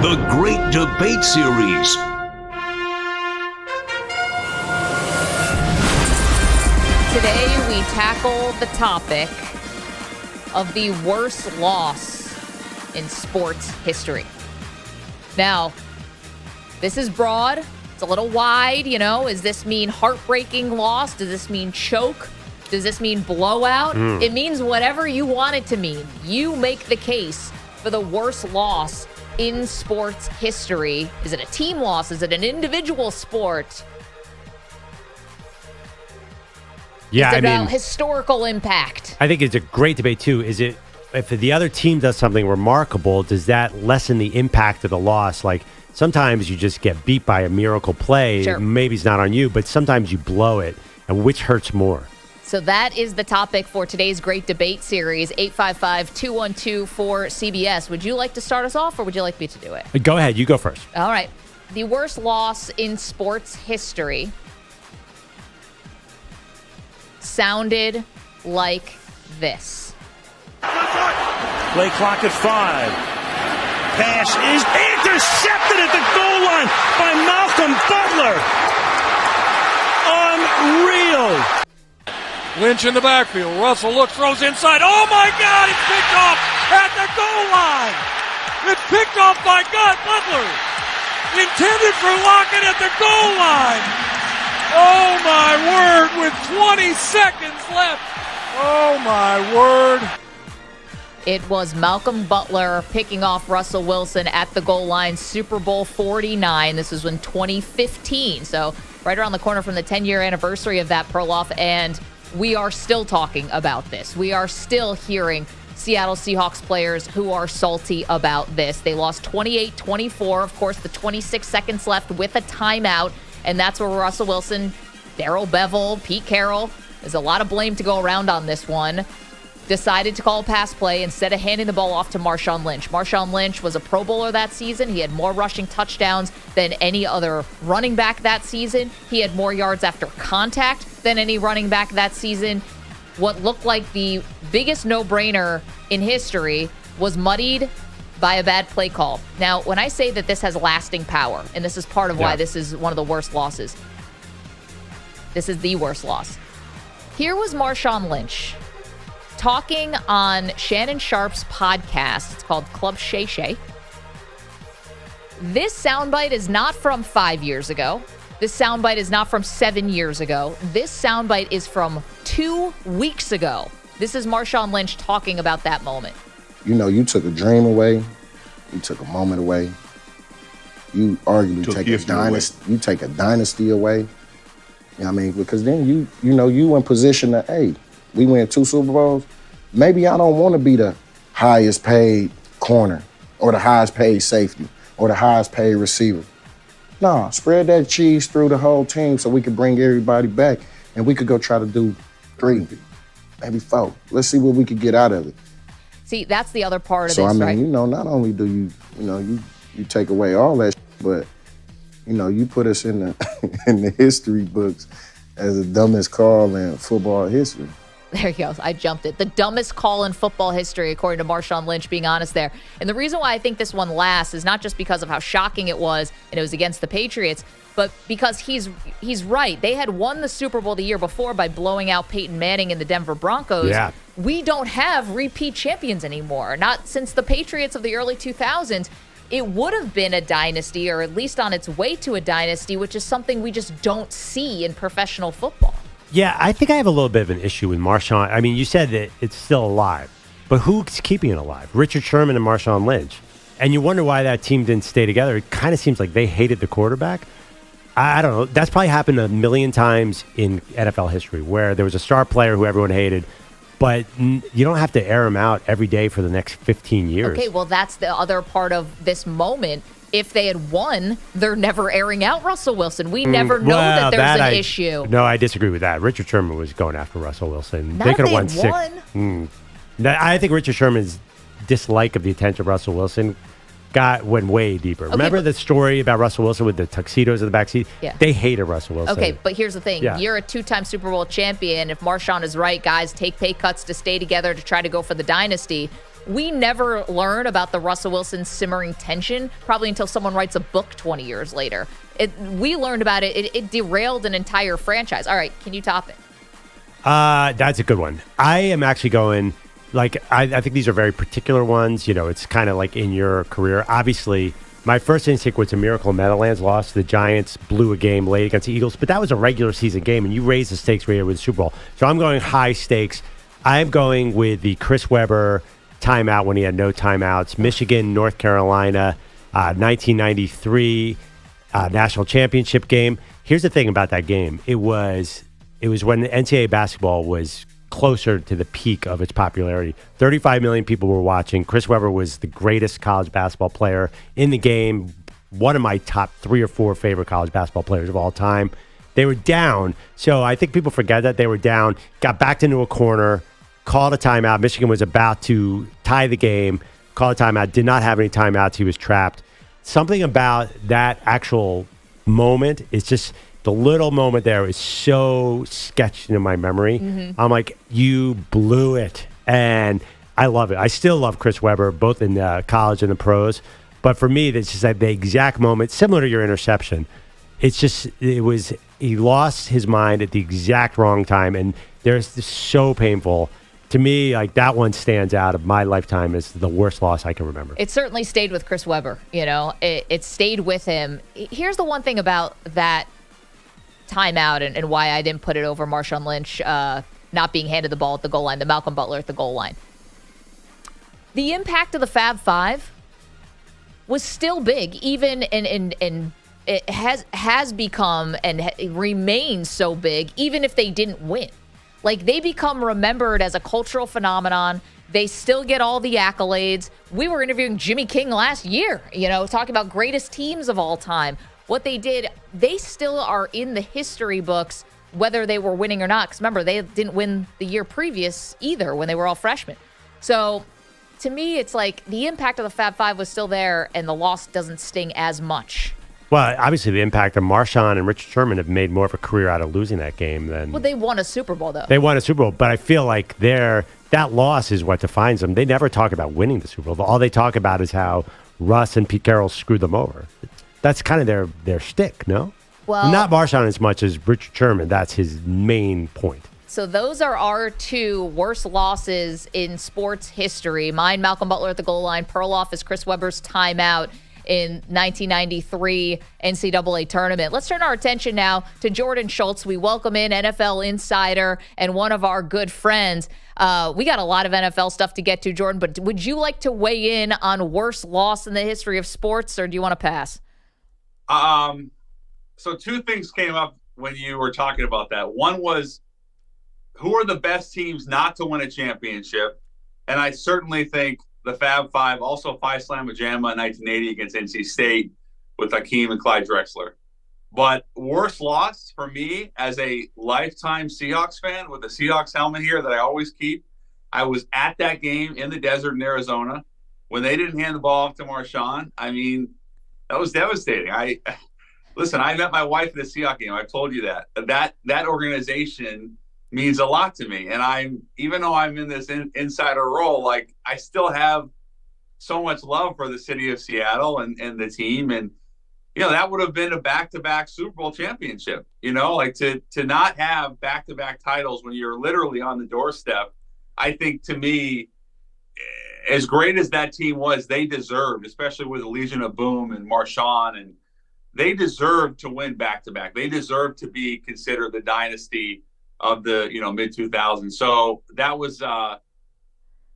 The Great Debate Series. Today, we tackle the topic of the worst loss in sports history. Now, this is broad. It's a little wide, you know. Does this mean heartbreaking loss? Does this mean choke? Does this mean blowout? It means whatever you want it to mean. You make the case for the worst loss in sports history. Is it a team loss? Is it an individual sport? Yeah, it's about historical impact. I think it's a great debate, too. Is it, if the other team does something remarkable, does that lessen the impact of the loss? Like, sometimes you just get beat by a miracle play. Sure. Maybe it's not on you, but sometimes you blow it. And which hurts more? So that is the topic for today's Great Debate Series, 855-212-4CBS. Would you like to start us off, or would you like me to do it? Go ahead. You go first. All right. The worst loss in sports history sounded like this. Play clock at 5. Pass is intercepted at the goal line by Malcolm Butler. Unreal. Lynch in the backfield. Russell looks, throws inside. Oh, my God, it's picked off at the goal line. It's picked off by Butler. Intended for Lockett at the goal line. Oh, my word, with 20 seconds left. Oh, my word. It was Malcolm Butler picking off Russell Wilson at the goal line, Super Bowl 49. This was in 2015, so right around the corner from the 10-year anniversary of that, Perloff, and we are still talking about this. We are still hearing Seattle Seahawks players who are salty about this. They lost 28-24. Of course, the 26 seconds left with a timeout, and that's where Russell Wilson, Darrell Bevell, Pete Carroll, there's a lot of blame to go around on this one, decided to call a pass play instead of handing the ball off to Marshawn Lynch. Marshawn Lynch was a Pro Bowler that season. He had more rushing touchdowns than any other running back that season. He had more yards after contact than any running back that season. What looked like the biggest no-brainer in history was muddied by a bad play call. Now, when I say that this has lasting power, and this is part of why this is one of the worst losses, this is the worst loss. Here was Marshawn Lynch talking on Shannon Sharp's podcast. It's called Club Shay Shay. This soundbite is not from 5 years ago. This soundbite is not from 7 years ago. This soundbite is from 2 weeks ago. This is Marshawn Lynch talking about that moment. You know, you took a dream away. You took a moment away. You arguably take a dynasty. You take a dynasty away. You know what I mean? Because then you in position to, hey, we win 2 Super Bowls. Maybe I don't want to be the highest paid corner or the highest paid safety or the highest paid receiver. No, spread that cheese through the whole team so we could bring everybody back and we could go try to do 3, maybe 4. Let's see what we could get out of it. See, that's the other part of so, this, I mean, right? you know, not only do you take away all that, but, you put us in the history books as the dumbest call in football history. There you go. I jumped it. The dumbest call in football history, according to Marshawn Lynch, being honest there. And the reason why I think this one lasts is not just because of how shocking it was, and it was against the Patriots, but because he's right. They had won the Super Bowl the year before by blowing out Peyton Manning and the Denver Broncos. Yeah. We don't have repeat champions anymore. Not since the Patriots of the early 2000s. It would have been a dynasty, or at least on its way to a dynasty, which is something we just don't see in professional football. Yeah, I think I have a little bit of an issue with Marshawn. I mean, you said that it's still alive, but who's keeping it alive? Richard Sherman and Marshawn Lynch. And you wonder why that team didn't stay together. It kind of seems like they hated the quarterback. I don't know. That's probably happened a million times in NFL history where there was a star player who everyone hated, but you don't have to air him out every day for the next 15 years. Okay, well, that's the other part of this moment. If they had won, they're never airing out Russell Wilson. We never know that there's an issue. No, I disagree with that. Richard Sherman was going after Russell Wilson. Not they could have if they won 6. I think Richard Sherman's dislike of the attention of Russell Wilson went way deeper. Remember the story about Russell Wilson with the tuxedos in the backseat? Yeah. They hated Russell Wilson. Okay, but here's the thing. Yeah. You're a 2-time Super Bowl champion. If Marshawn is right, guys take pay cuts to stay together to try to go for the dynasty. We never learn about the Russell Wilson simmering tension, probably until someone writes a book 20 years later. We learned about it. It derailed an entire franchise. All right, can you top it? That's a good one. I am actually going, I think these are very particular ones. It's kind of like in your career. Obviously, my first instinct was a Miracle in Meadowlands loss. The Giants blew a game late against the Eagles, but that was a regular season game, and you raised the stakes right here with the Super Bowl. So I'm going high stakes. I'm going with the Chris Webber timeout when he had no timeouts. Michigan, North Carolina, 1993 national championship game. Here's the thing about that game. It was when the NCAA basketball was closer to the peak of its popularity. 35 million people were watching. Chris Webber was the greatest college basketball player in the game, one of my top 3 or 4 favorite college basketball players of all time. They were down, so I think people forget that they were down, got backed into a corner, called a timeout. Michigan was about to tie the game, called a timeout, did not have any timeouts. He was trapped. Something about that actual moment is just the little moment there is so sketched into my memory. Mm-hmm. I'm like, you blew it. And I love it. I still love Chris Webber, both in college and the pros. But for me, it's just like the exact moment, similar to your interception. He lost his mind at the exact wrong time. And there's this so painful. To me, that one stands out of my lifetime as the worst loss I can remember. It certainly stayed with Chris Webber. It stayed with him. Here's the one thing about that timeout and why I didn't put it over Marshawn Lynch not being handed the ball at the goal line, the Malcolm Butler at the goal line. The impact of the Fab Five was still big, even and it has become and remains so big, even if they didn't win. They become remembered as a cultural phenomenon. They still get all the accolades. We were interviewing Jimmy King last year, talking about greatest teams of all time. What they did, they still are in the history books, whether they were winning or not. Because remember, they didn't win the year previous either when they were all freshmen. So to me, it's like the impact of the Fab Five was still there, and the loss doesn't sting as much. Well, obviously the impact of Marshawn and Richard Sherman have made more of a career out of losing that game than... Well, they won a Super Bowl, though. They won a Super Bowl, but I feel like that loss is what defines them. They never talk about winning the Super Bowl. All they talk about is how Russ and Pete Carroll screwed them over. That's kind of their shtick, no? Well, not Marshawn as much as Richard Sherman. That's his main point. So those are our two worst losses in sports history. Mine, Malcolm Butler at the goal line. Perloff is Chris Webber's timeout in 1993 NCAA tournament. Let's turn our attention now to Jordan Schultz. We welcome in NFL insider and one of our good friends. We got a lot of NFL stuff to get to, Jordan, but would you like to weigh in on worst loss in the history of sports, or do you want to pass? So two things came up when you were talking about that. One was, who are the best teams not to win a championship? And I certainly think the Fab Five, also Phi Slamma Jamma in 1980 against NC State with Hakeem and Clyde Drexler. But worst loss for me as a lifetime Seahawks fan with a Seahawks helmet here that I always keep, I was at that game in the desert in Arizona when they didn't hand the ball off to Marshawn. I mean, that was devastating. Listen, I met my wife at the Seahawks game. I've told you that. That organization means a lot to me. And even though I'm in this insider role, like, I still have so much love for the city of Seattle and the team. And, that would have been a back-to-back Super Bowl championship, like to not have back-to-back titles when you're literally on the doorstep. I think, to me, as great as that team was, they deserved, especially with the Legion of Boom and Marshawn, and they deserved to win back-to-back. They deserved to be considered the dynasty of the mid-2000s. So that was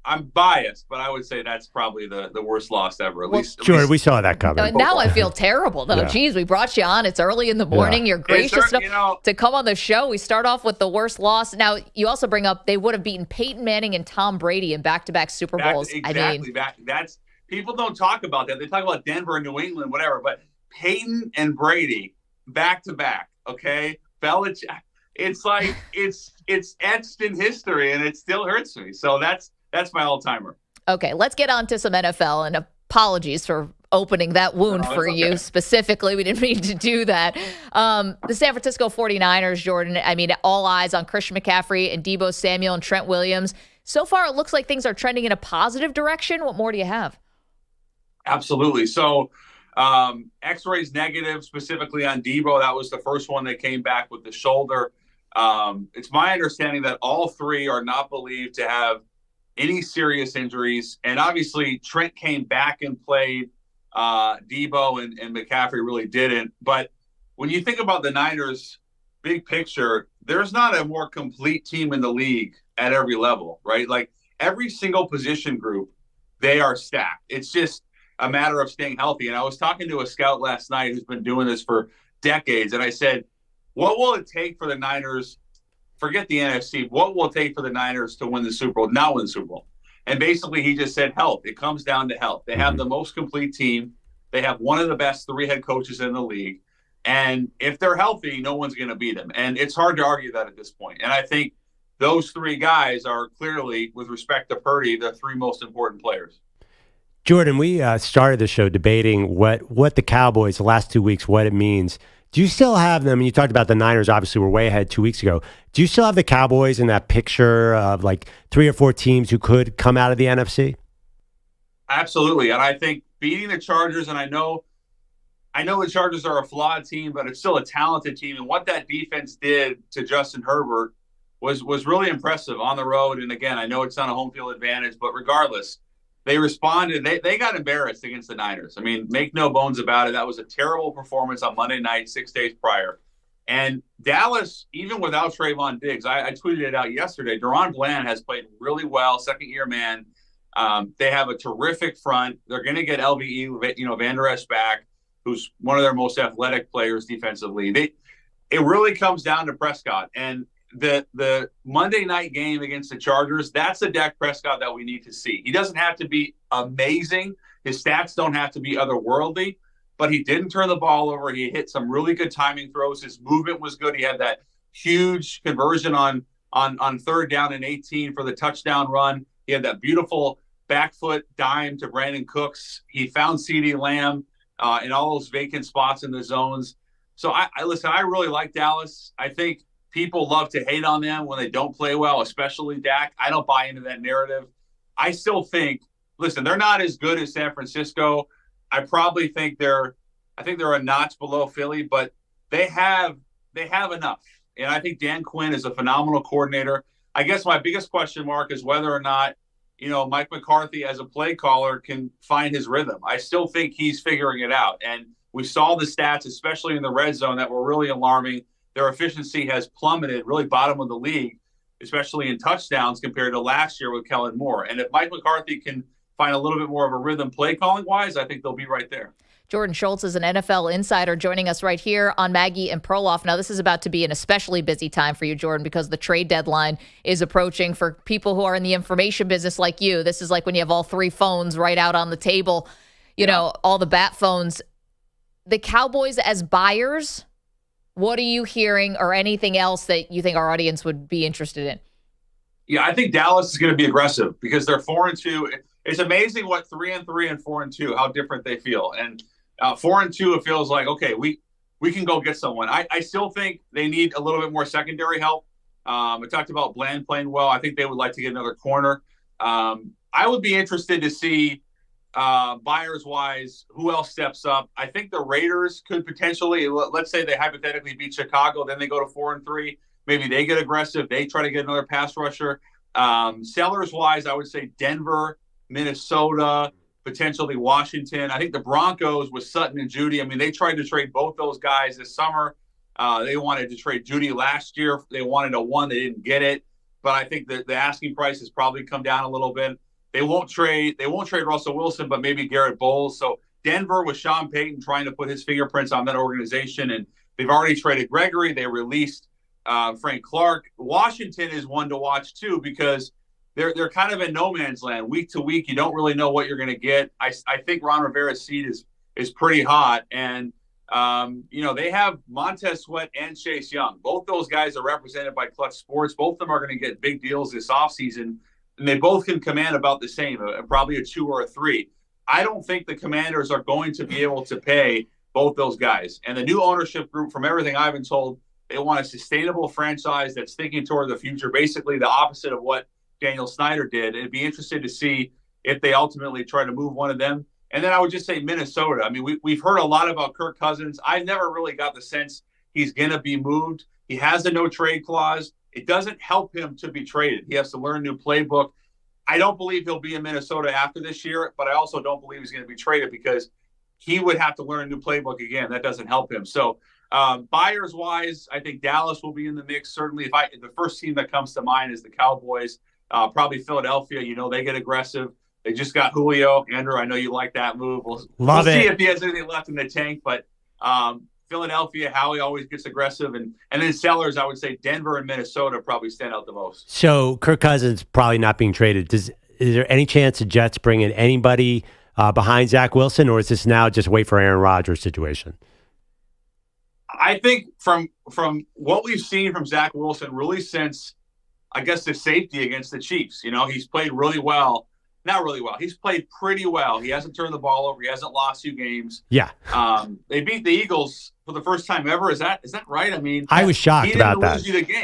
I'm biased, but I would say that's probably the worst loss ever. At least we saw that coming. Now I feel terrible, though. Yeah. Jeez, we brought you on. It's early in the morning. Yeah. You're gracious enough to come on the show. We start off with the worst loss. Now, you also bring up they would have beaten Peyton Manning and Tom Brady in back-to-back Super Bowls. Exactly. That's people don't talk about that. They talk about Denver and New England, whatever. But Peyton and Brady back-to-back, okay? Belichick. It's like it's etched in history, and it still hurts me. So that's my all-timer. Okay, let's get on to some NFL, and apologies for opening that wound for you specifically. We didn't mean to do that. The San Francisco 49ers, Jordan, all eyes on Christian McCaffrey and Deebo Samuel and Trent Williams. So far, it looks like things are trending in a positive direction. What more do you have? Absolutely. So X-rays negative, specifically on Deebo. That was the first one that came back with the shoulder. It's my understanding that all three are not believed to have any serious injuries. And obviously, Trent came back and played. Deebo and McCaffrey really didn't. But when you think about the Niners' big picture, there's not a more complete team in the league at every level, right? Like, every single position group, they are stacked. It's just a matter of staying healthy. And I was talking to a scout last night who's been doing this for decades, and I said, what will it take for the Niners, forget the NFC, what will it take for the Niners to win the Super Bowl, not win the Super Bowl? And basically he just said health. It comes down to health. They have the most complete team. They have one of the best three head coaches in the league. And if they're healthy, no one's going to beat them. And it's hard to argue that at this point. And I think those three guys are clearly, with respect to Purdy, the three most important players. Jordan, we started the show debating what the Cowboys, the last 2 weeks, what it means. Do you still have them? And you talked about the Niners, obviously, were way ahead 2 weeks ago. Do you still have the Cowboys in that picture of like 3 or 4 teams who could come out of the NFC? Absolutely. And I think beating the Chargers, and I know the Chargers are a flawed team, but it's still a talented team. And what that defense did to Justin Herbert was really impressive on the road. And again, I know it's not a home field advantage, but regardless, they responded. They got embarrassed against the Niners. I mean, make no bones about it. That was a terrible performance on Monday night, 6 days prior. And Dallas, even without Trayvon Diggs, I tweeted it out yesterday, Deron Bland has played really well, second-year man. They have a terrific front. They're going to get LVE, Van Der Esch back, who's one of their most athletic players defensively. It really comes down to Prescott. And the Monday night game against the Chargers, that's the Dak Prescott that we need to see. He doesn't have to be amazing. His stats don't have to be otherworldly, but he didn't turn the ball over. He hit some really good timing throws. His movement was good. He had that huge conversion on 3rd down and 18 for the touchdown run. He had that beautiful back foot dime to Brandon Cooks. He found CeeDee Lamb in all those vacant spots in the zones. So I listen, I really like Dallas. I think people love to hate on them when they don't play well, especially Dak. I don't buy into that narrative. I still think, listen, they're not as good as San Francisco. I probably think they're a notch below Philly, but they have enough. And I think Dan Quinn is a phenomenal coordinator. I guess my biggest question mark is whether or not, Mike McCarthy as a play caller can find his rhythm. I still think he's figuring it out. And we saw the stats, especially in the red zone, that were really alarming. Their efficiency has plummeted, really bottom of the league, especially in touchdowns compared to last year with Kellen Moore. And if Mike McCarthy can find a little bit more of a rhythm play calling wise, I think they'll be right there. Jordan Schultz is an NFL insider joining us right here on Maggie and Perloff. Now, this is about to be an especially busy time for you, Jordan, because the trade deadline is approaching. For people who are in the information business like you, this is like when you have all 3 phones right out on the table, all the bat phones. The Cowboys as buyers, what are you hearing, or anything else that you think our audience would be interested in? Yeah, I think Dallas is going to be aggressive because they're 4-2. It's amazing what 3-3 and 4-2, how different they feel. And 4-2, it feels like, okay, we can go get someone. I still think they need a little bit more secondary help. I talked about Bland playing well. I think they would like to get another corner. I would be interested to see, buyers-wise, who else steps up. I think the Raiders could potentially, let's say they hypothetically beat Chicago, then they go to 4-3. Maybe they get aggressive. They try to get another pass rusher. Sellers-wise, I would say Denver, Minnesota, potentially Washington. I think the Broncos with Sutton and Judy, I mean, they tried to trade both those guys this summer. They wanted to trade Judy last year. They wanted a 1. They didn't get it. But I think that the asking price has probably come down a little bit. They won't trade Russell Wilson, but maybe Garrett Bowles. So Denver with Sean Payton trying to put his fingerprints on that organization. And they've already traded Gregory. They released Frank Clark. Washington is one to watch too, because they're kind of in no man's land. Week to week, you don't really know what you're going to get. I think Ron Rivera's seat is pretty hot. And, they have Montez Sweat and Chase Young. Both those guys are represented by Clutch Sports. Both of them are going to get big deals this offseason. And they both can command about the same, probably a 2 or a 3. I don't think the Commanders are going to be able to pay both those guys. And the new ownership group, from everything I've been told, they want a sustainable franchise that's thinking toward the future, basically the opposite of what Daniel Snyder did. It'd be interesting to see if they ultimately try to move one of them. And then I would just say Minnesota. I mean, we've heard a lot about Kirk Cousins. I never really got the sense he's going to be moved. He has a no-trade clause. It doesn't help him to be traded. He has to learn a new playbook. I don't believe he'll be in Minnesota after this year, but I also don't believe he's going to be traded because he would have to learn a new playbook again. That doesn't help him. So buyers-wise, I think Dallas will be in the mix. Certainly, the first team that comes to mind is the Cowboys. Probably Philadelphia. They get aggressive. They just got Julio. Andrew, I know you like that move. We'll see if he has anything left in the tank. But Philadelphia, Howie always gets aggressive. And then sellers, I would say Denver and Minnesota probably stand out the most. So Kirk Cousins probably not being traded. Is there any chance the Jets bring in anybody behind Zach Wilson, or is this now just wait for Aaron Rodgers situation? I think from what we've seen from Zach Wilson, really since, I guess, the safety against the Chiefs, he's played really well. Not really well. He's played pretty well. He hasn't turned the ball over. He hasn't lost 2 games. Yeah. They beat the Eagles for the first time ever. Is that right? I mean, I was shocked about that. He didn't lose you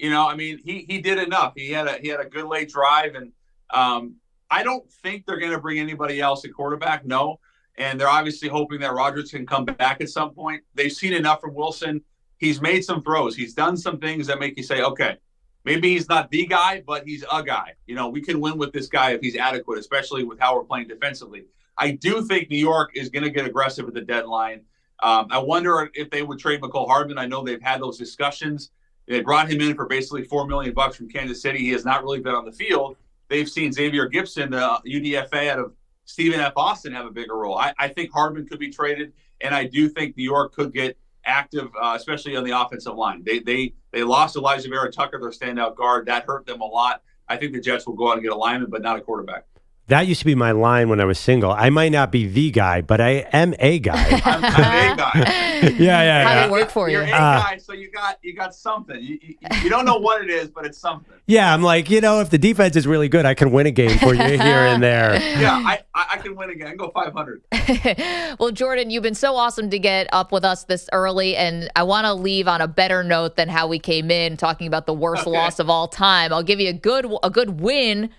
the game. He did enough. He had a good late drive, and I don't think they're going to bring anybody else at quarterback. No. And they're obviously hoping that Rodgers can come back at some point. They've seen enough from Wilson. He's made some throws. He's done some things that make you say, okay, maybe he's not the guy, but he's a guy. We can win with this guy if he's adequate, especially with how we're playing defensively. I do think New York is going to get aggressive at the deadline. I wonder if they would trade McCole Hardman. I know they've had those discussions. They brought him in for basically $4 million from Kansas City. He has not really been on the field. They've seen Xavier Gibson, the UDFA out of Stephen F. Austin, have a bigger role. I think Hardman could be traded, and I do think New York could get active, especially on the offensive line. They lost Elijah Vera Tucker, their standout guard. That hurt them a lot. I think the Jets will go out and get a lineman, but not a quarterback. That used to be my line when I was single. I might not be the guy, but I am a guy. I'm a guy. Yeah. How did it work for you? You're a guy, so you got something. You don't know what it is, but it's something. Yeah, I'm like, if the defense is really good, I can win a game for you here and there. Yeah, I can win again. I can go 500. Well, Jordan, you've been so awesome to get up with us this early, and I want to leave on a better note than how we came in, talking about the worst loss of all time. I'll give you a good win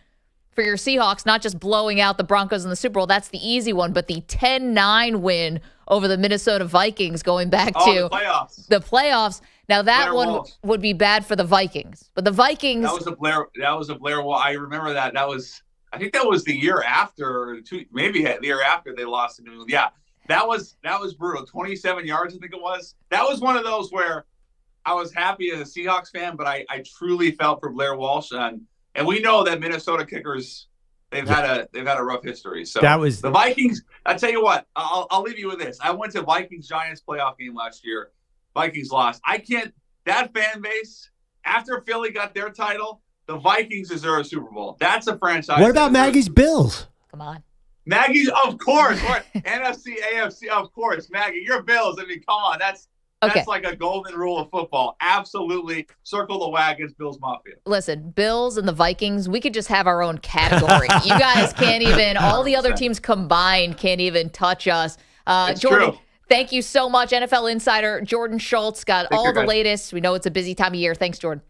for your Seahawks, not just blowing out the Broncos in the Super Bowl. That's the easy one, but the 10-9 win over the Minnesota Vikings going back to the playoffs. Now, that Blair one Walsh. would be bad for the Vikings, but the Vikings... That was a Blair Walsh. I remember that. I think that was the year after, maybe the year after they lost to New England. Yeah, that was brutal. 27 yards, I think it was. That was one of those where I was happy as a Seahawks fan, but I truly felt for Blair Walsh. And we know that Minnesota kickers, they've had a rough history. So that was the Vikings. I tell you what, I'll leave you with this. I went to Vikings Giants playoff game last year. Vikings lost. That fan base, after Philly got their title, the Vikings deserve a Super Bowl. That's a franchise. What about Maggie's Bills? Come on. Maggie's, of course. NFC, AFC, of course. Maggie, your Bills. I mean, come on. That's like a golden rule of football. Absolutely. Circle the wagons, Bills Mafia. Listen, Bills and the Vikings, we could just have our own category. You guys can't even, all the other teams combined can't even touch us. Jordan, thank you so much. NFL insider Jordan Schultz got all the latest. We know it's a busy time of year. Thanks, Jordan.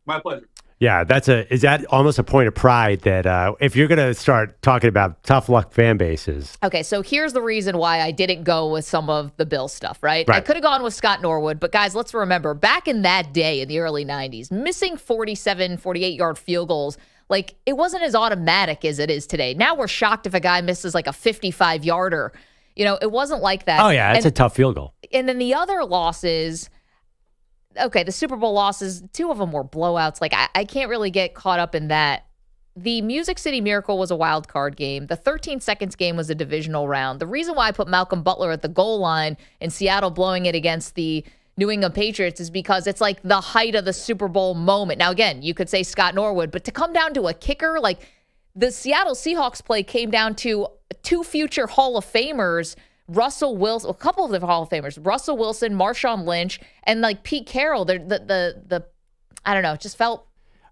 My pleasure. Yeah, is that almost a point of pride that if you're going to start talking about tough luck fan bases? Okay, so here's the reason why I didn't go with some of the Bills stuff, right? I could have gone with Scott Norwood, but guys, let's remember, back in that day in the early 90s, missing 47, 48-yard field goals, like it wasn't as automatic as it is today. Now we're shocked if a guy misses like a 55-yarder. It wasn't like that. Oh, yeah, it's a tough field goal. And then the other losses... Okay, the Super Bowl losses, 2 of them were blowouts. Like, I can't really get caught up in that. The Music City Miracle was a wild card game. The 13 seconds game was a divisional round. The reason why I put Malcolm Butler at the goal line and Seattle blowing it against the New England Patriots is because it's like the height of the Super Bowl moment. Now, again, you could say Scott Norwood, but to come down to a kicker, like the Seattle Seahawks play came down to 2 future Hall of Famers, Russell Wilson, a couple of the Hall of Famers, Russell Wilson, Marshawn Lynch, and like Pete Carroll. The I don't know, it just felt.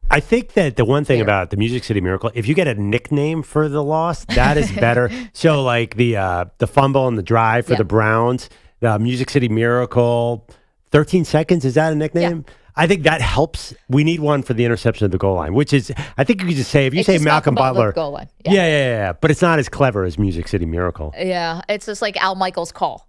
I think that the one thing about the Music City Miracle, if you get a nickname for the loss, that is better. So like the fumble and the drive for the Browns, the Music City Miracle, 13 seconds, is that a nickname? Yeah. I think that helps. We need one for the interception of the goal line, which is, I think you could just say, if you say Malcolm Butler. Goal line. Yeah. But it's not as clever as Music City Miracle. Yeah. It's just like Al Michaels' call,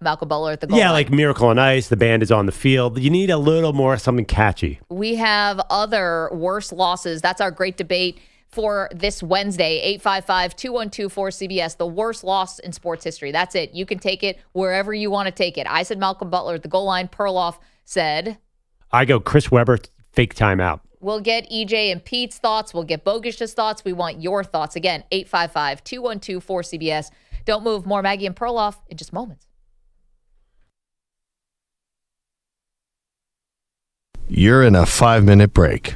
Malcolm Butler at the goal line. Yeah, like Miracle on Ice, the band is on the field. You need a little more something catchy. We have other worse losses. That's our great debate for this Wednesday, 855-212-4CBS, the worst loss in sports history. That's it. You can take it wherever you want to take it. I said Malcolm Butler at the goal line. Perloff said... I go Chris Webber, fake timeout. We'll get EJ and Pete's thoughts. We'll get Bogish's thoughts. We want your thoughts. Again, 855-212-4CBS. Don't move. More Maggie and Perloff in just moments. You're in a 5-minute break.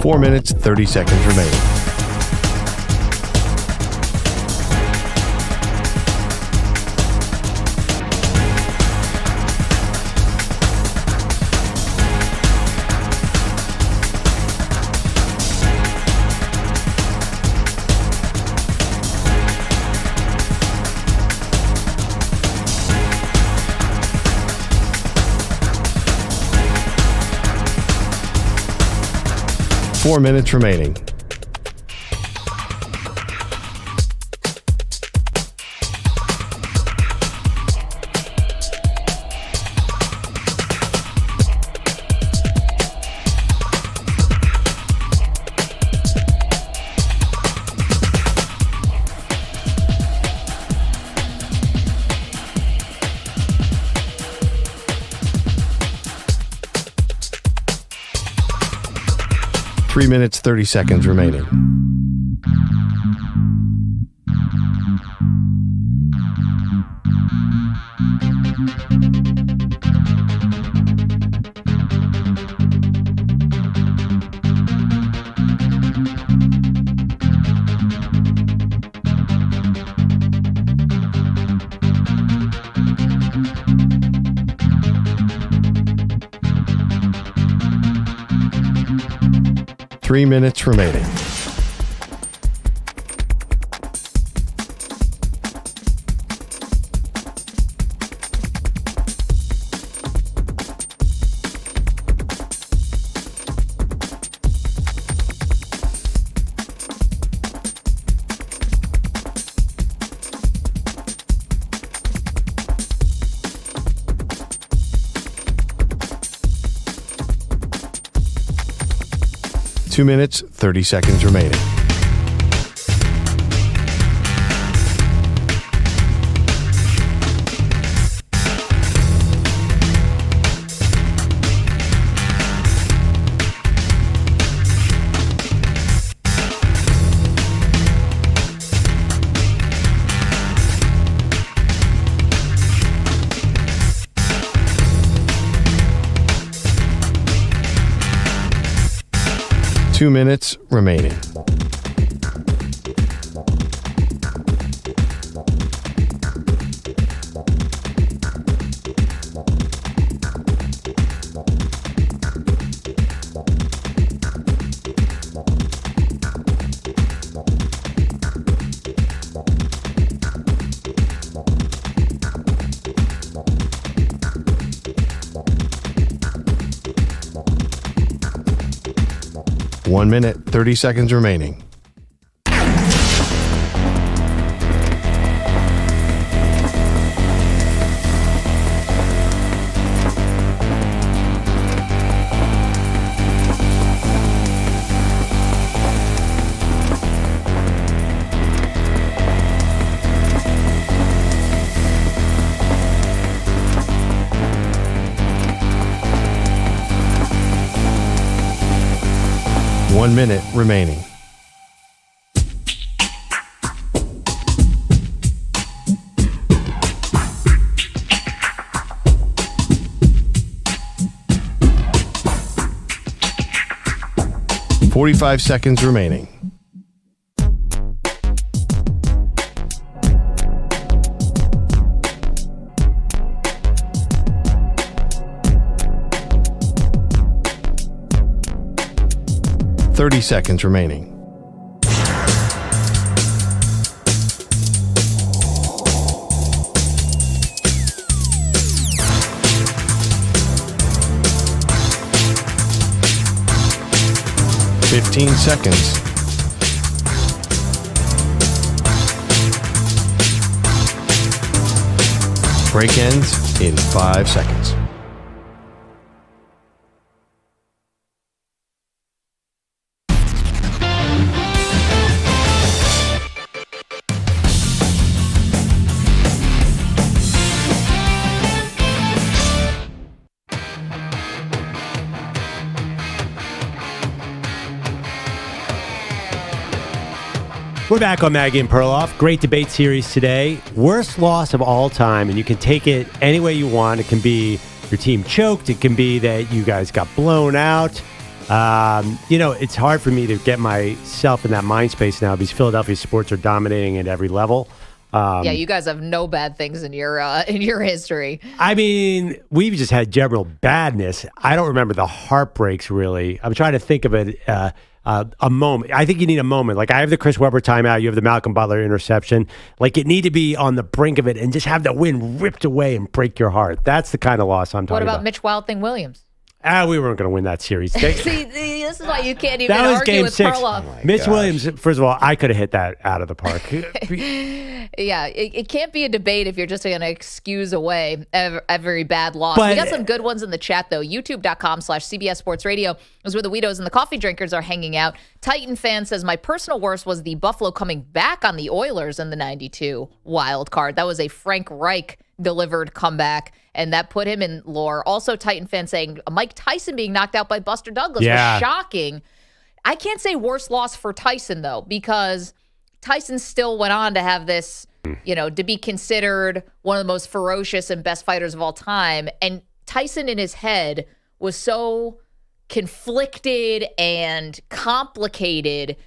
Four minutes, 30 seconds remaining. Four minutes remaining. 3 minutes, 30 seconds remaining. Three minutes remaining. Two minutes, 30 seconds remaining. Two minutes remaining. One minute, 30 seconds remaining. One minute remaining. .45 seconds remaining. .30 seconds remaining. .15 seconds. Break ends in 5 seconds. We're back on Maggie and Perloff. Great debate series today. Worst loss of all time, and you can take it any way you want. It can be your team choked. It can be that you guys got blown out. It's hard for me to get myself in that mind space now because Philadelphia sports are dominating at every level. Yeah, you guys have no bad things in your history. I mean, we've just had general badness. I don't remember the heartbreaks, really. I'm trying to think of it. A moment. I think you need a moment. Like I have the Chris Webber timeout. You have the Malcolm Butler interception. Like it need to be on the brink of it and just have the wind ripped away and break your heart. That's the kind of loss I'm talking about. What about Mitch Wild Thing Williams? We weren't going to win that series. See, this is why you can't even that was argue game with 6. Perloff. Mitch Williams, first of all, I could have hit that out of the park. Yeah, it can't be a debate if you're just going to excuse away every bad loss. But, we got some good ones in the chat, though. YouTube.com/CBS Sports Radio is where the Weedos and the coffee drinkers are hanging out. Titan fan says, my personal worst was the Buffalo coming back on the Oilers in the 92 wild card. That was a Frank Reich delivered comeback, and that put him in lore. Also, Titan fan saying Mike Tyson being knocked out by Buster Douglas was shocking. I can't say worst loss for Tyson, though, because Tyson still went on to have this, to be considered one of the most ferocious and best fighters of all time. And Tyson in his head was so conflicted and complicated.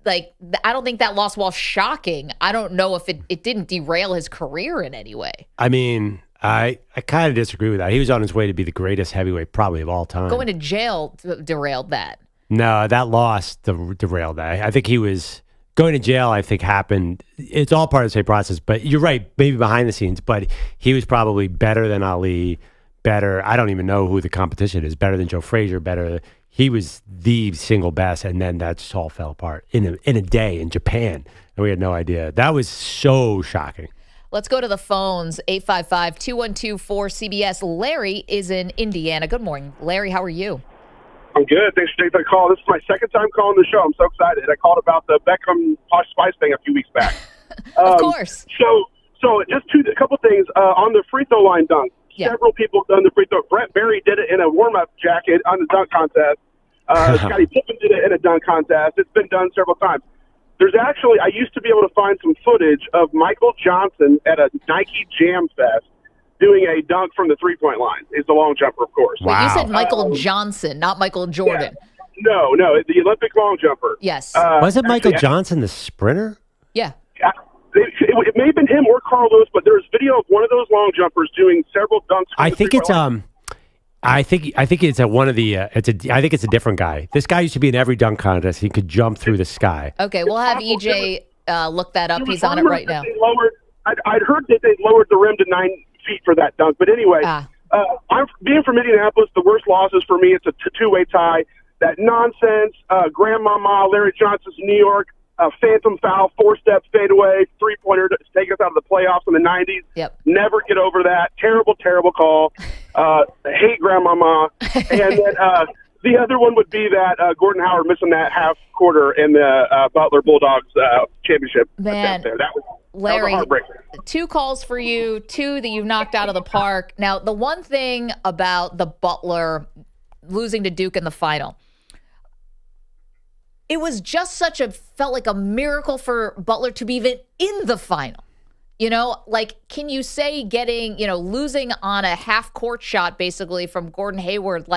Like, I don't think that loss, while shocking, I don't know if it didn't derail his career in any way. I mean, I kind of disagree with that. He was on his way to be the greatest heavyweight probably of all time. Going to jail derailed that. No, that loss derailed that. I think he was going to jail, I think, happened. It's all part of the same process. But you're right, maybe behind the scenes. But he was probably better than Ali, better. I don't even know who the competition is. Better than Joe Frazier, better. He was the single best, and then that just all fell apart in a day in Japan. And we had no idea. That was so shocking. Let's go to the phones, 855-212-4CBS. Larry is in Indiana. Good morning. Larry, how are you? I'm good. Thanks for taking the call. This is my second time calling the show. I'm so excited. I called about the Beckham Posh Spice thing a few weeks back. Of course. So just a couple things. On the free throw line dunk, several people have done the free throw. Brett Berry did it in a warm-up jacket on the dunk contest. Scottie Pippen did it in a dunk contest. It's been done several times. There's actually, I used to be able to find some footage of Michael Johnson at a Nike Jam Fest doing a dunk from the three-point line. He's the long jumper, of course. Wait, you said Michael Johnson, not Michael Jordan. Yeah. No, the Olympic long jumper. Yes. Was it Michael Johnson, the sprinter? Yeah. It may have been him or Carl Lewis, but there's video of one of those long jumpers doing several dunks. I think it's I think it's one of the. I think it's a different guy. This guy used to be in every dunk contest. He could jump through the sky. Okay, we'll have EJ look that up. He's on it right now. I'd heard that they lowered the rim to 9 feet for that dunk, but anyway, I'm being from Indianapolis. The worst losses for me. It's a two-way tie. That nonsense. Grandmama Larry Johnson's New York. Phantom foul, 4-step fadeaway, three-pointer to take us out of the playoffs in the 90s. Yep. Never get over that. Terrible, terrible call. Hate Grandmama. And then the other one would be that Gordon Howard missing that half quarter in the Butler Bulldogs championship. Man, there. That was Larry, a heartbreaker. 2 calls for you, 2 that you've knocked out of the park. Now, the one thing about the Butler losing to Duke in the final, it was just felt like a miracle for Butler to be even in the final. Can you say losing on a half-court shot, basically, from Gordon Hayward,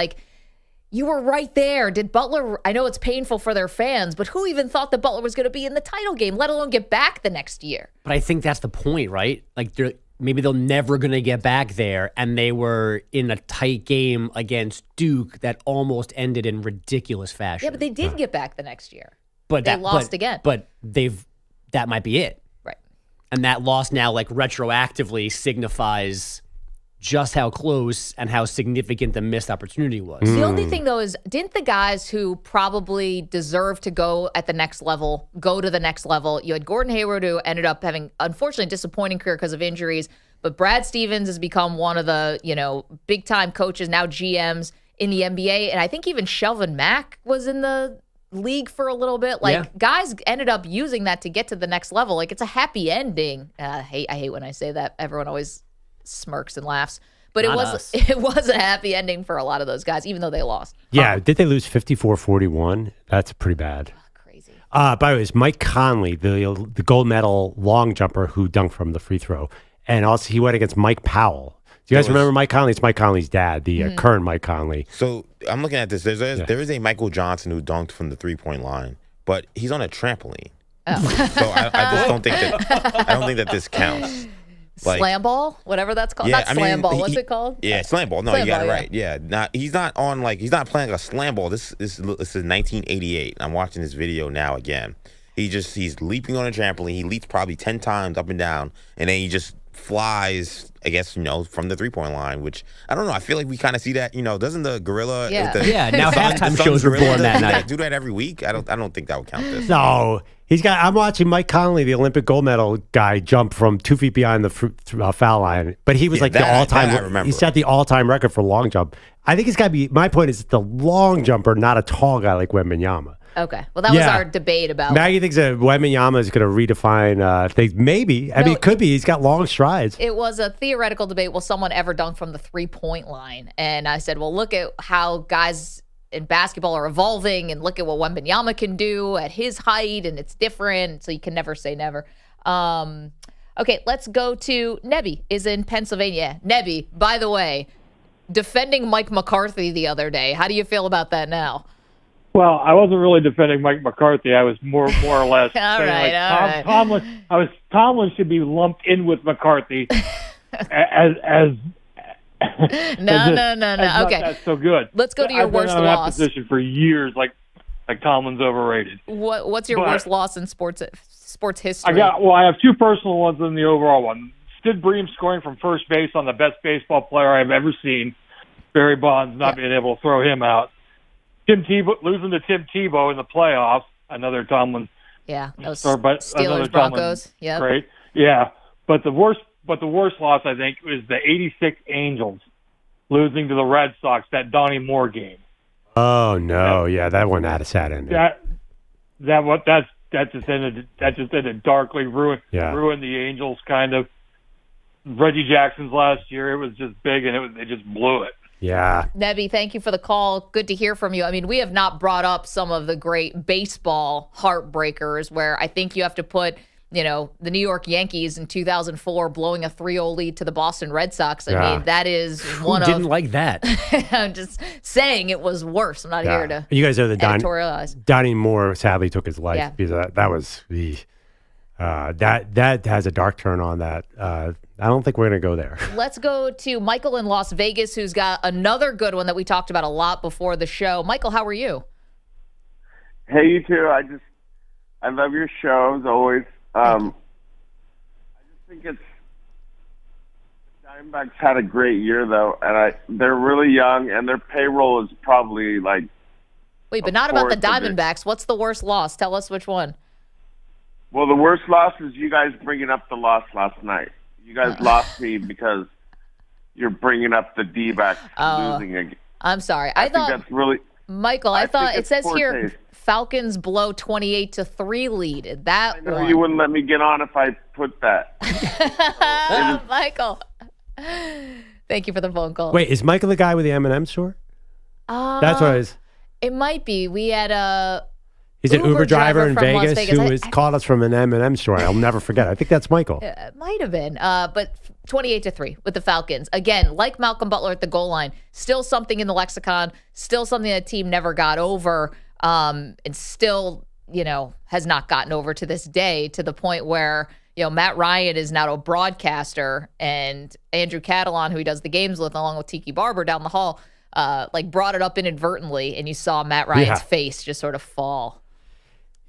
you were right there. Did Butler, I know it's painful for their fans, but who even thought that Butler was going to be in the title game, let alone get back the next year? But I think that's the point, right? Maybe they're never going to get back there, and they were in a tight game against Duke that almost ended in ridiculous fashion. Yeah, but they did get back the next year. But they lost again. But that might be it. Right. And that loss now, retroactively signifies just how close and how significant the missed opportunity was. The only thing, though, is didn't the guys who probably deserve to go at the next level go to the next level? You had Gordon Hayward, who ended up having, unfortunately, a disappointing career because of injuries, but Brad Stevens has become one of the, big-time coaches, now GMs in the NBA, and I think even Shelvin Mack was in the league for a little bit. Guys ended up using that to get to the next level. It's a happy ending. I hate when I say that. Everyone always smirks and laughs, but it was a happy ending for a lot of those guys, even though they lost. Yeah, did they lose 54-41? That's pretty bad. Crazy. By the way, it's Mike Conley, the gold medal long jumper who dunked from the free throw, and also he went against Mike Powell. Do you guys remember Mike Conley? It's Mike Conley's dad, the current Mike Conley. So I'm looking at this. There is a Michael Johnson who dunked from the 3-point line, but he's on a trampoline. Oh. So I just don't think that this counts. Slam ball, whatever that's called. Yeah, not slam ball. What's it called? Yeah, slam ball. No, you got it right. Yeah, he's not playing a slam ball. This is 1988. I'm watching this video now again. He's leaping on a trampoline. He leaps probably 10 times up and down, and then he just flies, I guess, from the 3-point line, which I don't know. I feel like we kind of see that, doesn't the gorilla? Yeah. Now halftime shows were born that night. Do that every week. I don't think that would count this. No, I'm watching Mike Conley, the Olympic gold medal guy, jump from 2 feet behind the foul line, but he was the all-time. He set the all-time record for long jump. I think it's got to be. My point is, the long jumper, not a tall guy like Wembanyama. Okay. Well, that was our debate about. Maggie thinks that Wembanyama is going to redefine things. Maybe. I mean, it could be. He's got long strides. It was a theoretical debate. Will someone ever dunk from the 3-point line? And I said, well, look at how guys in basketball are evolving, and look at what Wembanyama can do at his height, and it's different, so you can never say never. Okay, let's go to Nebby is in Pennsylvania. Nebby, by the way, defending Mike McCarthy the other day. How do you feel about that now? Well, I wasn't really defending Mike McCarthy. I was more or less saying Tomlin should be lumped in with McCarthy as No. Okay, that's so good. Let's go to your worst I've been in that loss. position for years, like Tomlin's overrated. What's your worst loss in sports history? I have two personal ones and the overall one. Sid Bream scoring from first base on the best baseball player I've ever seen. Barry Bonds not being able to throw him out. Tim Tebow losing to Tim Tebow in the playoffs. Another Tomlin. Yeah, that was another Steelers Broncos. Yeah, great. Yeah, but the worst loss I think was the '86 Angels losing to the Red Sox, that Donnie Moore game. Oh no, yeah, that one had a sad ending. That just ended darkly, ruined the Angels kind of. Reggie Jackson's last year, it was just big and they just blew it. Yeah. Nebby, thank you for the call. Good to hear from you. I mean, we have not brought up some of the great baseball heartbreakers where I think you have to put, the New York Yankees in 2004 blowing a 3-0 lead to the Boston Red Sox. I mean, that is one Who didn't like that? I'm just saying it was worse. I'm not here to You guys know the editorialize. Donnie Moore sadly took his life Yeah. because that was that has a dark turn on that. I don't think we're going to go there. Let's go to Michael in Las Vegas, who's got another good one that we talked about a lot before the show. Michael, how are you? Hey, you too. I love your show as always. I just think the Diamondbacks had a great year though, and they're really young, and their payroll is probably like. Wait, but not about the Diamondbacks. What's the worst loss? Tell us which one. Well, the worst loss is you guys bringing up the loss last night. You guys lost me because you're bringing up the D-backs losing again. I'm sorry. I think that's really. Michael, I thought it says here taste. Falcons blow 28-3 lead. That I know you wouldn't let me get on if I put that. Michael, thank you for the phone call. Wait, is Michael the guy with the M&M store? That's what I was. It might be. We had a. He's an Uber driver in from Las Vegas who has called us from an M&M store. I'll never forget. I think that's Michael. It might have been. But 28-3 with the Falcons. Again, like Malcolm Butler at the goal line, still something in the lexicon, still something that team never got over, and still, has not gotten over to this day, to the point where, Matt Ryan is now a broadcaster, and Andrew Catalon, who he does the games with, along with Tiki Barber down the hall, brought it up inadvertently, and you saw Matt Ryan's face just sort of fall.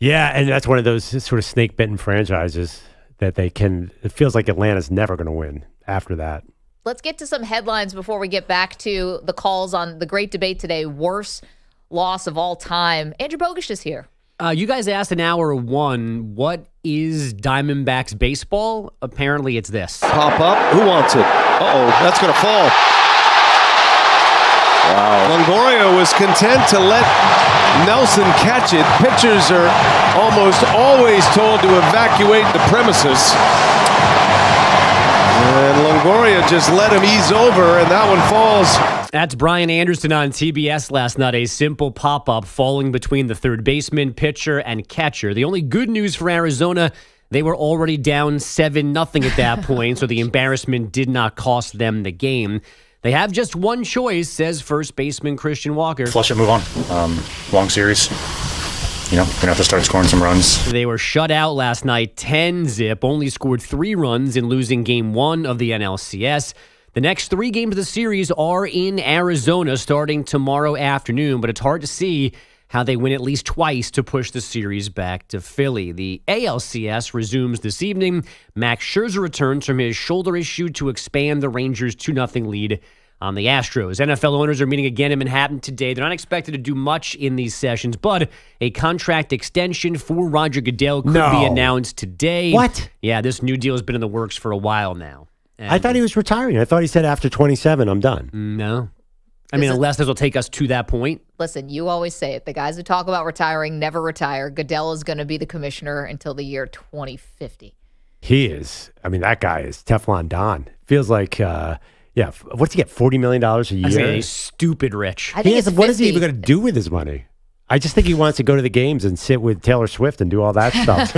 Yeah, and that's one of those sort of snake-bitten franchises that it feels like Atlanta's never going to win after that. Let's get to some headlines before we get back to the calls on the great debate today, worst loss of all time. Andrew Bogish is here. You guys asked in hour one, what is Diamondbacks baseball? Apparently it's this. Pop up. Who wants it? Uh-oh, that's going to fall. Wow. Longoria was content to let Nelson catch it. Pitchers are almost always told to evacuate the premises. And Longoria just let him ease over, and that one falls. That's Brian Anderson on TBS last night. A simple pop-up falling between the third baseman, pitcher, and catcher. The only good news for Arizona, they were already down 7-0 at that point, so the embarrassment did not cost them the game. They have just one choice, says first baseman Christian Walker. Flush it, move on. Long series. We're going to have to start scoring some runs. They were shut out last night, 10-0, only scored 3 runs in losing game 1 of the NLCS. The next 3 games of the series are in Arizona starting tomorrow afternoon, but it's hard to see how they win at least twice to push the series back to Philly. The ALCS resumes this evening. Max Scherzer returns from his shoulder issue to expand the Rangers' 2-0 lead on the Astros. NFL owners are meeting again in Manhattan today. They're not expected to do much in these sessions, but a contract extension for Roger Goodell could be announced today. What? Yeah, this new deal has been in the works for a while now. And I thought he was retiring. I thought he said after 27, I'm done. No. I mean, unless this will take us to that point. Listen, you always say it. The guys who talk about retiring never retire. Goodell is going to be the commissioner until the year 2050. He is. I mean, that guy is Teflon Don. Feels like, Yeah. What's he get? $40 million a year? He's stupid rich. I think it's What is he 50. even going to do with his money? I just think he wants to go to the games and sit with Taylor Swift and do all that stuff.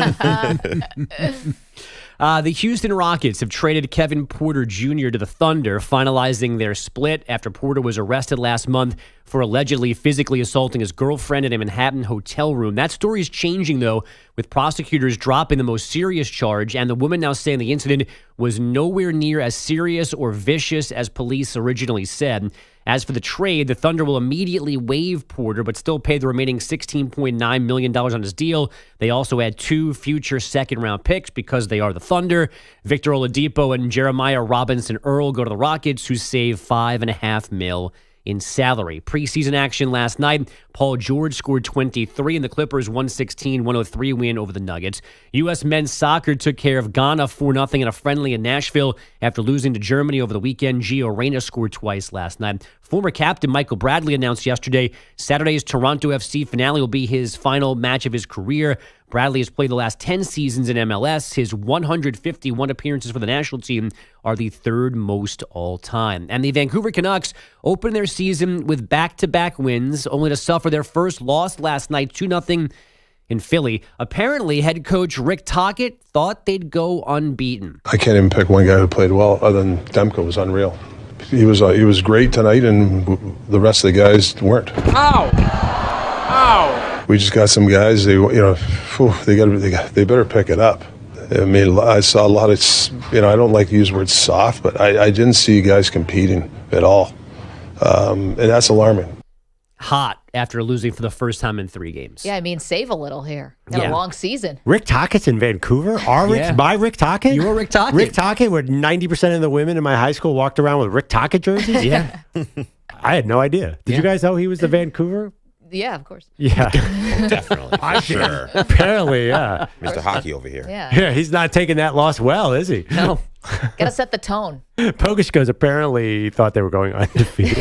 The Houston Rockets have traded Kevin Porter Jr. to the Thunder, finalizing their split after Porter was arrested last month for allegedly physically assaulting his girlfriend in a Manhattan hotel room. That story is changing, though, with prosecutors dropping the most serious charge, and the woman now saying the incident was nowhere near as serious or vicious as police originally said. As for the trade, the Thunder will immediately waive Porter, but still pay the remaining $16.9 million on his deal. They also add 2 future second-round picks because they are the Thunder. Victor Oladipo and Jeremiah Robinson Earl go to the Rockets, who save $5.5 million in salary. Preseason action last night, Paul George scored 23 and the Clippers 116-103 win over the Nuggets. U.S. men's soccer took care of Ghana 4-0 in a friendly in Nashville after losing to Germany over the weekend. Gio Reyna scored twice last night. Former captain Michael Bradley announced yesterday Saturday's Toronto FC finale will be his final match of his career. Bradley has played the last 10 seasons in MLS. His 151 appearances for the national team are the 3rd most all time. And the Vancouver Canucks opened their season with back-to-back wins, only to suffer their first loss last night, 2-0 in Philly. Apparently, head coach Rick Tocchet thought they'd go unbeaten. I can't even pick one guy who played well other than Demko. Was unreal. He was great tonight, and the rest of the guys weren't. Ow! Ow! We just got some guys. They better pick it up. I mean, I saw a lot of. I don't like to use the word soft, but I didn't see guys competing at all, and that's alarming. Hot after losing for the first time in 3 games. Yeah, I mean, save a little here. Got a long season. Rick Tocchett's in Vancouver? My Rick Tocchet? You're Rick Tocchet. Rick Tocchet, where 90% of the women in my high school walked around with Rick Tocchet jerseys? Yeah. I had no idea. Did you guys know he was the Vancouver? Yeah, of course. Yeah. Definitely. For sure. Apparently, yeah. Mr. Hockey over here. Yeah. He's not taking that loss well, is he? No. Got to set the tone. Pogish goes, apparently thought they were going undefeated.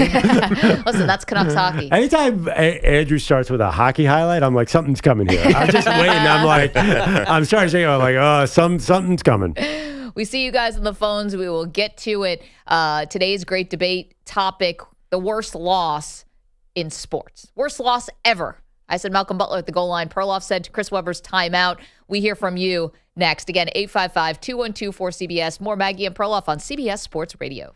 Listen, that's Canucks hockey. Anytime Andrew starts with a hockey highlight, I'm like, something's coming here. I'm just waiting. I'm starting to think, I'm like, oh, something's coming. We see you guys on the phones. We will get to it. Today's great debate topic, the worst loss in sports. Worst loss ever. I said Malcolm Butler at the goal line. Perloff said Chris Webber's timeout. We hear from you next. Again, 855-212-4CBS. More Maggie and Perloff on CBS Sports Radio.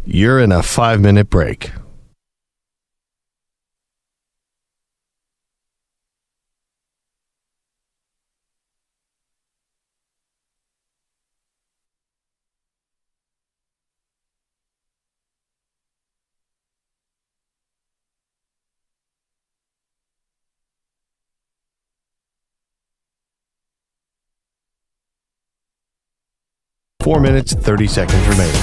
You're in a 5-minute break. Four minutes, 30 seconds remaining.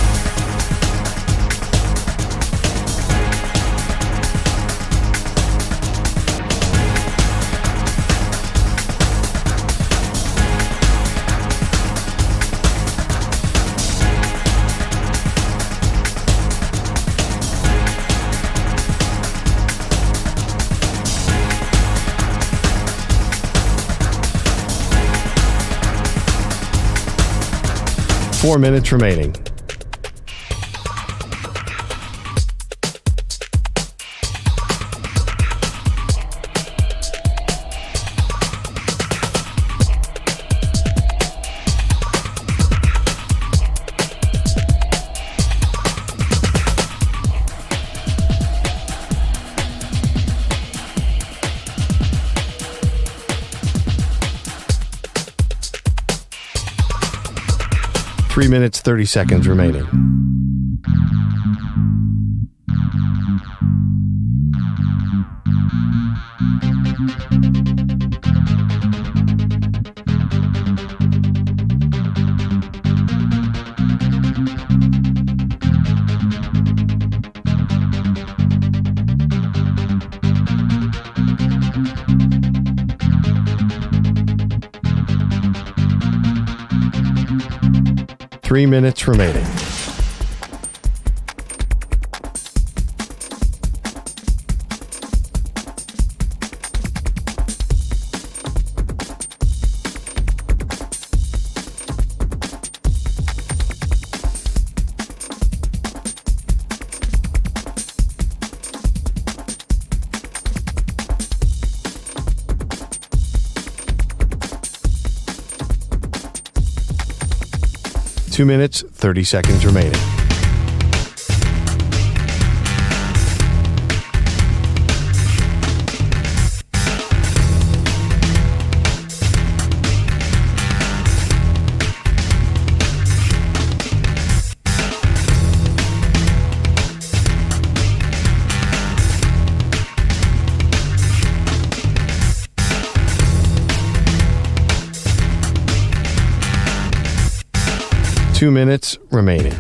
Four minutes remaining. Three minutes, 30 seconds remaining. Three minutes remaining. 2 minutes, 30 seconds remaining. Two minutes remaining.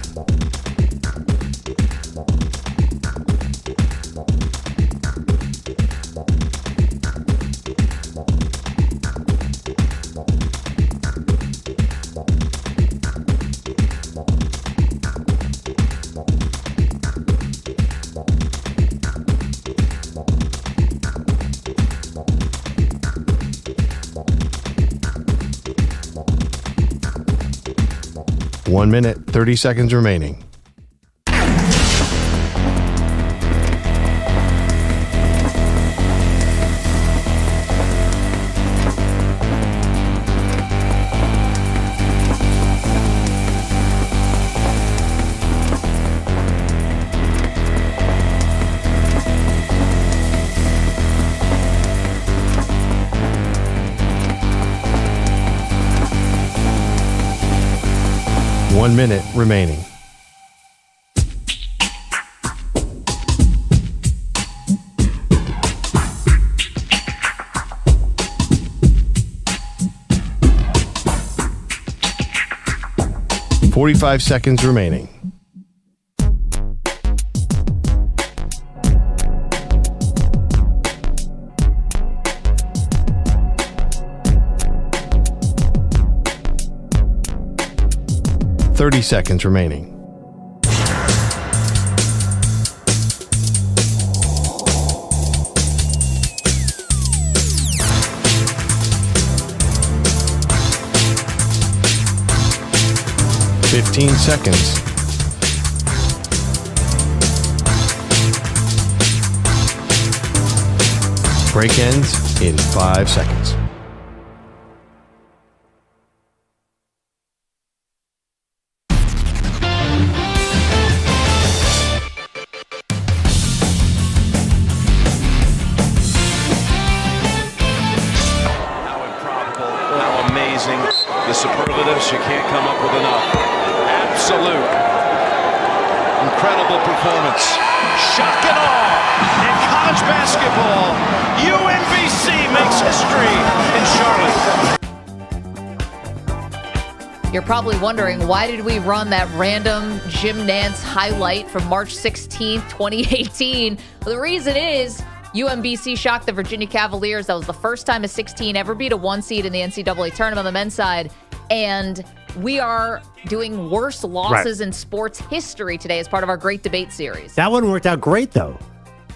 One minute, 30 seconds remaining. One minute remaining. $45 seconds remaining. $30 seconds remaining. $15 seconds. Break ends in 5 seconds. The superlatives, you can't come up with enough. Absolute. Incredible performance. Shock and awe in college basketball. UMBC makes history in Charlotte. You're probably wondering, why did we run that random Jim Nantz highlight from March 16th, 2018? Well, the reason is UMBC shocked the Virginia Cavaliers. That was the first time a 16 ever beat a 1 seed in the NCAA tournament on the men's side. And we are doing worst losses in sports history today as part of our great debate series. That one worked out great, though.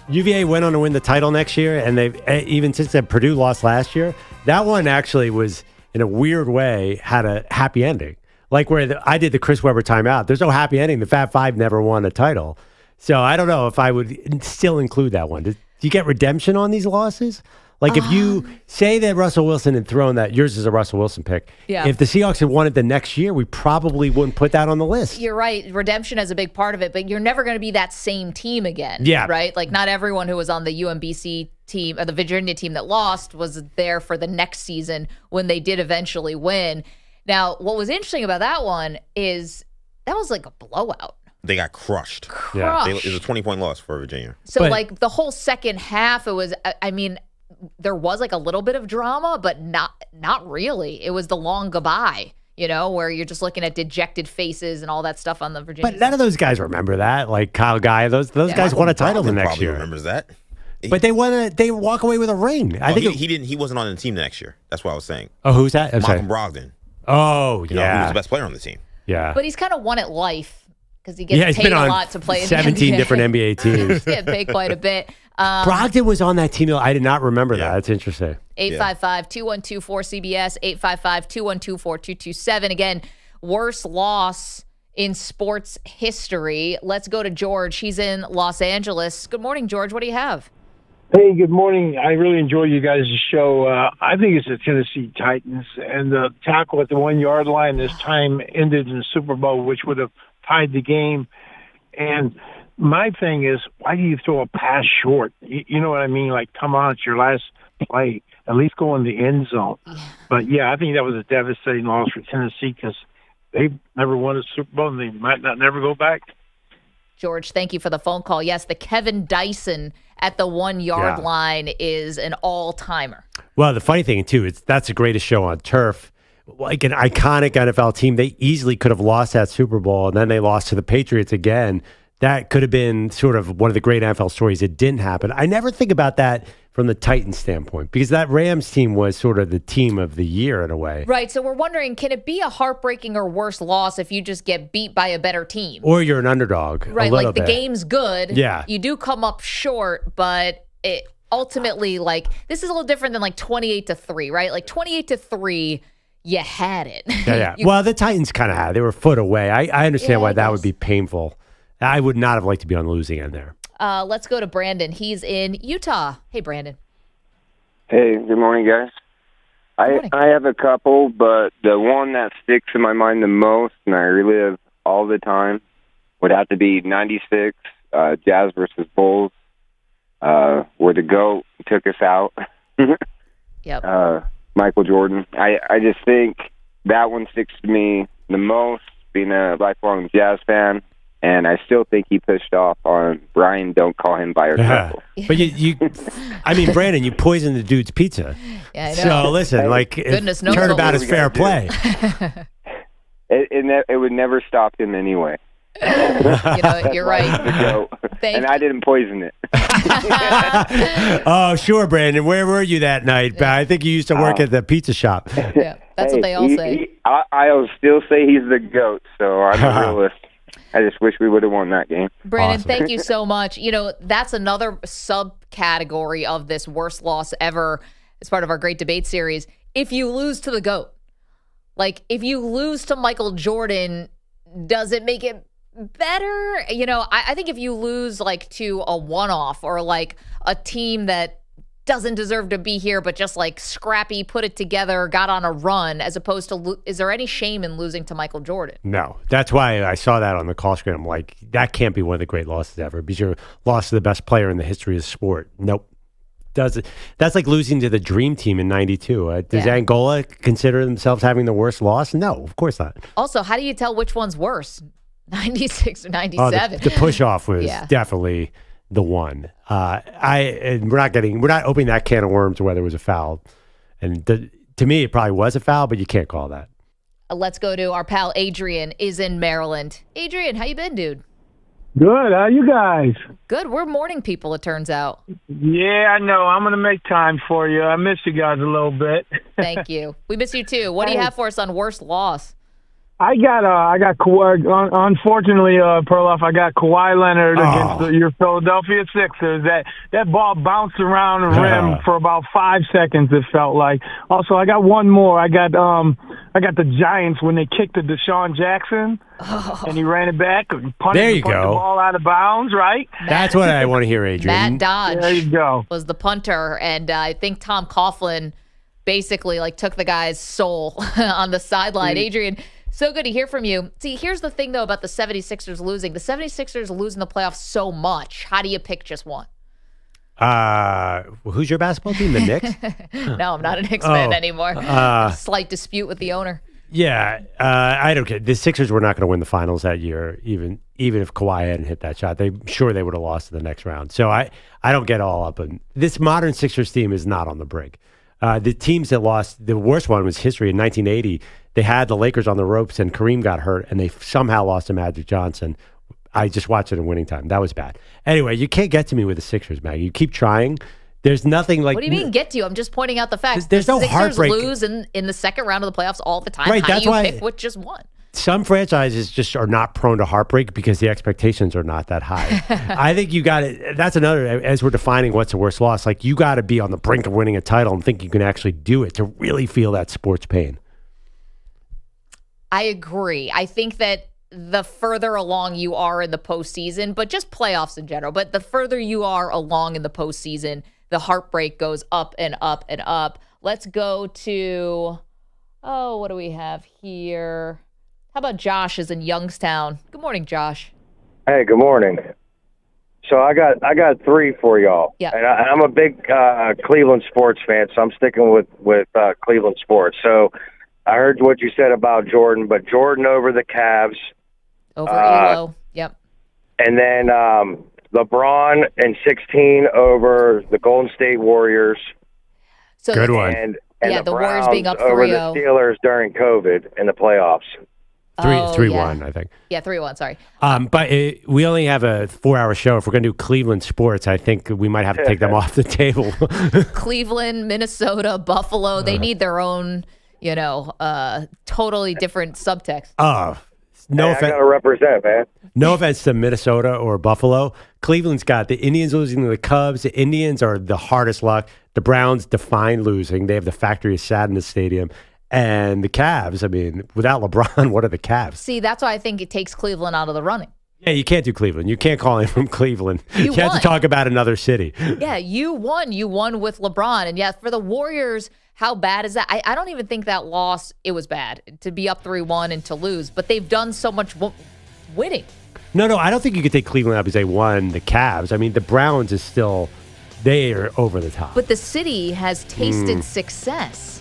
UVA went on to win the title next year, and they've even since that Purdue lost last year, that one actually was, in a weird way, had a happy ending. Like where I did the Chris Webber timeout. There's no happy ending. The Fab Five never won a title. So I don't know if I would still include that one. Do you get redemption on these losses? Like if you say that Russell Wilson had thrown that, yours is a Russell Wilson pick. Yeah. If the Seahawks had won it the next year, we probably wouldn't put that on the list. You're right. Redemption is a big part of it, but you're never going to be that same team again. Yeah. Right? Like not everyone who was on the UMBC team or the Virginia team that lost was there for the next season when they did eventually win. Now, what was interesting about that one is that was like a blowout. They got crushed. Crushed. It was a 20-point loss for Virginia. So like the whole second half, it was, I mean, there was like a little bit of drama, but not really. It was the long goodbye, you know, where you're just looking at dejected faces and all that stuff on the Virginia But none of those guys remember that. Like Kyle Guy, those guys won a title the next year. Remembers that. But they walk away with a ring. I think he didn't. He wasn't on the team the next year. That's what I was saying. Oh, who's that? Malcolm Brogdon. Oh, You know, he was the best player on the team. Yeah. But he's kind of won at life because he gets paid a lot to play in 17 the NBA. different NBA teams. He's getting paid quite a bit. Brogdon was on that team. I did not remember that. That's interesting. 855-212-4CBS, 855-212-4227. Again, worst loss in sports history. Let's go to George. He's in Los Angeles. Good morning, George. What do you have? Hey, good morning. I really enjoy you guys' show. I think it's the Tennessee Titans, and the tackle at the 1 yard line this time ended in the Super Bowl, which would have tied the game. And my thing is, why do you throw a pass short? You know what I mean? Like, come on, it's your last play. At least go in the end zone. But, yeah, I think that was a devastating loss for Tennessee because they've never won a Super Bowl, and they might not never go back. George, thank you for the phone call. Yes, the Kevin Dyson at the 1 yard line is an all-timer. Well, the funny thing, too, is that's the greatest show on turf. Like an iconic NFL team, they easily could have lost that Super Bowl, and then they lost to the Patriots again. That could have been sort of one of the great NFL stories. It didn't happen. I never think about that from the Titans standpoint because that Rams team was sort of the team of the year in a way. Right, so we're wondering, can it be a heartbreaking or worse loss if you just get beat by a better team? Or you're an underdog. Right, like the game's good. Yeah. You do come up short, but it ultimately, like, this is a little different than like 28-3, right? Like 28-3, you had it. Yeah. Well, the Titans kind of had. They were a foot away. I understand why that would be painful. I would not have liked to be on the losing end there. Let's go to Brandon. He's in Utah. Hey, Brandon. Hey, good morning, guys. I have a couple, but the one that sticks in my mind the most and I relive all the time would have to be 96, Jazz versus Bulls, where the GOAT took us out. Yep. Michael Jordan. I just think that one sticks to me the most, being a lifelong Jazz fan. And I still think he pushed off on Brian, don't call him by herself. But I mean, Brandon, you poisoned the dude's pizza. Yeah, I know. So listen, turnabout is fair play. It would never stop him anyway. You're right. And I didn't poison it. Oh, sure, Brandon. Where were you that night? I think you used to work at the pizza shop. Yeah, that's what they all say. I'll still say he's the GOAT, so I'm a realist. I just wish we would have won that game. Brandon, thank you so much. That's another subcategory of this worst loss ever as part of our great debate series. If you lose to the GOAT, like if you lose to Michael Jordan, does it make it better? I think if you lose like to a one-off or like a team that doesn't deserve to be here, but just like scrappy, put it together, got on a run, as opposed to, is there any shame in losing to Michael Jordan? No. That's why I saw that on the call screen. I'm like, that can't be one of the great losses ever because you're lost to the best player in the history of sport. Nope. That's like losing to the Dream Team in 92. Does Angola consider themselves having the worst loss? No, of course not. Also, how do you tell which one's worse, 96 or 97? The push-off was definitely the one. We're not opening that can of worms whether it was a foul. And to me, it probably was a foul, but you can't call that. Let's go to our pal Adrian is in Maryland. Adrian, how you been, dude? Good. How you guys? Good. We're morning people, it turns out. Yeah, I know. I'm going to make time for you. I miss you guys a little bit. Thank you. We miss you too. What do you have for us on worst loss? I got Kawhi. Unfortunately, Perloff, I got Kawhi Leonard against your Philadelphia Sixers. That ball bounced around the rim for about 5 seconds. It felt like. Also, I got one more. I got the Giants when they kicked to Deshaun Jackson, and he ran it back and punched the ball out of bounds. Right. That's what I want to hear, Adrian. Matt Dodge. There you go. Was the punter, and I think Tom Coughlin basically took the guy's soul on the sideline. Adrian. So good to hear from you. See, here's the thing, though, about the 76ers losing. The 76ers lose in the playoffs so much. How do you pick just one? Who's your basketball team? The Knicks? No, I'm not a Knicks fan anymore. Slight dispute with the owner. Yeah, I don't care. The Sixers were not going to win the finals that year, even if Kawhi hadn't hit that shot. They would have lost in the next round. So I don't get all up. And this modern Sixers team is not on the brink. The teams that lost, the worst one was history in 1980. They had the Lakers on the ropes and Kareem got hurt and they somehow lost to Magic Johnson. I just watched it in winning time. That was bad. Anyway, you can't get to me with the Sixers, Maggie. You keep trying. There's nothing like... What do you mean get to you? I'm just pointing out the facts. There's no heartbreak. The Sixers lose in the second round of the playoffs all the time. Right, How do you pick which just won? Some franchises just are not prone to heartbreak because the expectations are not that high. I think you got it. That's another, as we're defining what's the worst loss, you got to be on the brink of winning a title and think you can actually do it to really feel that sports pain. I agree. I think that the further along you are in the postseason, but just playoffs in general, but the further you are along in the postseason, the heartbreak goes up and up and up. Let's go to, what do we have here? How about Josh is in Youngstown? Good morning, Josh. Hey, good morning. So I got 3 for y'all. Yeah. And I'm a big Cleveland sports fan, so I'm sticking with Cleveland sports. So I heard what you said about Jordan, but Jordan over the Cavs. Over Elo. Yep. And then LeBron and 16 over the Golden State Warriors. So Good one. And Yeah, the Warriors being up over 3-0. the Steelers during COVID in the playoffs. 3-1, I think. Yeah, 3-1, sorry. But we only have a 4-hour show. If we're going to do Cleveland sports, I think we might have to take them off the table. Cleveland, Minnesota, Buffalo, they need their own, totally different subtext. No I offense. got to represent, man. No offense to Minnesota or Buffalo. Cleveland's got the Indians losing to the Cubs. The Indians are the hardest luck. The Browns define losing. They have the factory of sadness stadium. And the Cavs, I mean, without LeBron, what are the Cavs? See, that's why I think it takes Cleveland out of the running. Yeah, you can't do Cleveland. You can't call him from Cleveland. You have won. to talk about another city. Yeah, you won. You won with LeBron. And yeah, for the Warriors, how bad is that? I don't even think that loss, it was bad to be up 3-1 and to lose. But they've done so much winning. No, I don't think you could take Cleveland up because they won the Cavs. I mean, the Browns is still, they are over the top. But the city has tasted success.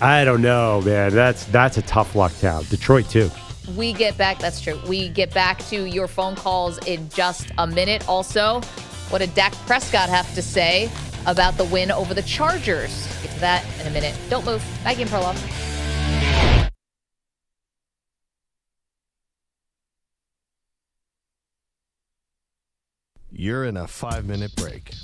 I don't know, man. That's a tough luck town. Detroit, too. We get back, that's true. We get back to your phone calls in just a minute. Also, what did Dak Prescott have to say about the win over the Chargers? Get to that in a minute. Don't move. Maggie and Perloff. You're in a 5-minute break.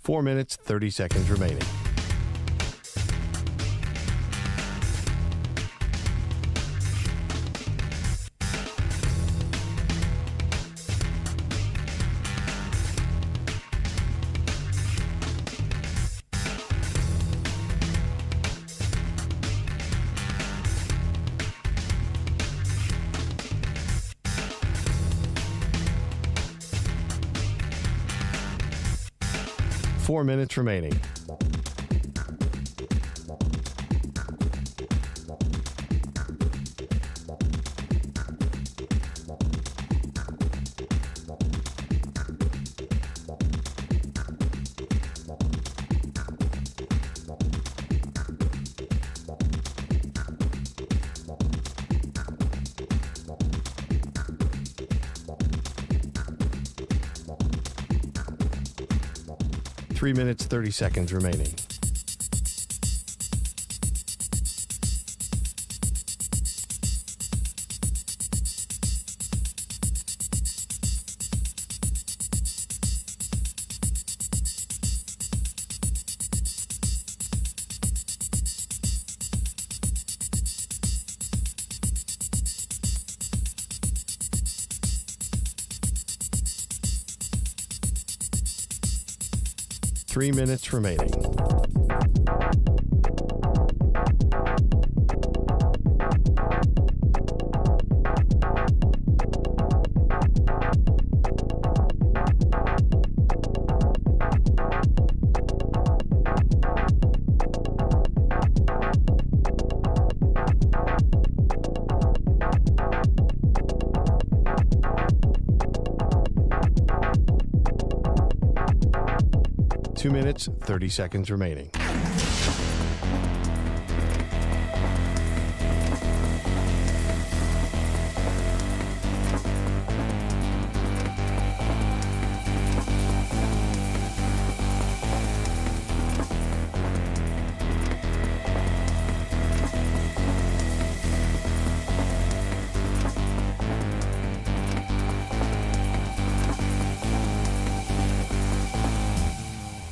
Four minutes, 30 seconds remaining. Four minutes remaining. Three minutes, 30 seconds remaining. Three minutes remaining. Two minutes, 30 seconds remaining.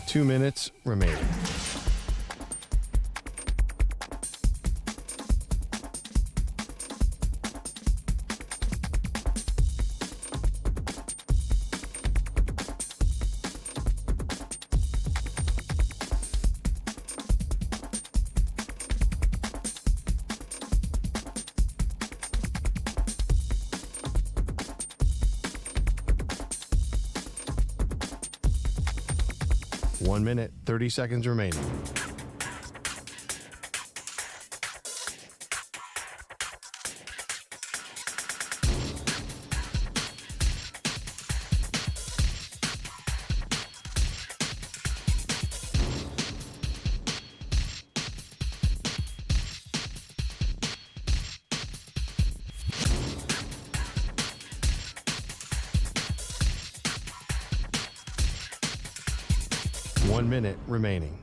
Two minutes remaining. 1 minute, 30 seconds remaining. One minute remaining.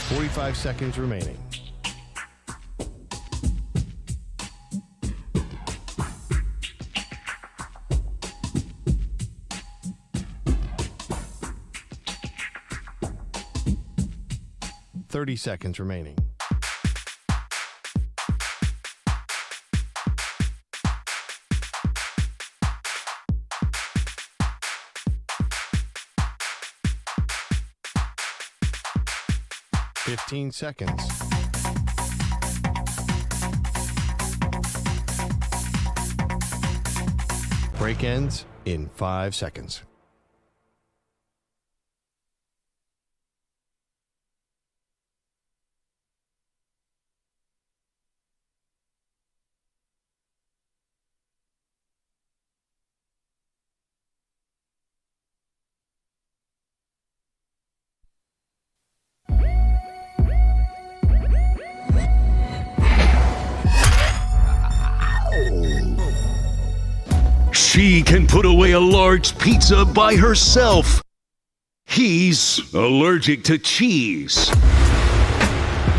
Forty-five seconds remaining. Thirty seconds remaining. Fifteen seconds. Break ends in 5 seconds. She can put away a large pizza by herself. He's allergic to cheese.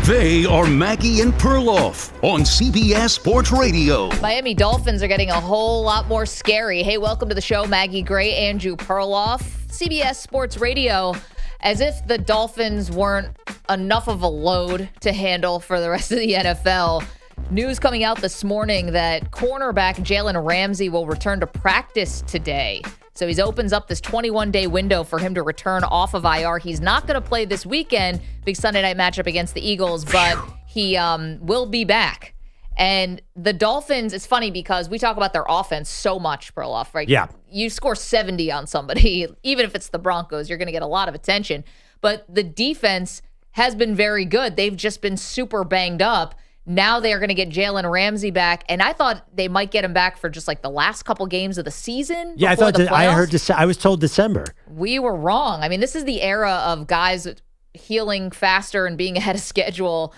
They are Maggie and Perloff on CBS Sports Radio. Miami Dolphins are getting a whole lot more scary. Hey, welcome to the show, Maggie Gray, Andrew Perloff, CBS Sports Radio. As if the Dolphins weren't enough of a load to handle for the rest of the NFL. News coming out this morning that cornerback Jalen Ramsey will return to practice today. So he opens up this 21-day window for him to return off of IR. He's not going to play this weekend, big Sunday night matchup against the Eagles, but he will be back. And the Dolphins, it's funny because we talk about their offense so much, Perloff, right? Yeah. You score 70 on somebody, even if it's the Broncos, you're going to get a lot of attention. But the defense has been very good. They've just been super banged up. Now they are going to get Jalen Ramsey back, and I thought they might get him back for just like the last couple games of the season. Yeah, I thought that, I was told December. We were wrong. I mean, this is the era of guys healing faster and being ahead of schedule.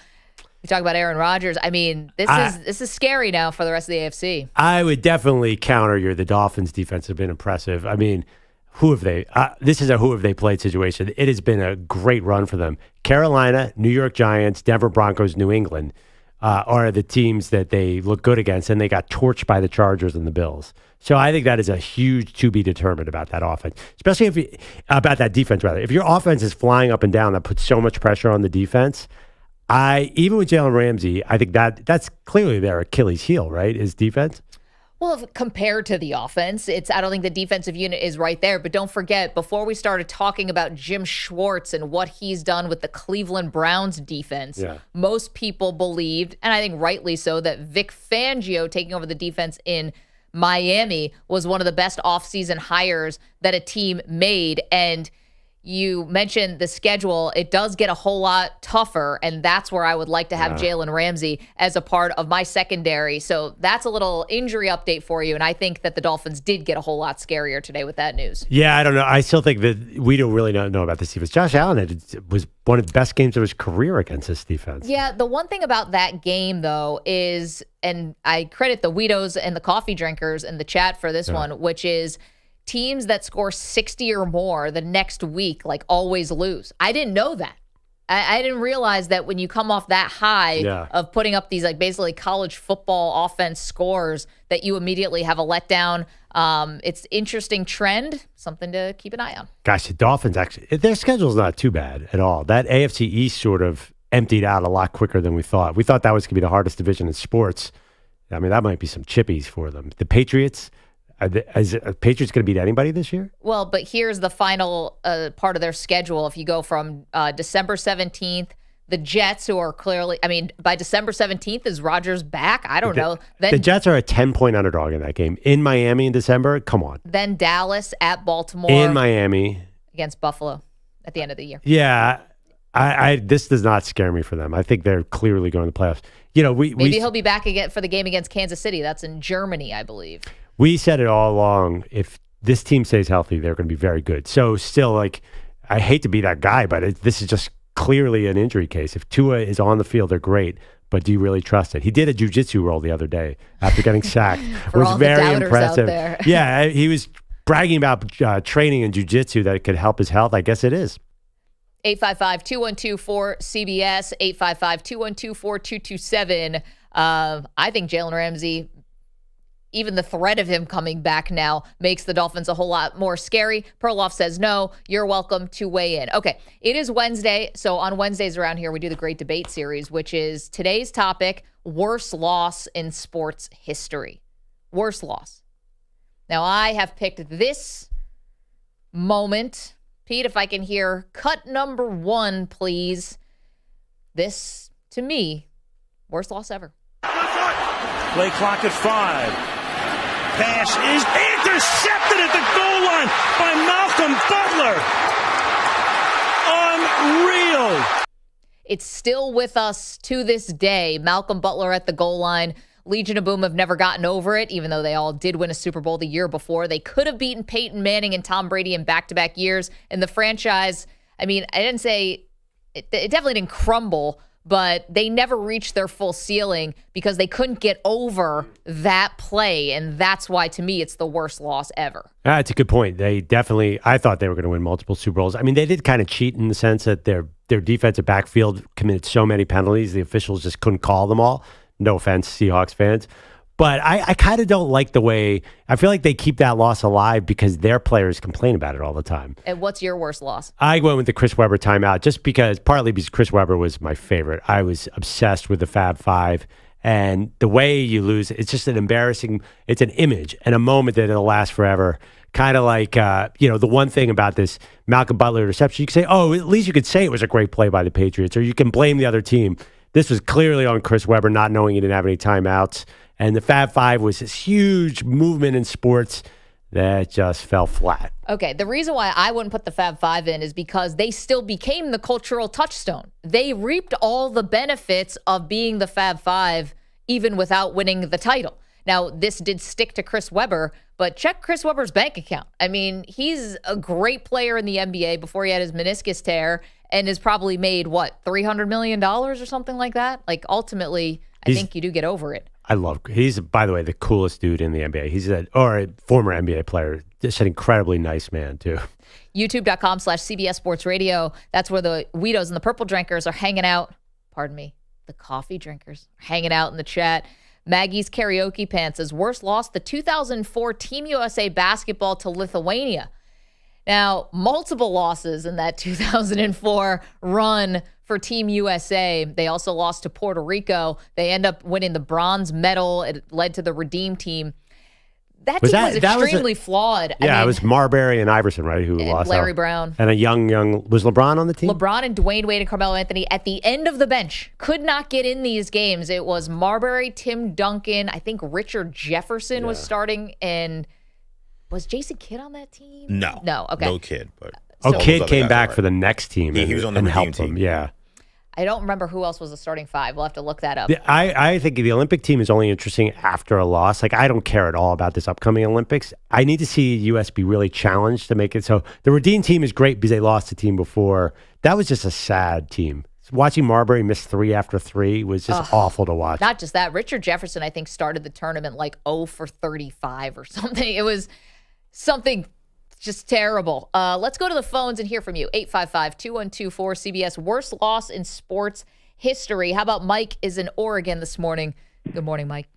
You talk about Aaron Rodgers. I mean, this is scary now for the rest of the AFC. I would definitely counter the Dolphins' defense have been impressive. I mean, who have they? This is a who have they played situation. It has been a great run for them. Carolina, New York Giants, Denver Broncos, New England. Are the teams that they look good against, and they got torched by the Chargers and the Bills. So I think that is a huge to be determined about that offense, especially about that defense, rather. If your offense is flying up and down, that puts so much pressure on the defense. Even with Jalen Ramsey, I think that's clearly their Achilles heel, right, is defense. Well, compared to the offense, I don't think the defensive unit is right there. But don't forget, before we started talking about Jim Schwartz and what he's done with the Cleveland Browns defense, most people believed, and I think rightly so, that Vic Fangio taking over the defense in Miami was one of the best offseason hires that a team made. And you mentioned the schedule. It does get a whole lot tougher, and that's where I would like to have Jalen Ramsey as a part of my secondary. So that's a little injury update for you, and I think that the Dolphins did get a whole lot scarier today with that news. Yeah, I don't know. I still think that we don't really know about this defense. Josh Allen was one of the best games of his career against this defense. Yeah, the one thing about that game, though, is, and I credit the Weedos and the coffee drinkers in the chat for this one, which is teams that score 60 or more the next week, always lose. I didn't know that. I didn't realize that when you come off that high of putting up these basically college football offense scores, that you immediately have a letdown. It's interesting trend, something to keep an eye on. Gosh, the Dolphins actually, their schedule's not too bad at all. That AFC East sort of emptied out a lot quicker than we thought. We thought that was going to be the hardest division in sports. I mean, that might be some chippies for them. The Patriots. Is Patriots going to beat anybody this year? Well, but here's the final part of their schedule. If you go from December 17th, The Jets, who are clearly, I mean, by December 17th, is Rodgers back? I don't know. Then, the Jets are a 10-point underdog in that game. In Miami in December? Come on. Then Dallas at Baltimore. In Miami. Against Buffalo at the end of the year. Yeah. This does not scare me for them. I think they're clearly going to the playoffs. Maybe he'll be back again for the game against Kansas City. That's in Germany, I believe. We said it all along. If this team stays healthy, they're going to be very good. So still, I hate to be that guy, but this is just clearly an injury case. If Tua is on the field, they're great. But do you really trust it? He did a jiu-jitsu roll the other day after getting sacked. It was very impressive. Yeah, he was bragging about training in jiu-jitsu that it could help his health. I guess it is. 855-212-4CBS, 855-212-4227. I think Jalen Ramsey, even the threat of him coming back now makes the Dolphins a whole lot more scary. Perloff says no. You're welcome to weigh in. Okay, it is Wednesday. So on Wednesdays around here, we do the Great Debate Series, which is today's topic, worst loss in sports history. Worst loss. Now, I have picked this moment. Pete, if I can hear cut number 1, please. This, to me, worst loss ever. Play clock at 5. Pass is intercepted at the goal line by Malcolm Butler. Unreal. It's still with us to this day. Malcolm Butler at the goal line. Legion of Boom have never gotten over it, even though they all did win a Super Bowl the year before. They could have beaten Peyton Manning and Tom Brady in back-to-back years. And the franchise, I mean, I didn't say it definitely didn't crumble, but they never reached their full ceiling because they couldn't get over that play. And that's why, to me, it's the worst loss ever. That's a good point. They definitely, I thought they were going to win multiple Super Bowls. I mean, they did kind of cheat in the sense that their defensive backfield committed so many penalties, the officials just couldn't call them all. No offense, Seahawks fans. But I kind of don't like the way, I feel like they keep that loss alive because their players complain about it all the time. And what's your worst loss? I went with the Chris Webber timeout partly because Chris Webber was my favorite. I was obsessed with the Fab Five. And the way you lose, it's just it's an image and a moment that it'll last forever. Kind of like, the one thing about this Malcolm Butler interception, you can say, oh, at least you could say it was a great play by the Patriots, or you can blame the other team. This was clearly on Chris Webber not knowing he didn't have any timeouts. And the Fab Five was this huge movement in sports that just fell flat. Okay, the reason why I wouldn't put the Fab Five in is because they still became the cultural touchstone. They reaped all the benefits of being the Fab Five even without winning the title. Now, this did stick to Chris Webber, but check Chris Webber's bank account. I mean, he's a great player in the NBA before he had his meniscus tear and has probably made, $300 million or something like that? Like, ultimately, I think you do get over it. He's, by the way, the coolest dude in the NBA. He's a former NBA player. Just an incredibly nice man, too. YouTube.com/CBS Sports Radio. That's where the Weedos and the Purple Drinkers are hanging out. Pardon me. The coffee drinkers are hanging out in the chat. Maggie's Karaoke Pants is worst loss the 2004 Team USA basketball to Lithuania. Now, multiple losses in that 2004 run for Team USA. They also lost to Puerto Rico. They end up winning the bronze medal. It led to the Redeem Team. That team was extremely flawed. Yeah, it was Marbury and Iverson, right, who lost. Larry Brown. And a young, was LeBron on the team? LeBron and Dwayne Wade and Carmelo Anthony at the end of the bench could not get in these games. It was Marbury, Tim Duncan, I think Richard Jefferson was starting, and was Jason Kidd on that team? No. Okay. No Kidd. But Kidd came back for the next team. He was on the Redeem team. Yeah. I don't remember who else was the starting five. We'll have to look that up. I think the Olympic team is only interesting after a loss. Like, I don't care at all about this upcoming Olympics. I need to see U.S. be really challenged to make it. So the Redeem team is great because they lost the team before. That was just a sad team. Watching Marbury miss 3 after 3 was just awful to watch. Not just that. Richard Jefferson, I think, started the tournament like 0 for 35 or something. It was something just terrible. Let's go to the phones and hear from you. 855-212-4CBS. Worst loss in sports history. How about Mike is in Oregon this morning? Good morning, Mike.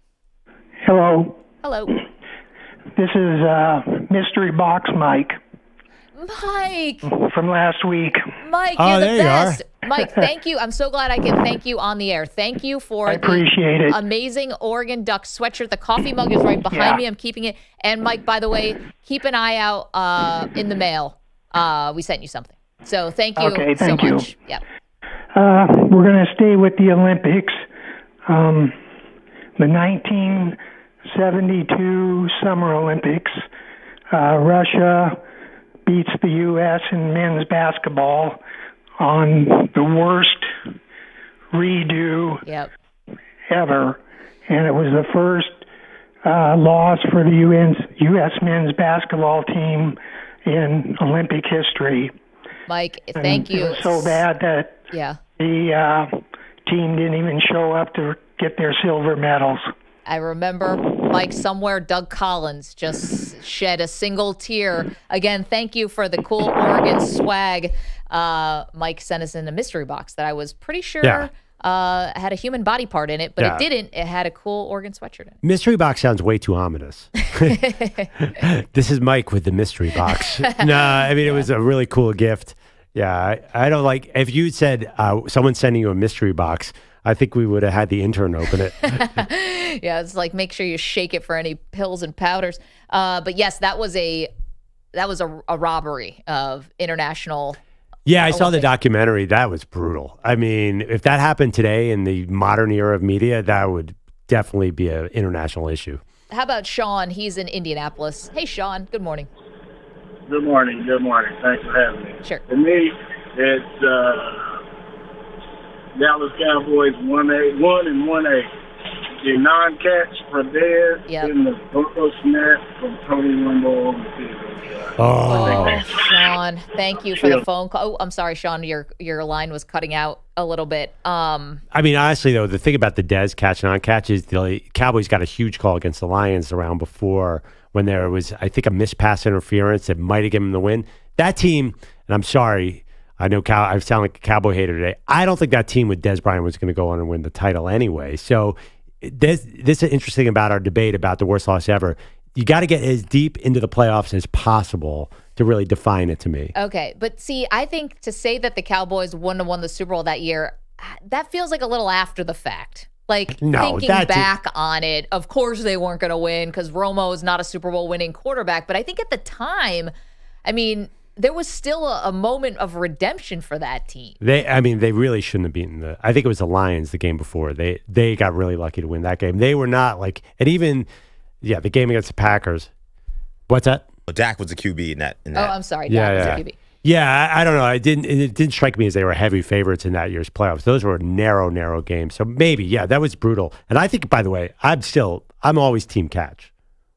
Hello. Hello. This is Mystery Box Mike. Mike. From last week. Mike, you're the best. Mike, thank you. I'm so glad I can thank you on the air. Thank you for the amazing Oregon Ducks sweatshirt. The coffee mug is right behind me. I'm keeping it. And Mike, by the way, keep an eye out in the mail. We sent you something. So thank you okay, thank so you. much. Yep. We're going to stay with the Olympics. The 1972 Summer Olympics, Russia beats the U.S. in men's basketball on the worst redo ever. And it was the first loss for the U.S. men's basketball team in Olympic history. Mike, thank you. It was so bad that the team didn't even show up to get their silver medals. I remember, Mike, somewhere Doug Collins just shed a single tear. Again, thank you for the cool Oregon swag. Mike sent us in a mystery box that I was pretty sure had a human body part in it, but it didn't. It had a cool Oregon sweatshirt in it. Mystery box sounds way too ominous. This is Mike with the mystery box. No, I mean, it was a really cool gift. Yeah, I don't like, if you said someone's sending you a mystery box, I think we would have had the intern open it. Yeah, it's like, make sure you shake it for any pills and powders. But yes, that was a robbery of international. Yeah, I saw the documentary. That was brutal. I mean, if that happened today in the modern era of media, that would definitely be an international issue. How about Sean? He's in Indianapolis. Hey, Sean. Good morning. Good morning. Good morning. Thanks for having me. Sure. For me, it's Dallas Cowboys 1-1 and 1-8. The non-catch for Dez and the Boko snap from Tony Romo on the field. Oh, Sean, thank you for the phone call. Oh, I'm sorry, Sean, your line was cutting out a little bit. I mean, honestly, though, the thing about the Dez catch and non-catch is the Cowboys got a huge call against the Lions the round before when there was, I think, a missed pass interference that might have given them the win. That team, and I'm sorry, I know I sound like a Cowboy hater today. I don't think that team with Dez Bryant was going to go on and win the title anyway. So this is interesting about our debate about the worst loss ever. You got to get as deep into the playoffs as possible to really define it to me. Okay, but see, I think to say that the Cowboys wouldn't have won the Super Bowl that year, that feels like a little after the fact. Like, thinking back on it, of course they weren't going to win because Romo is not a Super Bowl winning quarterback. But I think at the time, I mean, there was still a moment of redemption for that team. They really shouldn't have beaten I think it was the Lions the game before. They got really lucky to win that game. They were not like, and even, the game against the Packers. What's that? Well, Dak was the QB in that. Oh, I'm sorry. Dak was the QB. Yeah, I don't know. It didn't strike me as they were heavy favorites in that year's playoffs. Those were narrow games. So maybe, that was brutal. And I think, by the way, I'm always team catch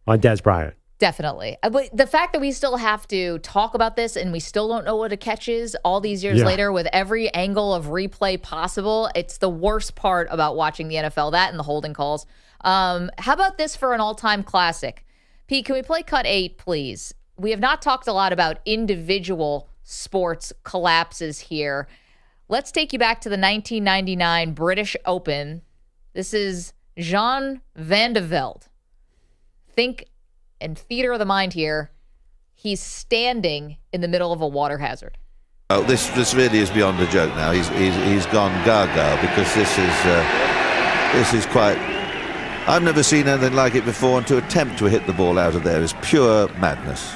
on Dez Bryant. Definitely. But the fact that we still have to talk about this and we still don't know what a catch is all these years later with every angle of replay possible, it's the worst part about watching the NFL, that and the holding calls. How about this for an all-time classic? Pete, can we play cut 8, please? We have not talked a lot about individual sports collapses here. Let's take you back to the 1999 British Open. This is Jean Van de Velde. Think and theater of the mind here. He's standing in the middle of a water hazard. Oh, this really is beyond a joke now. He's gone gaga because this is quite. I've never seen anything like it before, and to attempt to hit the ball out of there is pure madness.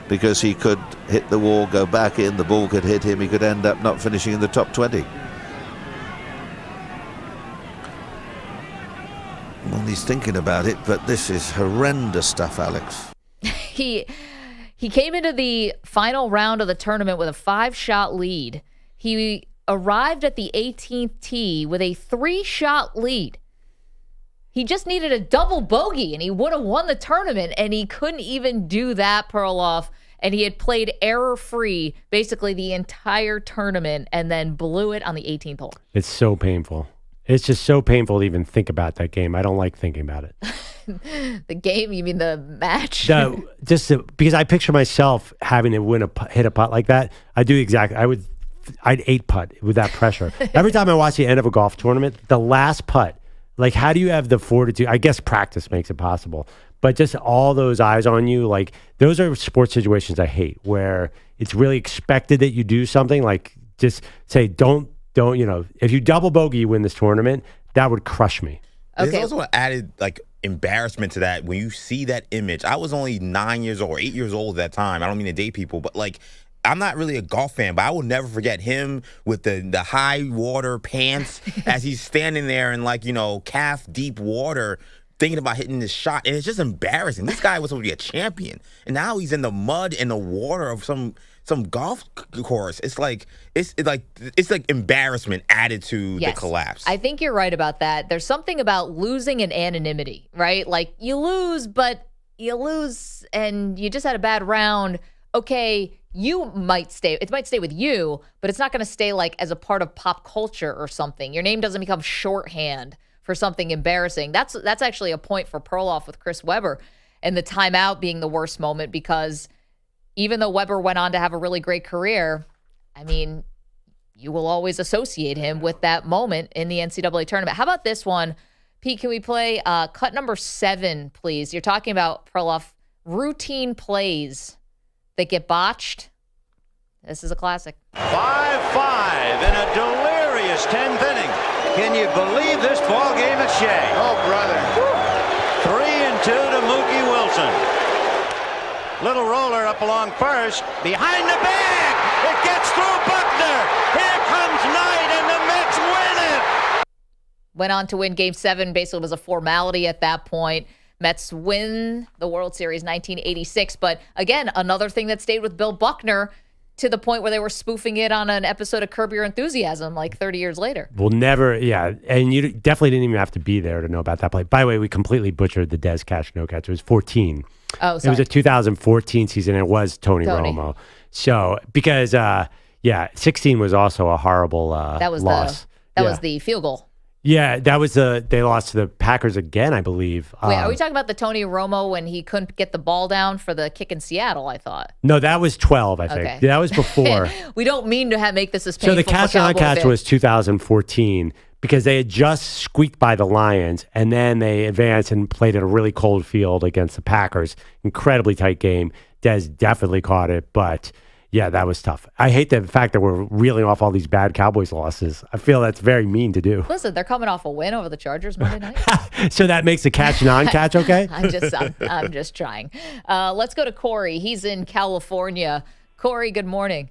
Because he could hit the wall, go back in, the ball could hit him, he could end up not finishing in the top 20. Well, he's thinking about it, but this is horrendous stuff, Alex. He came into the final round of the tournament with a 5-shot lead. He arrived at the 18th tee with a 3-shot lead. He just needed a double bogey, and he would have won the tournament, and he couldn't even do that, Perloff. And he had played error-free basically the entire tournament and then blew it on the 18th hole. It's so painful. It's just so painful to even think about that game. I don't like thinking about it. The game? You mean the match? Because I picture myself having to hit a putt like that. I'd 8-putt with that pressure. Every time I watch the end of a golf tournament, the last putt, like, how do you have the fortitude? I guess practice makes it possible. But just all those eyes on you, like, those are sports situations I hate, where it's really expected that you do something. Like, just say, don't, if you double bogey, you win this tournament, that would crush me. Okay. There's also an added, embarrassment to that when you see that image. I was only 9 years old or 8 years old at that time. I don't mean to date people, but, I'm not really a golf fan, but I will never forget him with the high water pants as he's standing there in calf deep water thinking about hitting this shot. And it's just embarrassing. This guy was supposed to be a champion. And now he's in the mud and the water of some golf course. It's like embarrassment added to the collapse. I think you're right about that. There's something about losing in anonymity, right? Like you lose and you just had a bad round. Okay, it might stay with you, but it's not going to stay like as a part of pop culture or something. Your name doesn't become shorthand for something embarrassing. That's actually a point for Perloff with Chris Webber and the timeout being the worst moment, because even though Webber went on to have a really great career, I mean, you will always associate him with that moment in the NCAA tournament. How about this one? Pete, can we play cut number 7, please? You're talking about Perloff routine plays that get botched. This is a classic. 5-5 in a delirious 10th inning. Can you believe this ball game at Shea? Oh, brother. 3-2 to Mookie Wilson. Little roller up along first. Behind the bag. It gets through Buckner. Here comes Knight, and the Mets win it. Went on to win Game 7. Basically was a formality at that point. Mets win the World Series 1986. But again, another thing that stayed with Bill Buckner to the point where they were spoofing it on an episode of Curb Your Enthusiasm like 30 years later. We'll never, and you definitely didn't even have to be there to know about that play. By the way, we completely butchered the Dez catch, no catch. It was 14. Oh, sorry. It was a 2014 season. It was Tony Romo. So, because, 16 was also a horrible loss. That was the field goal. Yeah, that was they lost to the Packers again, I believe. Wait, are we talking about the Tony Romo when he couldn't get the ball down for the kick in Seattle, I thought? No, that was 12, I think. Okay. Yeah, that was before. We don't mean to make this as painful. So the catch and non-catch was 2014 because they had just squeaked by the Lions, and then they advanced and played in a really cold field against the Packers. Incredibly tight game. Dez definitely caught it, but... yeah, that was tough. I hate the fact that we're reeling off all these bad Cowboys losses. I feel that's very mean to do. Listen, they're coming off a win over the Chargers Monday night. So that makes the catch non-catch okay? I'm just trying. Let's go to Corey. He's in California. Corey, good morning.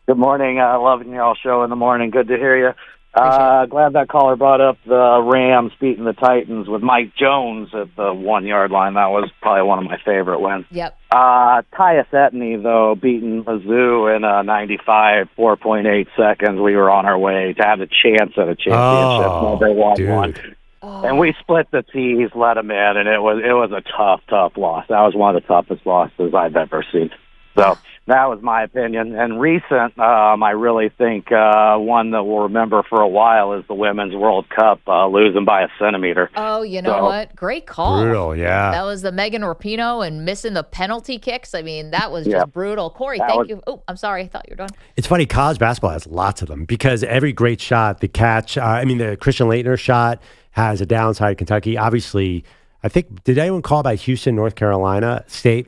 Good morning. Loving y'all show in the morning. Good to hear you. Glad that caller brought up the Rams beating the Titans with Mike Jones at the 1-yard line. That was probably one of my favorite wins. Yep. Tyus Etney, though, beating Mizzou in 95, 4.8 seconds. We were on our way to have a chance at a championship. They won one. And we split the T's, let them in, and it was a tough loss. That was one of the toughest losses I've ever seen. So that was my opinion. And recent, I really think one that we'll remember for a while is the Women's World Cup, losing by a centimeter. Oh, you know what? Great call. Brutal, yeah. That was the Megan Rapinoe and missing the penalty kicks. I mean, that was just brutal. Corey, thank you. Oh, I'm sorry. I thought you were done. It's funny. College basketball has lots of them because every great shot, the catch, the Christian Laettner shot has a downside. Kentucky, obviously, I think, did anyone call about Houston, North Carolina State?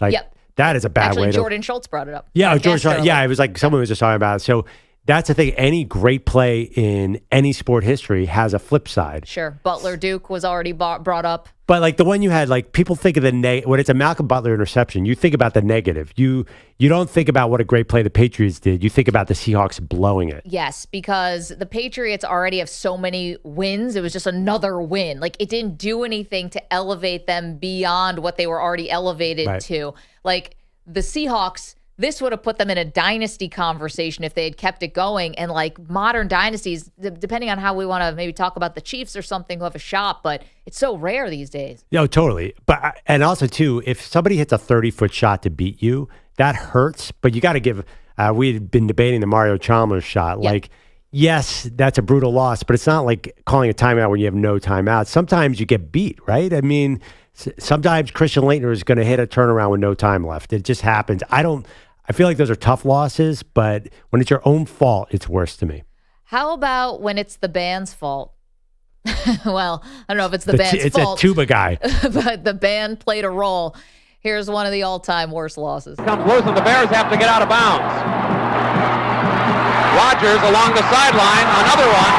Yep. That is a bad way to... Jordan Schultz brought it up. Yeah, Jordan Schultz. Yeah, it was like someone was just talking about it. So that's the thing. Any great play in any sport history has a flip side. Sure. Butler Duke was already brought up. But like the one you had, like people think of the when it's a Malcolm Butler interception, you think about the negative. You don't think about what a great play the Patriots did. You think about the Seahawks blowing it. Yes, because the Patriots already have so many wins. It was just another win. Like it didn't do anything to elevate them beyond what they were already elevated to. Like the Seahawks, this would have put them in a dynasty conversation if they had kept it going. And like modern dynasties, depending on how we want to maybe talk about the Chiefs or something who have a shot, but it's so rare these days. No, totally. But and also too, if somebody hits a 30-foot shot to beat you, that hurts. But you got to give. We'd been debating the Mario Chalmers shot. Yep. Like, yes, that's a brutal loss, but it's not like calling a timeout when you have no timeout. Sometimes you get beat, right? I mean, sometimes Christian Laettner is going to hit a turnaround with no time left. It just happens. I feel like those are tough losses, but when it's your own fault, it's worse to me. How about when it's the band's fault? Well, I don't know if it's the band's fault. It's a tuba guy. But the band played a role. Here's one of the all-time worst losses. Comes loose and the Bears have to get out of bounds. Rodgers along the sideline, another one.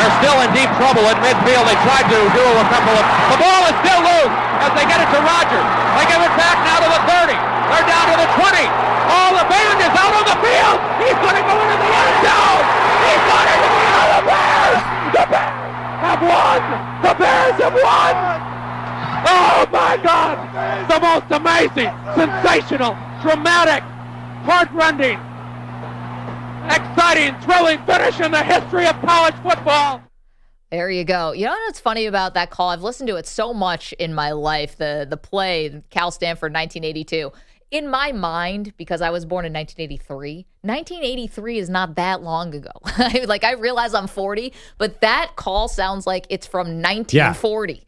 They're still in deep trouble at midfield. They tried to do a couple of... The ball is still loose as they get it to Rodgers. They give it back now to the 30. They're down to the 20. Oh, the band is out on the field. He's going to go into the end zone. He's going into the end of the Bears. The Bears have won. The Bears have won. Oh, my God. The most amazing, sensational, dramatic, heart-rending, exciting, thrilling finish in the history of college football. There you go. You know what's funny about that call? I've listened to it so much in my life, the play, Cal Stanford 1982. In my mind, because I was born in 1983 is not that long ago. I realize I'm 40, but that call sounds like it's from 1940. Yeah,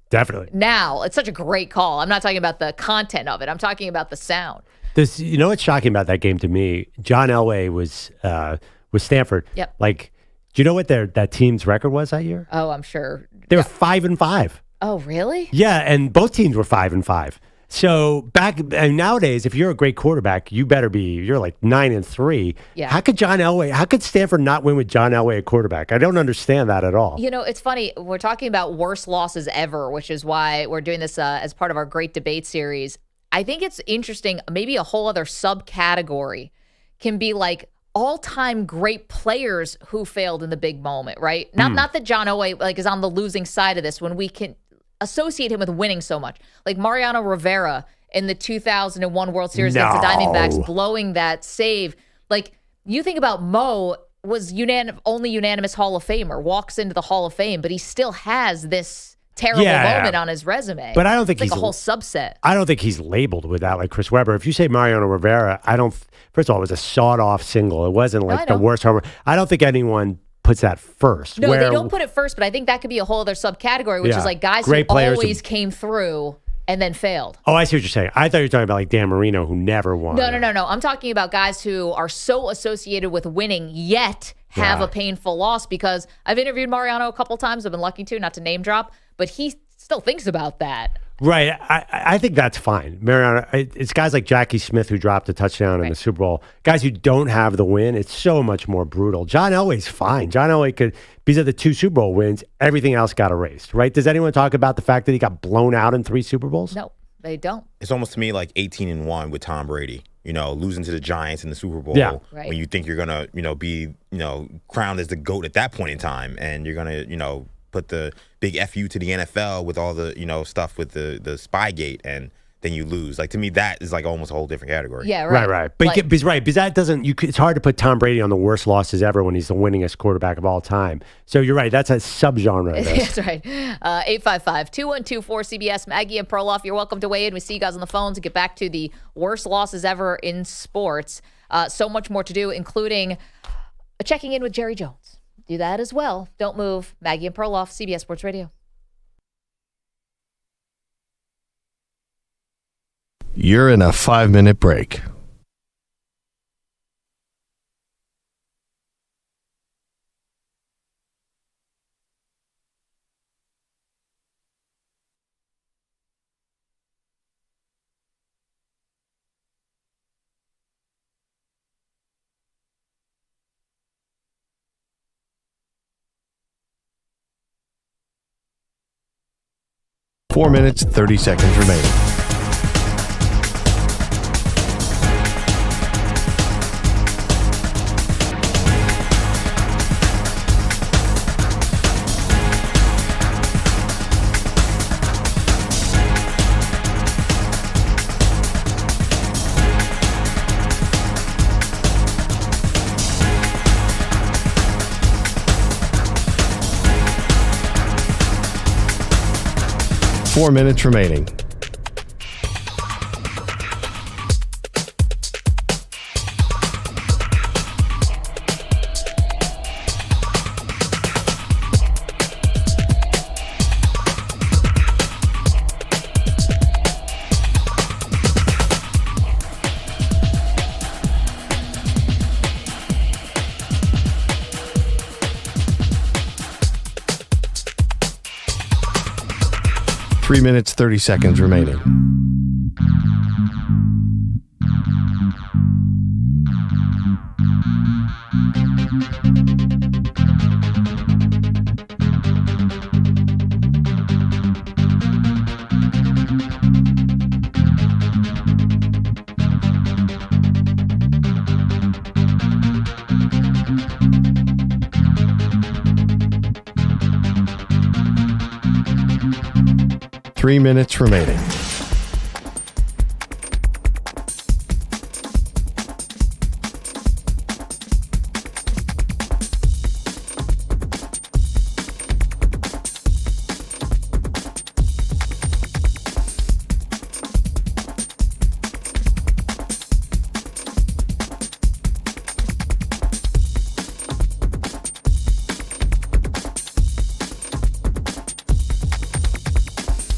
definitely. Now, it's such a great call. I'm not talking about the content of it. I'm talking about the sound. You know what's shocking about that game to me? John Elway was Stanford. Yep. Do you know what that team's record was that year? Oh, I'm sure. They were 5-5. Oh, really? Yeah, and both teams were 5-5. So nowadays, if you're a great quarterback, you're 9-3. Yeah. How could Stanford not win with John Elway at quarterback? I don't understand that at all. You know, it's funny. We're talking about worst losses ever, which is why we're doing this as part of our great debate series. I think it's interesting. Maybe a whole other subcategory can be like all-time great players who failed in the big moment, right? Not that John Elway is on the losing side of this when we can associate him with winning so much. Like Mariano Rivera in the 2001 World Series against the Diamondbacks, blowing that save. You think about Mo was only unanimous Hall of Famer, walks into the Hall of Fame, but he still has this terrible moment on his resume. But I don't think he's a whole subset. I don't think he's labeled with that like Chris Webber. If you say Mariano Rivera, first of all, it was a sawed-off single. It wasn't the worst homer. I don't think anyone puts that first. No, they don't put it first, but I think that could be a whole other subcategory, which is guys who always came through and then failed. Oh, I see what you're saying. I thought you were talking about Dan Marino, who never won. No. I'm talking about guys who are so associated with winning, yet have a painful loss, because I've interviewed Mariano a couple times. I've been lucky to, not to name drop, but he still thinks about that. Right. I think that's fine. Mariano, it's guys like Jackie Smith who dropped a touchdown in the Super Bowl. Guys who don't have the win, it's so much more brutal. John Elway's fine. John Elway could, because of the 2 Super Bowl wins, everything else got erased, right? Does anyone talk about the fact that he got blown out in 3 Super Bowls? No, they don't. It's almost to me like 18-1 with Tom Brady. Losing to the Giants in the Super Bowl when you think you're gonna, be, crowned as the GOAT at that point in time, and you're gonna, put the big FU to the NFL with all the, stuff with the Spygate, and then you lose. To me, that is almost a whole different category. Yeah, right. Right. But because that doesn't, it's hard to put Tom Brady on the worst losses ever when he's the winningest quarterback of all time. So you're right. That's a subgenre of this. That's right. 855-212-4CBS, Maggie and Perloff. You're welcome to weigh in. We see you guys on the phone to get back to the worst losses ever in sports. So much more to do, including checking in with Jerry Jones. Do that as well. Don't move. Maggie and Perloff, CBS Sports Radio. You're in a 5-minute break. Four minutes, 30 seconds remaining. Four minutes remaining. Three minutes, 30 seconds remaining. 3 minutes remaining.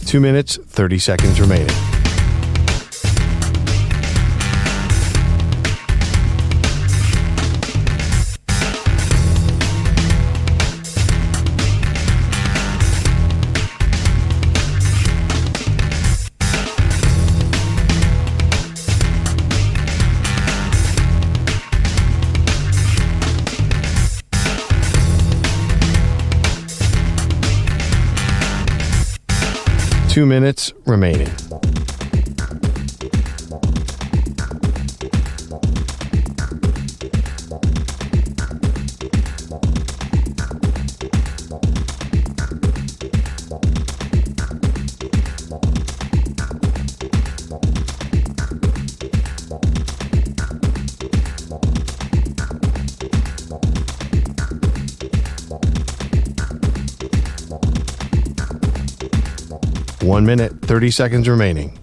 Two minutes, 30 seconds remaining. Two minutes remaining. One minute, 30 seconds remaining.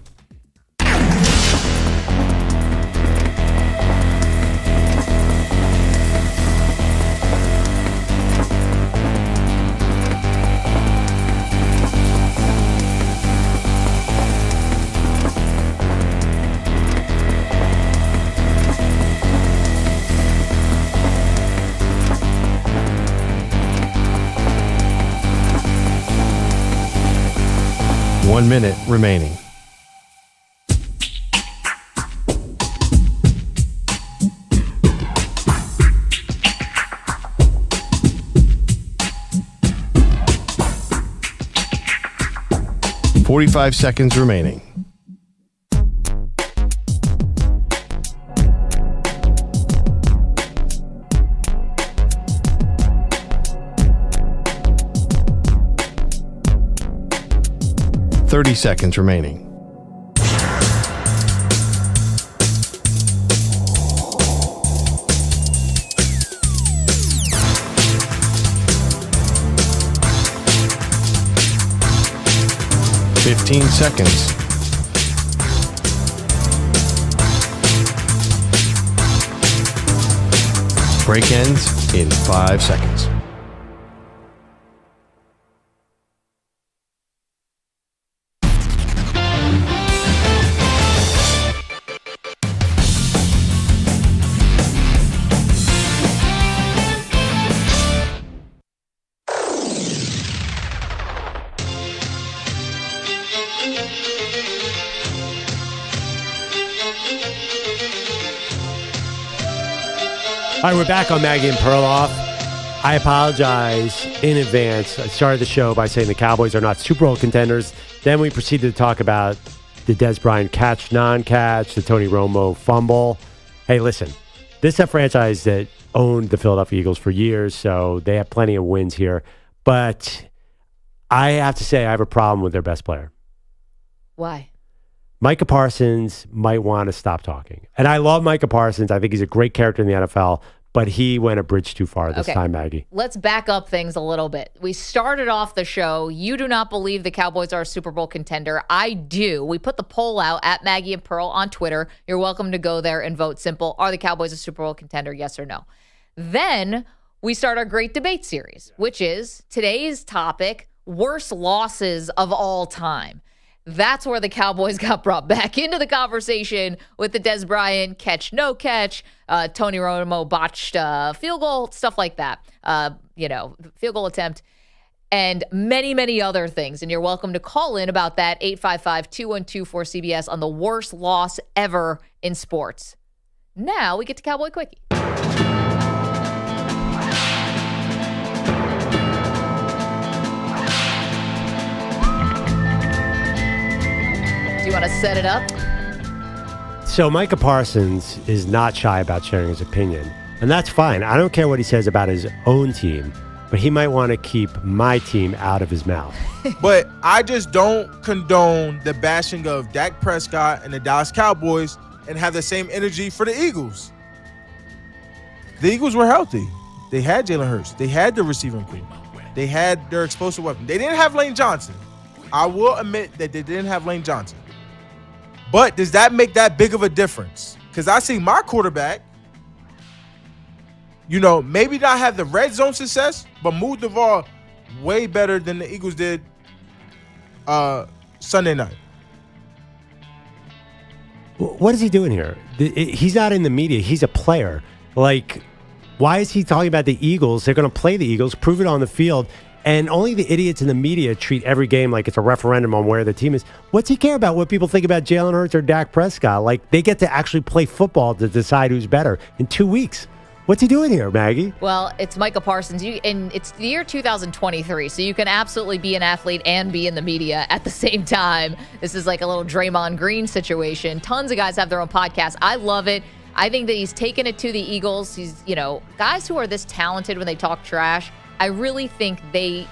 One minute remaining. .45 seconds remaining. .30 seconds remaining. .15 seconds. Break ends in 5 seconds. All right, we're back on Maggie and Perloff. I apologize in advance. I started the show by saying the Cowboys are not Super Bowl contenders. Then we proceeded to talk about the Des Bryant catch, non-catch, the Tony Romo fumble. Hey, listen, this is a franchise that owned the Philadelphia Eagles for years, so they have plenty of wins here. But I have to say I have a problem with their best player. Why? Micah Parsons might want to stop talking. And I love Micah Parsons. I think he's a great character in the NFL, but he went a bridge too far this time, Maggie. Let's back up things a little bit. We started off the show. You do not believe the Cowboys are a Super Bowl contender. I do. We put the poll out at Maggie and Pearl on Twitter. You're welcome to go there and vote simple. Are the Cowboys a Super Bowl contender? Yes or no? Then we start our great debate series, which is today's topic, worst losses of all time. That's where the Cowboys got brought back into the conversation with the Des Bryant catch, no catch, Tony Romo botched field goal, stuff like that. Field goal attempt, and many, many other things. And you're welcome to call in about that, 855-212-4CBS on the worst loss ever in sports. Now we get to Cowboy Quickie. Do you want to set it up? So Micah Parsons is not shy about sharing his opinion, and that's fine. I don't care what he says about his own team, but he might want to keep my team out of his mouth. But I just don't condone the bashing of Dak Prescott and the Dallas Cowboys and have the same energy for the Eagles. The Eagles were healthy. They had Jalen Hurts. They had the receiving core. They had their explosive weapon. They didn't have Lane Johnson. I will admit that they didn't have Lane Johnson. But does that make that big of a difference? Because I see my quarterback, maybe not have the red zone success, but move the ball way better than the Eagles did Sunday night. What is he doing here? He's not in the media. He's a player. Like, why is he talking about the Eagles? They're going to play the Eagles, prove it on the field, and only the idiots in the media treat every game like it's a referendum on where the team is. What's he care about what people think about Jalen Hurts or Dak Prescott? Like, they get to actually play football to decide who's better in 2 weeks. What's he doing here, Maggie? Well, it's Micah Parsons, and it's the year 2023, so you can absolutely be an athlete and be in the media at the same time. This is like a little Draymond Green situation. Tons of guys have their own podcasts. I love it. I think that he's taken it to the Eagles. He's, guys who are this talented when they talk trash, I really think they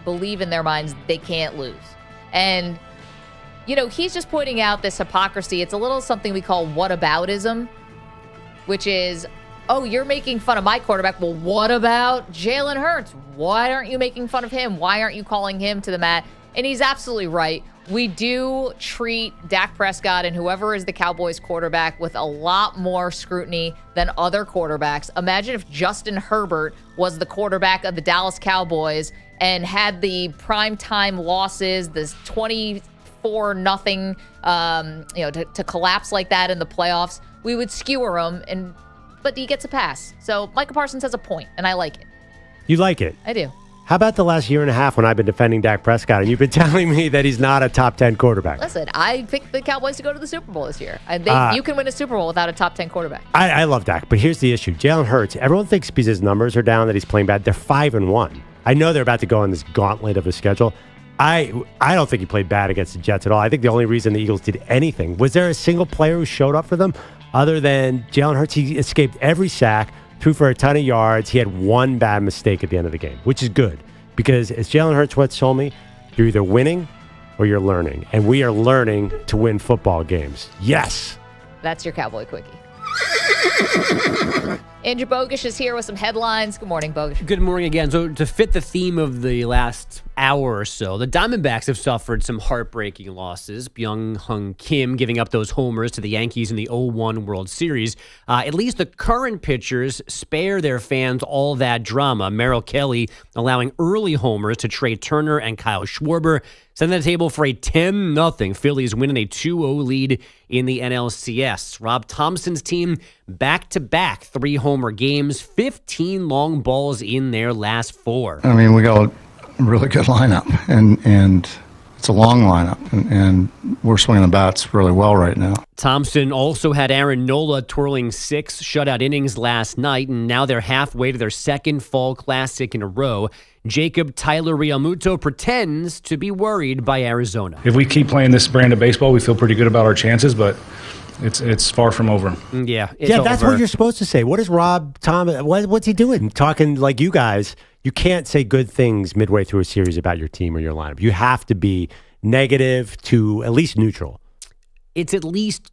believe in their minds they can't lose. And, he's just pointing out this hypocrisy. It's a little something we call whataboutism, which is, oh, you're making fun of my quarterback. Well, what about Jalen Hurts? Why aren't you making fun of him? Why aren't you calling him to the mat? And he's absolutely right. We do treat Dak Prescott and whoever is the Cowboys quarterback with a lot more scrutiny than other quarterbacks. Imagine if Justin Herbert was the quarterback of the Dallas Cowboys and had the primetime losses, this 24-0, to collapse like that in the playoffs. We would skewer him, but he gets a pass. So Micah Parsons has a point, and I like it. You like it? I do. How about the last year and a half when I've been defending Dak Prescott and you've been telling me that he's not a top 10 quarterback? Listen, I picked the Cowboys to go to the Super Bowl this year. You can win a Super Bowl without a top 10 quarterback. I love Dak, but here's the issue. Jalen Hurts, everyone thinks because his numbers are down that he's playing bad. They're 5-1. I know they're about to go on this gauntlet of a schedule. I don't think he played bad against the Jets at all. I think the only reason the Eagles did anything, was there a single player who showed up for them other than Jalen Hurts? He escaped every sack, threw for a ton of yards. He had one bad mistake at the end of the game, which is good. Because as Jalen Hurts once told me, you're either winning or you're learning. And we are learning to win football games. Yes. That's your Cowboy Quickie. Andrew Bogusch is here with some headlines. Good morning, Bogusch. Good morning again. So to fit the theme of the last hour or so, the Diamondbacks have suffered some heartbreaking losses. Byung-Hyun Kim giving up those homers to the Yankees in the 0-1 World Series. At least the current pitchers spare their fans all that drama. Merrill Kelly allowing early homers to Trey Turner and Kyle Schwarber, setting the table for a 10-0 Phillies winning a 2-0 lead in the NLCS. Rob Thompson's team back-to-back 3-homer games, 15 long balls in their last 4. I mean, we got a really good lineup, and it's a long lineup, and we're swinging the bats really well right now. Thompson also had Aaron Nola twirling 6 shutout innings last night, and now they're halfway to their second fall classic in a row. Jacob Tyler Realmuto pretends to be worried by Arizona. If we keep playing this brand of baseball, we feel pretty good about our chances, but it's far from over. Yeah, that's what you're supposed to say. What is Rob Thomas? What's he doing? Talking like you guys. You can't say good things midway through a series about your team or your lineup. You have to be negative to at least neutral. It's at least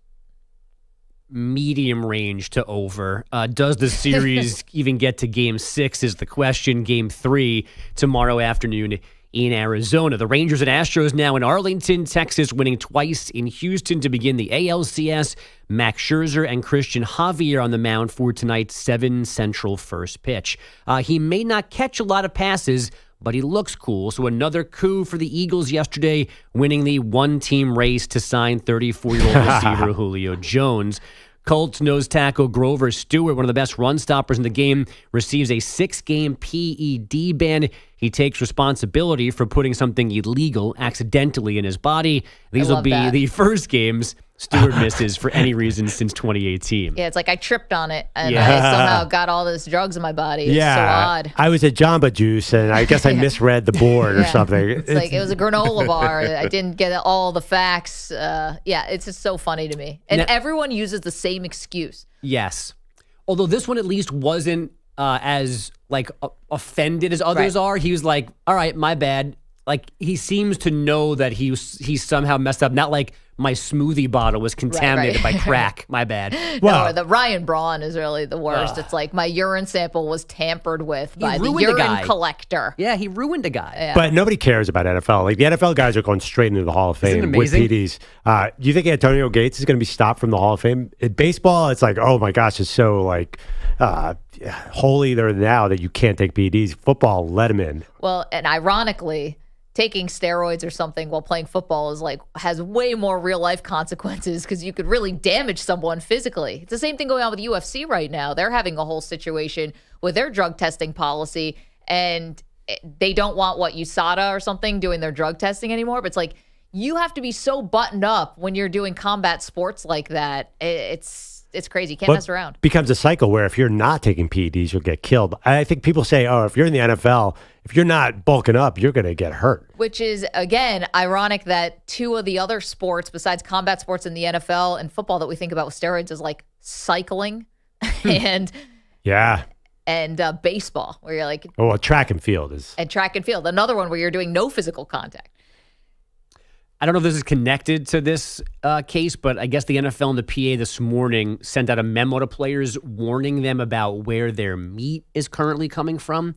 medium range to over. Does the series even get to Game 6 is the question. Game 3 tomorrow afternoon in Arizona. The Rangers and Astros now in Arlington, Texas, winning twice in Houston to begin the ALCS. Max Scherzer and Christian Javier on the mound for tonight's 7 Central first pitch. He may not catch a lot of passes, but he looks cool. So another coup for the Eagles yesterday, winning the one-team race to sign 34-year-old receiver Julio Jones. Colts nose tackle Grover Stewart, one of the best run stoppers in the game, receives a 6-game PED ban. He takes responsibility for putting something illegal accidentally in his body. These will be the first games Stewart misses for any reason since 2018. Yeah, it's like I tripped on it, and I somehow got all this drugs in my body. It's so odd. I was at Jamba Juice, and I guess I misread the board or something. It's like it was a granola bar. I didn't get all the facts. It's just so funny to me. And everyone uses the same excuse. Yes. Although this one at least wasn't as like offended as others are. He was like, all right, my bad. Like he seems to know that he somehow messed up. Not like my smoothie bottle was contaminated by crack. My bad. No, the Ryan Braun is really the worst. It's like my urine sample was tampered with by the urine collector. Yeah, he ruined a guy. Yeah. But nobody cares about NFL. Like the NFL guys are going straight into the Hall of Fame with PDs. Do you think Antonio Gates is going to be stopped from the Hall of Fame? In baseball, it's like, oh my gosh, it's so like holy there now that you can't take PDs. Football, let him in. Well, and ironically, taking steroids or something while playing football has way more real life consequences because you could really damage someone physically. It's the same thing going on with UFC right now. They're having a whole situation with their drug testing policy, and they don't want USADA or something doing their drug testing anymore. But it's like you have to be so buttoned up when you're doing combat sports like that. It's crazy. You can't mess around. Becomes a cycle where if you're not taking PEDs, you'll get killed. I think people say, oh, if you're in the NFL, if you're not bulking up, you're going to get hurt. Which is, again, ironic that two of the other sports besides combat sports in the NFL and football that we think about with steroids is like cycling and baseball, where you're like... Oh, well, track and field is... And track and field. Another one where you're doing no physical contact. I don't know if this is connected to this case, but I guess the NFL and the PA this morning sent out a memo to players warning them about where their meat is currently coming from,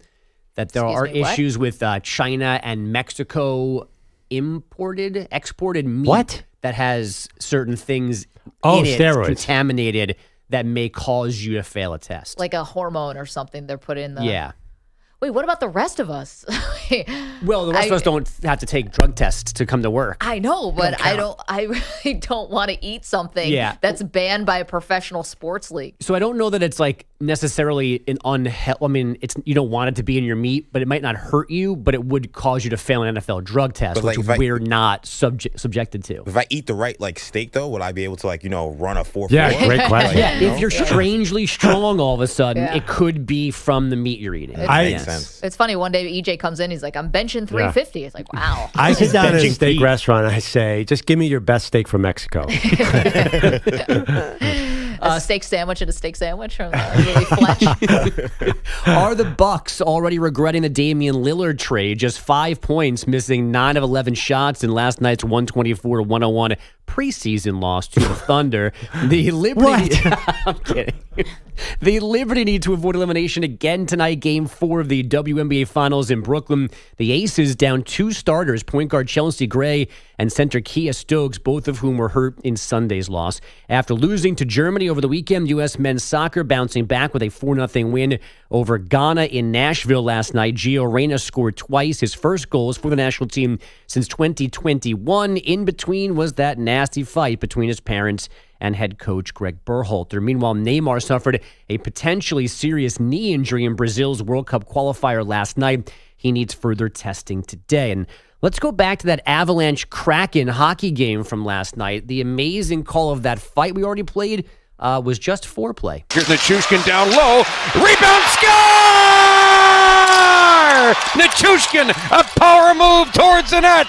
that there are issues with China and Mexico exported meat that has certain things in it steroids. Contaminated that may cause you to fail a test. Like a hormone or something they're put in the... Yeah. Wait, what about the rest of us? Well, the rest of us don't have to take drug tests to come to work. I know, but I really don't want to eat something that's banned by a professional sports league. So I don't know that it's like necessarily an unhealthy. I mean, you don't want it to be in your meat, but it might not hurt you, but it would cause you to fail an NFL drug test, which we're not subjected to. If I eat the right steak though, would I be able to run a 4-4? Yeah, great question. If you're strangely strong all of a sudden, it could be from the meat you're eating. It's funny. One day EJ comes in, he's like, "I'm benching 350." It's like, wow. I sit down at a steak restaurant and I say, "Just give me your best steak from Mexico." A steak sandwich and a steak sandwich from Willie Fletch. Are the Bucks already regretting the Damian Lillard trade? Just 5 points, missing 9 of 11 shots in last night's 124-101 preseason loss to the Thunder. The Liberty. I'm kidding. The Liberty need to avoid elimination again tonight. Game 4 of the WNBA Finals in Brooklyn. The Aces down 2 starters, point guard Chelsea Gray and center Kia Stokes, both of whom were hurt in Sunday's loss. After losing to Germany over the weekend, U.S. men's soccer bouncing back with a 4-0 win over Ghana in Nashville last night. Gio Reyna scored twice, his first goals for the national team since 2021. In between was that nasty fight between his parents and head coach Greg Berhalter. Meanwhile, Neymar suffered a potentially serious knee injury in Brazil's World Cup qualifier last night. He needs further testing today. And let's go back to that Avalanche Kraken hockey game from last night. The amazing call of that fight we already played was just foreplay. Here's Nichushkin down low. Rebound, score! Nichushkin, a power move towards the net.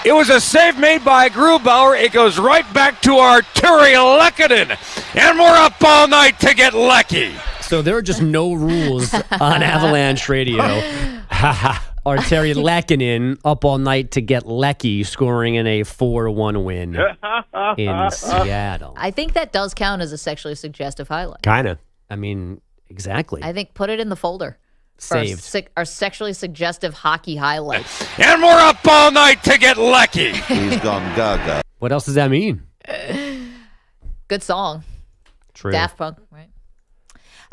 It was a save made by Grubauer. It goes right back to Arturi Lehkonen. And we're up all night to get lucky. So there are just no rules on Avalanche Radio. Arturi Lehkonen up all night to get Lecky, scoring in a 4-1 win in Seattle. I think that does count as a sexually suggestive highlight. Kind of. I mean, exactly. I think put it in the folder. Saved. Our sexually suggestive hockey highlights. And we're up all night to get lucky. He's gone gaga. What else does that mean? Good song. True. Daft Punk, right?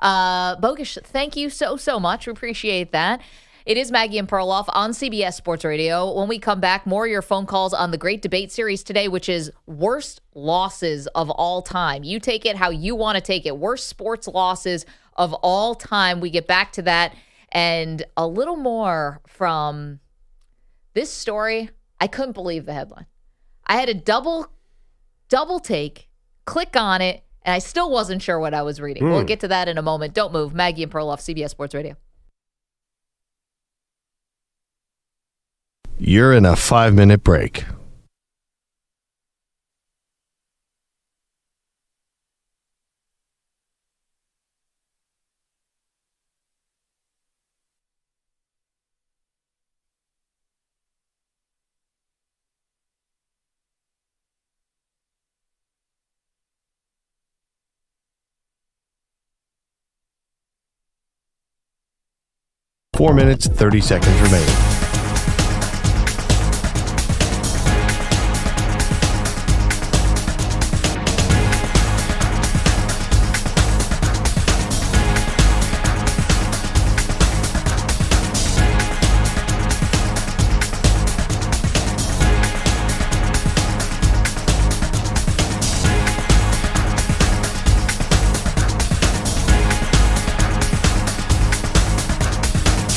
Bogusch, thank you so much. We appreciate that. It is Maggie and Perloff on CBS Sports Radio. When we come back, more of your phone calls on the great debate series today, which is worst losses of all time. You take it how you want to take it. Worst sports losses of all time. We get back to that and a little more from this story. I couldn't believe the headline. I had a double take, click on it, and I still wasn't sure what I was reading. We'll get to that in a moment. Don't move. Maggie and Perloff, CBS Sports Radio. You're in a 5-minute break. 4 minutes, 30 seconds remaining.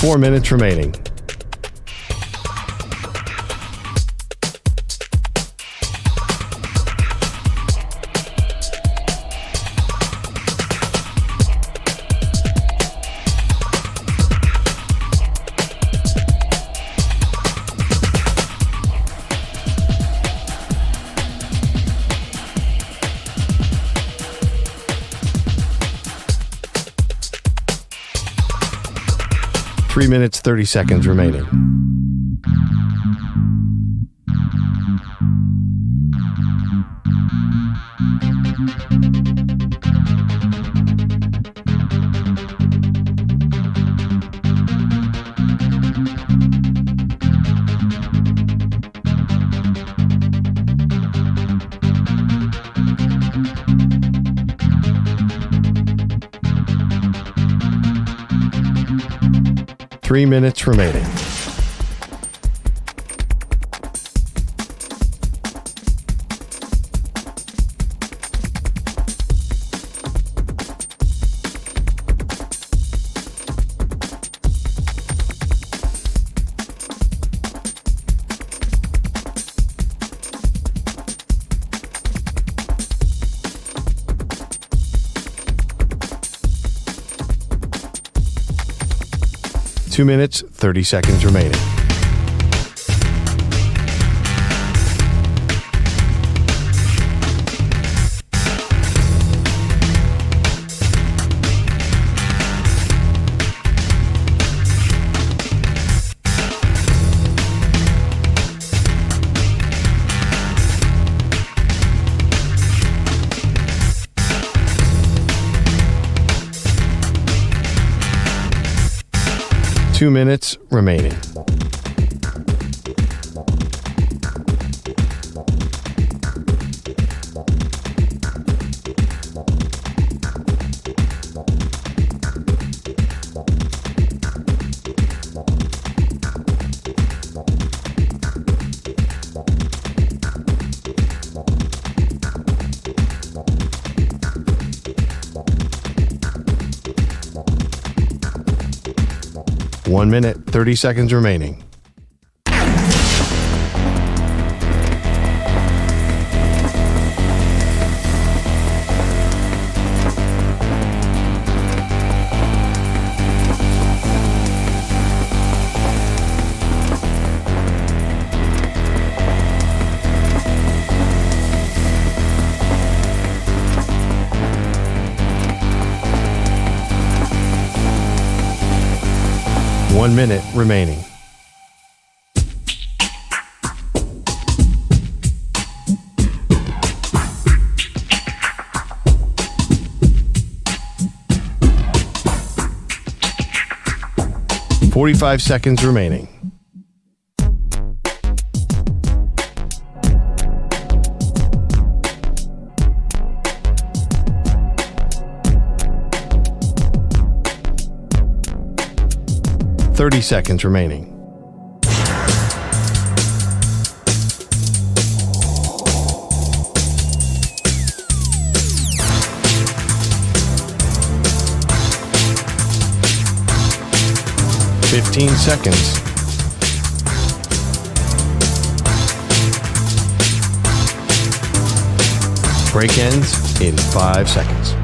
Four minutes remaining. Three minutes, 30 seconds remaining. Three minutes remaining. Two minutes, 30 seconds remaining. Two minutes remaining. One minute, 30 seconds remaining. One minute remaining. $45 seconds remaining. $30 seconds remaining. $15 seconds. Break ends in 5 seconds.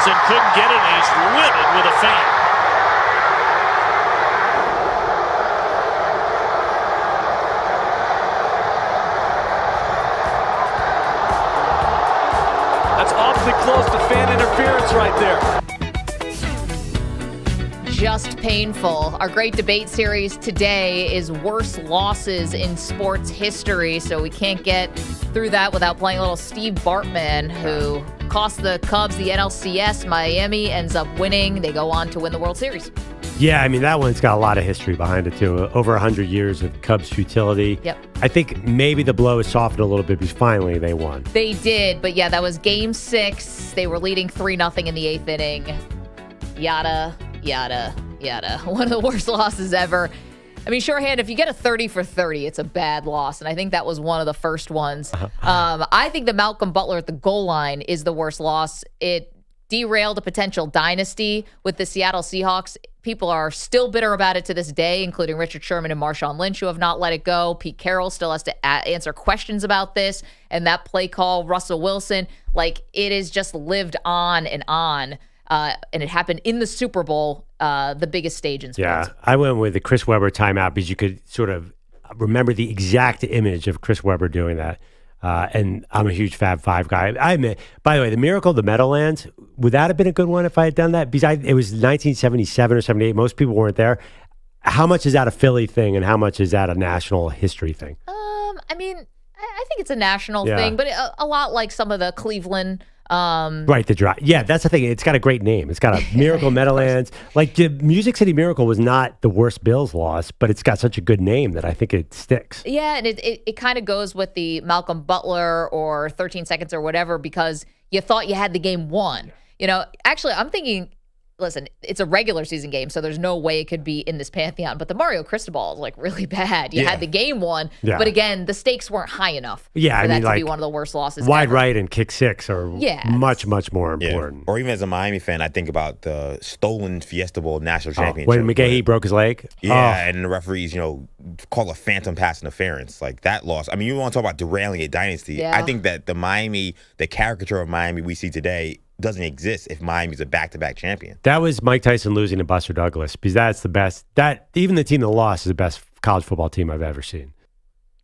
And couldn't get it, and he's riddled with a fan. Schultz right there. Just painful. Our great debate series today is worst losses in sports history, so we can't get through that without playing a little Steve Bartman, who cost the Cubs the NLCS. Miami ends up winning. They go on to win the World Series. Yeah, I mean, that one's got a lot of history behind it, too. Over 100 years of Cubs futility. Yep. I think maybe the blow has softened a little bit because finally they won. They did, but yeah, that was Game 6. They were leading 3-0 in the 8th inning. Yada, yada, yada. One of the worst losses ever. I mean, shorthand, if you get a 30 for 30, it's a bad loss, and I think that was one of the first ones. I think the Malcolm Butler at the goal line is the worst loss. It derailed a potential dynasty with the Seattle Seahawks. People are still bitter about it to this day, including Richard Sherman and Marshawn Lynch, who have not let it go. Pete Carroll still has to answer questions about this. And that play call, Russell Wilson, like, it has just lived on and on. And it happened in the Super Bowl, the biggest stage in sports. Yeah, I went with the Chris Webber timeout because you could sort of remember the exact image of Chris Webber doing that. And I'm a huge Fab Five guy. I admit, by the way, the Miracle of the Meadowlands, would that have been a good one if I had done that? Because it was 1977 or 78. Most people weren't there. How much is that a Philly thing and how much is that a national history thing? I mean, I think it's a national thing, but a lot like some of the Cleveland. Right, the drive. Yeah, that's the thing. It's got a great name. It's got a Miracle Meadowlands. Like the Music City Miracle was not the worst Bills loss, but it's got such a good name that I think it sticks. Yeah, and it kind of goes with the Malcolm Butler or 13 Seconds or whatever because you thought you had the game won. You know, actually, I'm thinking, listen, it's a regular season game, so there's no way it could be in this pantheon. But the Mario Cristobal is like really bad. You had the game won, but again, the stakes weren't high enough for that to be one of the worst losses wide ever. right and kick six are much, much more important. Or even as a Miami fan, I think about the stolen Fiesta Bowl national championship. When McGahee broke his leg? Yeah, and the referees, call a phantom pass interference. Like that loss. I mean, you want to talk about derailing a dynasty. Yeah. I think that the caricature of Miami we see today doesn't exist if Miami's a back-to-back champion. That was Mike Tyson losing to Buster Douglas because that's the best. Even the team that lost is the best college football team I've ever seen.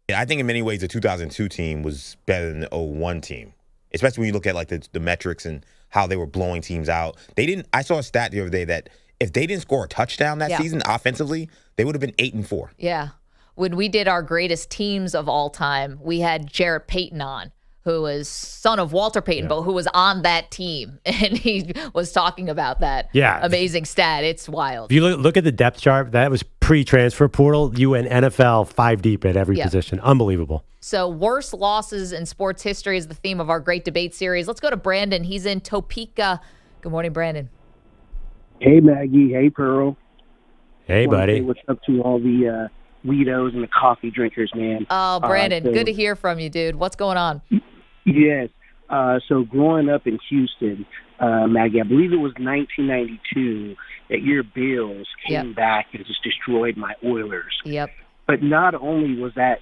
Yeah, I think in many ways the 2002 team was better than the 2001 team, especially when you look at like the metrics and how they were blowing teams out. I saw a stat the other day that if they didn't score a touchdown that season offensively, they would have been 8-4. Yeah. When we did our greatest teams of all time, we had Jarrett Payton on, who was son of Walter Payton, but who was on that team. And he was talking about that amazing stat. It's wild. If you look at the depth chart, that was pre-transfer portal. You went NFL 5 deep at every position. Unbelievable. So worst losses in sports history is the theme of our great debate series. Let's go to Brandon. He's in Topeka. Good morning, Brandon. Hey, Maggie. Hey, Pearl. Hey, buddy. What's up to all the weirdos and the coffee drinkers, man? Oh, Brandon, good to hear from you, dude. What's going on? Yes. So growing up in Houston, Maggie, I believe it was 1992 that your Bills came back and just destroyed my Oilers. Yep. But not only was that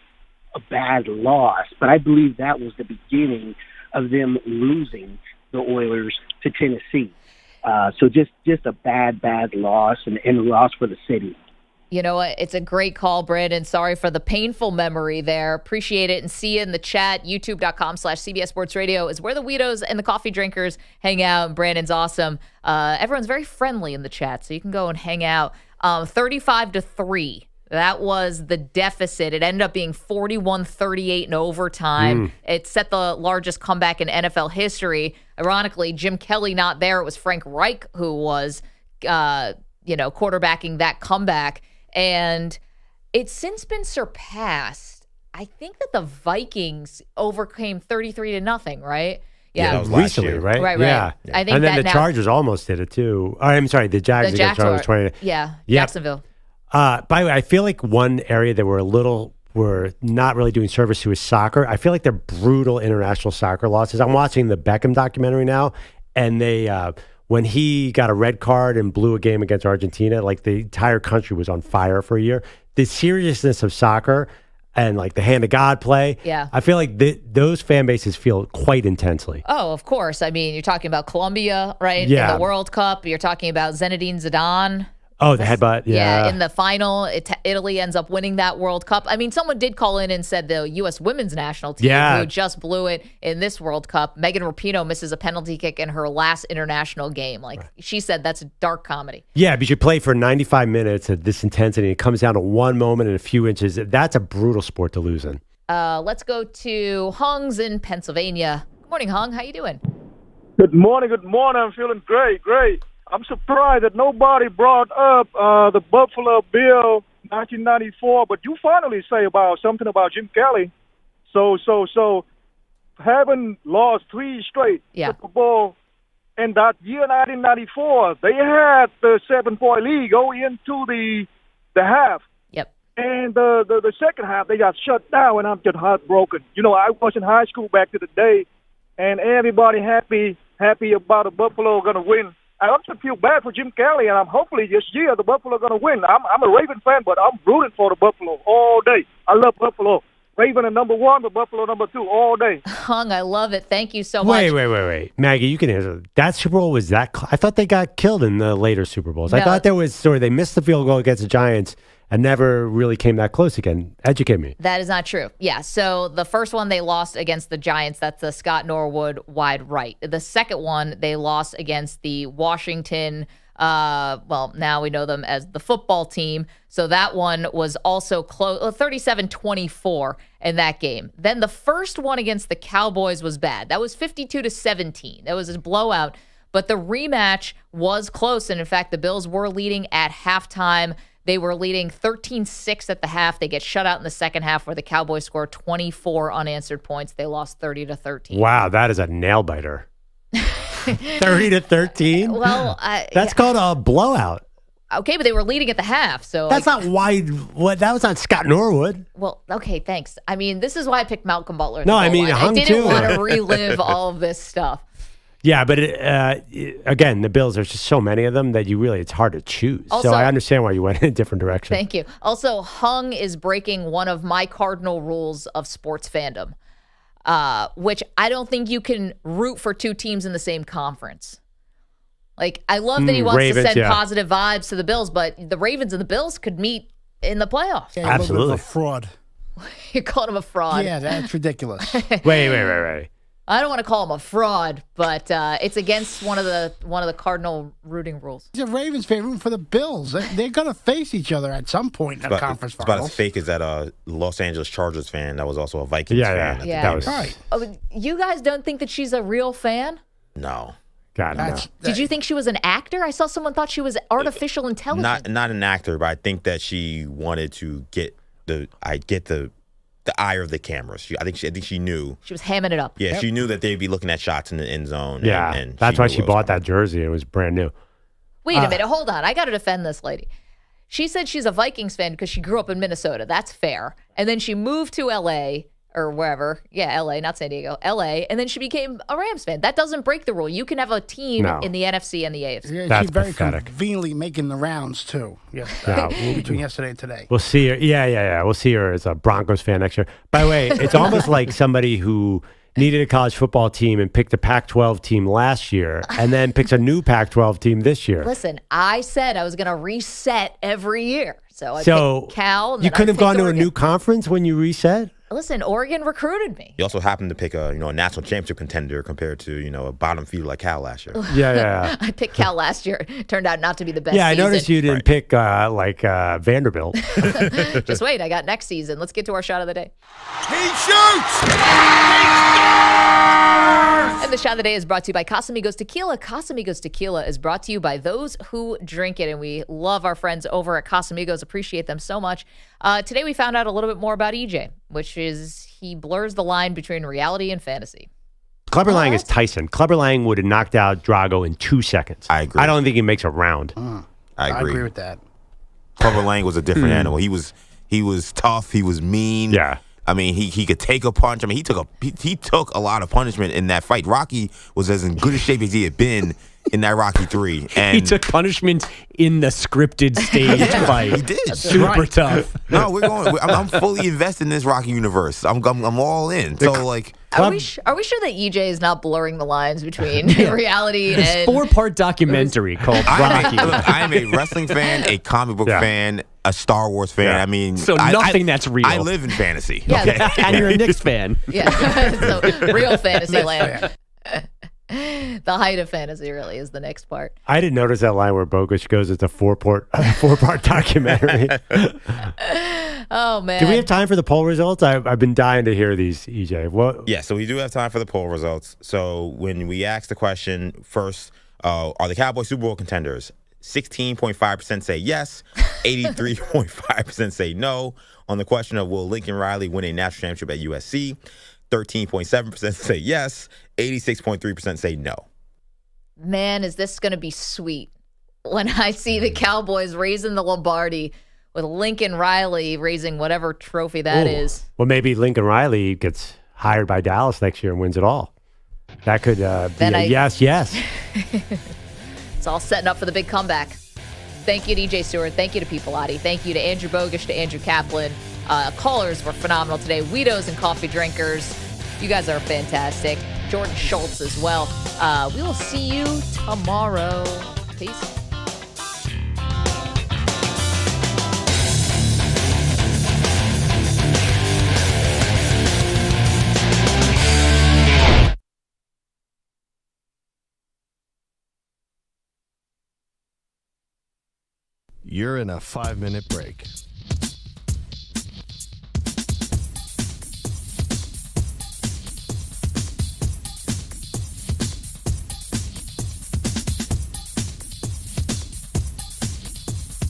a bad loss, but I believe that was the beginning of them losing the Oilers to Tennessee. So just a bad loss and a loss for the city. You know what? It's a great call, Brandon. Sorry for the painful memory there. Appreciate it and see you in the chat. YouTube.com/CBS Sports Radio is where the weirdos and the coffee drinkers hang out. Brandon's awesome. Everyone's very friendly in the chat, so you can go and hang out. 35-3. That was the deficit. It ended up being 41-38 in overtime. It set the largest comeback in NFL history. Ironically, Jim Kelly not there. It was Frank Reich who was, quarterbacking that comeback. And it's since been surpassed. I think that the Vikings overcame 33-0, right? Yeah, recently, right? Right. Yeah. I think and then that the Chargers almost did it too. I'm sorry, the Jags against Chargers 20. Yeah, yep. Jacksonville. By the way, I feel like one area that we're not really doing service to is soccer. I feel like they're brutal international soccer losses. I'm watching the Beckham documentary now, and they when he got a red card and blew a game against Argentina, like the entire country was on fire for a year. The seriousness of soccer and like the hand of God play, I feel like those fan bases feel quite intensely. Oh, of course. I mean, you're talking about Colombia, right? Yeah. In the World Cup. You're talking about Zinedine Zidane. Oh, the headbutt. Yeah. In the final, Italy ends up winning that World Cup. I mean, someone did call in and said the U.S. women's national team, who just blew it in this World Cup, Megan Rapinoe misses a penalty kick in her last international game. She said that's dark comedy. Yeah, but you play for 95 minutes at this intensity. It comes down to one moment and a few inches. That's a brutal sport to lose in. Let's go to Hung's in Pennsylvania. Good morning, Hung. How you doing? Good morning. I'm feeling great. I'm surprised that nobody brought up the Buffalo Bill 1994, but you finally say something about Jim Kelly. So having lost 3 straight Super Bowl in that year 1994, they had the 7-point lead go into the half. Yep. And the second half, they got shut down, and I'm just heartbroken. I was in high school back in the day, and everybody happy about the Buffalo going to win. I also feel bad for Jim Kelly, and I'm hopefully this year the Buffalo going to win. I'm a Raven fan, but I'm rooting for the Buffalo all day. I love Buffalo. Raven at number 1, but Buffalo number 2 all day. Hung, I love it. Thank you so much. Wait. Maggie, you can answer. That Super Bowl was that I thought they got killed in the later Super Bowls. No. I thought they missed the field goal against the Giants and never really came that close again. Educate me. That is not true. Yeah, so the first one they lost against the Giants, that's the Scott Norwood wide right. The second one they lost against the Washington, now we know them as the football team. So that one was also close, 37-24 in that game. Then the first one against the Cowboys was bad. That was 52-17. That was a blowout. But the rematch was close. And in fact, the Bills were leading at halftime. They were leading 13-6 at the half. They get shut out in the second half where the Cowboys scored 24 unanswered points. They lost 30-13. Wow, that is a nail biter. 30-13? Well, that's called a blowout. Okay, but they were leading at the half, so that's not wide. What? That was not Scott Norwood. Well, okay, thanks. I mean, this is why I picked Malcolm Butler. No, I mean, I didn't want to relive all of this stuff. Yeah, but again, the Bills, there's just so many of them that it's hard to choose. Also, so I understand why you went in a different direction. Thank you. Also, Hung is breaking one of my cardinal rules of sports fandom, which I don't think you can root for 2 teams in the same conference. I love that he wants to send positive vibes to the Bills, but the Ravens and the Bills could meet in the playoffs. Yeah, absolutely. A fraud. You're calling him a fraud. Yeah, that's ridiculous. Wait. I don't want to call him a fraud, but it's against one of the cardinal rooting rules. He's a Ravens fan rooting for the Bills. They're going to face each other at some point in a conference final. It's about as fake as that Los Angeles Chargers fan that was also a Vikings fan. Yeah. That was right. Oh, you guys don't think that she's a real fan? No. God, no. Did you think she was an actor? I saw someone thought she was artificial intelligence. Not an actor, but I think that she wanted to get the eye of the camera. I think she knew. She was hamming it up. Yeah, she knew that they'd be looking at shots in the end zone. Yeah, and that's why she bought that jersey. It was brand new. Wait a minute. Hold on. I got to defend this lady. She said she's a Vikings fan because she grew up in Minnesota. That's fair. And then she moved to L.A., or wherever. Yeah, L.A., not San Diego. L.A., and then she became a Rams fan. That doesn't break the rule. You can have a team in the NFC and the AFC. Yeah, that's she's very pathetic. Conveniently making the rounds, too. Yes, between yesterday and today. We'll see her. Yeah. We'll see her as a Broncos fan next year. By the way, it's almost like somebody who needed a college football team and picked a Pac-12 team last year and then picks a new Pac-12 team this year. Listen, I said I was going to reset every year. So I picked Cal. And you couldn't have gone to a new conference when you reset? Listen, Oregon recruited me. You also happened to pick a national championship contender compared to a bottom feeder like Cal last year. Yeah. I picked Cal last year. It turned out not to be the best. Yeah, I season. noticed you didn't pick Vanderbilt. Just wait, I got next season. Let's get to our shot of the day. He shoots! He scores! And the shot of the day is brought to you by Casamigos Tequila. Casamigos Tequila is brought to you by those who drink it, and we love our friends over at Casamigos. Appreciate them so much. Today we found out a little bit more about EJ, which is he blurs the line between reality and fantasy. Clubber Lang is Tyson. Clubber Lang would have knocked out Drago in 2 seconds. I agree. I don't think he makes a round. I agree with that. Clubber Lang was a different animal. He was tough. He was mean. Yeah. I mean, he could take a punch. I mean, he took a lot of punishment in that fight. Rocky was as in good a shape as he had been in that Rocky 3. And he took punishment in the scripted stage fight. He did. Super tough. No, I'm fully invested in this Rocky universe. I'm all in. So Are we sure that EJ is not blurring the lines between reality This and 4-part documentary called Rocky. I am a wrestling fan, a comic book fan, a Star Wars fan. Yeah. I mean, So nothing that's real. I live in fantasy. Yeah. Okay? And you're a Knicks fan. Yeah, so real fantasy land. The height of fantasy really is the next part. I didn't notice that line where Bogusch goes, it's a four-part documentary. Oh, man. Do we have time for the poll results? I've been dying to hear these, EJ. What? Yeah, so we do have time for the poll results. So when we ask the question first, are the Cowboys Super Bowl contenders? 16.5% say yes, 83.5% say no. On the question of will Lincoln Riley win a national championship at USC, 13.7% say yes, 86.3% say no. Man, is this going to be sweet when I see the Cowboys raising the Lombardi with Lincoln Riley raising whatever trophy that is. Well, maybe Lincoln Riley gets hired by Dallas next year and wins it all. That could be yes. It's all setting up for the big comeback. Thank you to EJ Stewart. Thank you to Pete Pilati. Thank you to Andrew Bogusch, to Andrew Kaplan. Callers were phenomenal today. Weedos and coffee drinkers. You guys are fantastic. Jordan Schultz as well. We will see you tomorrow. Peace. You're in a 5-minute break.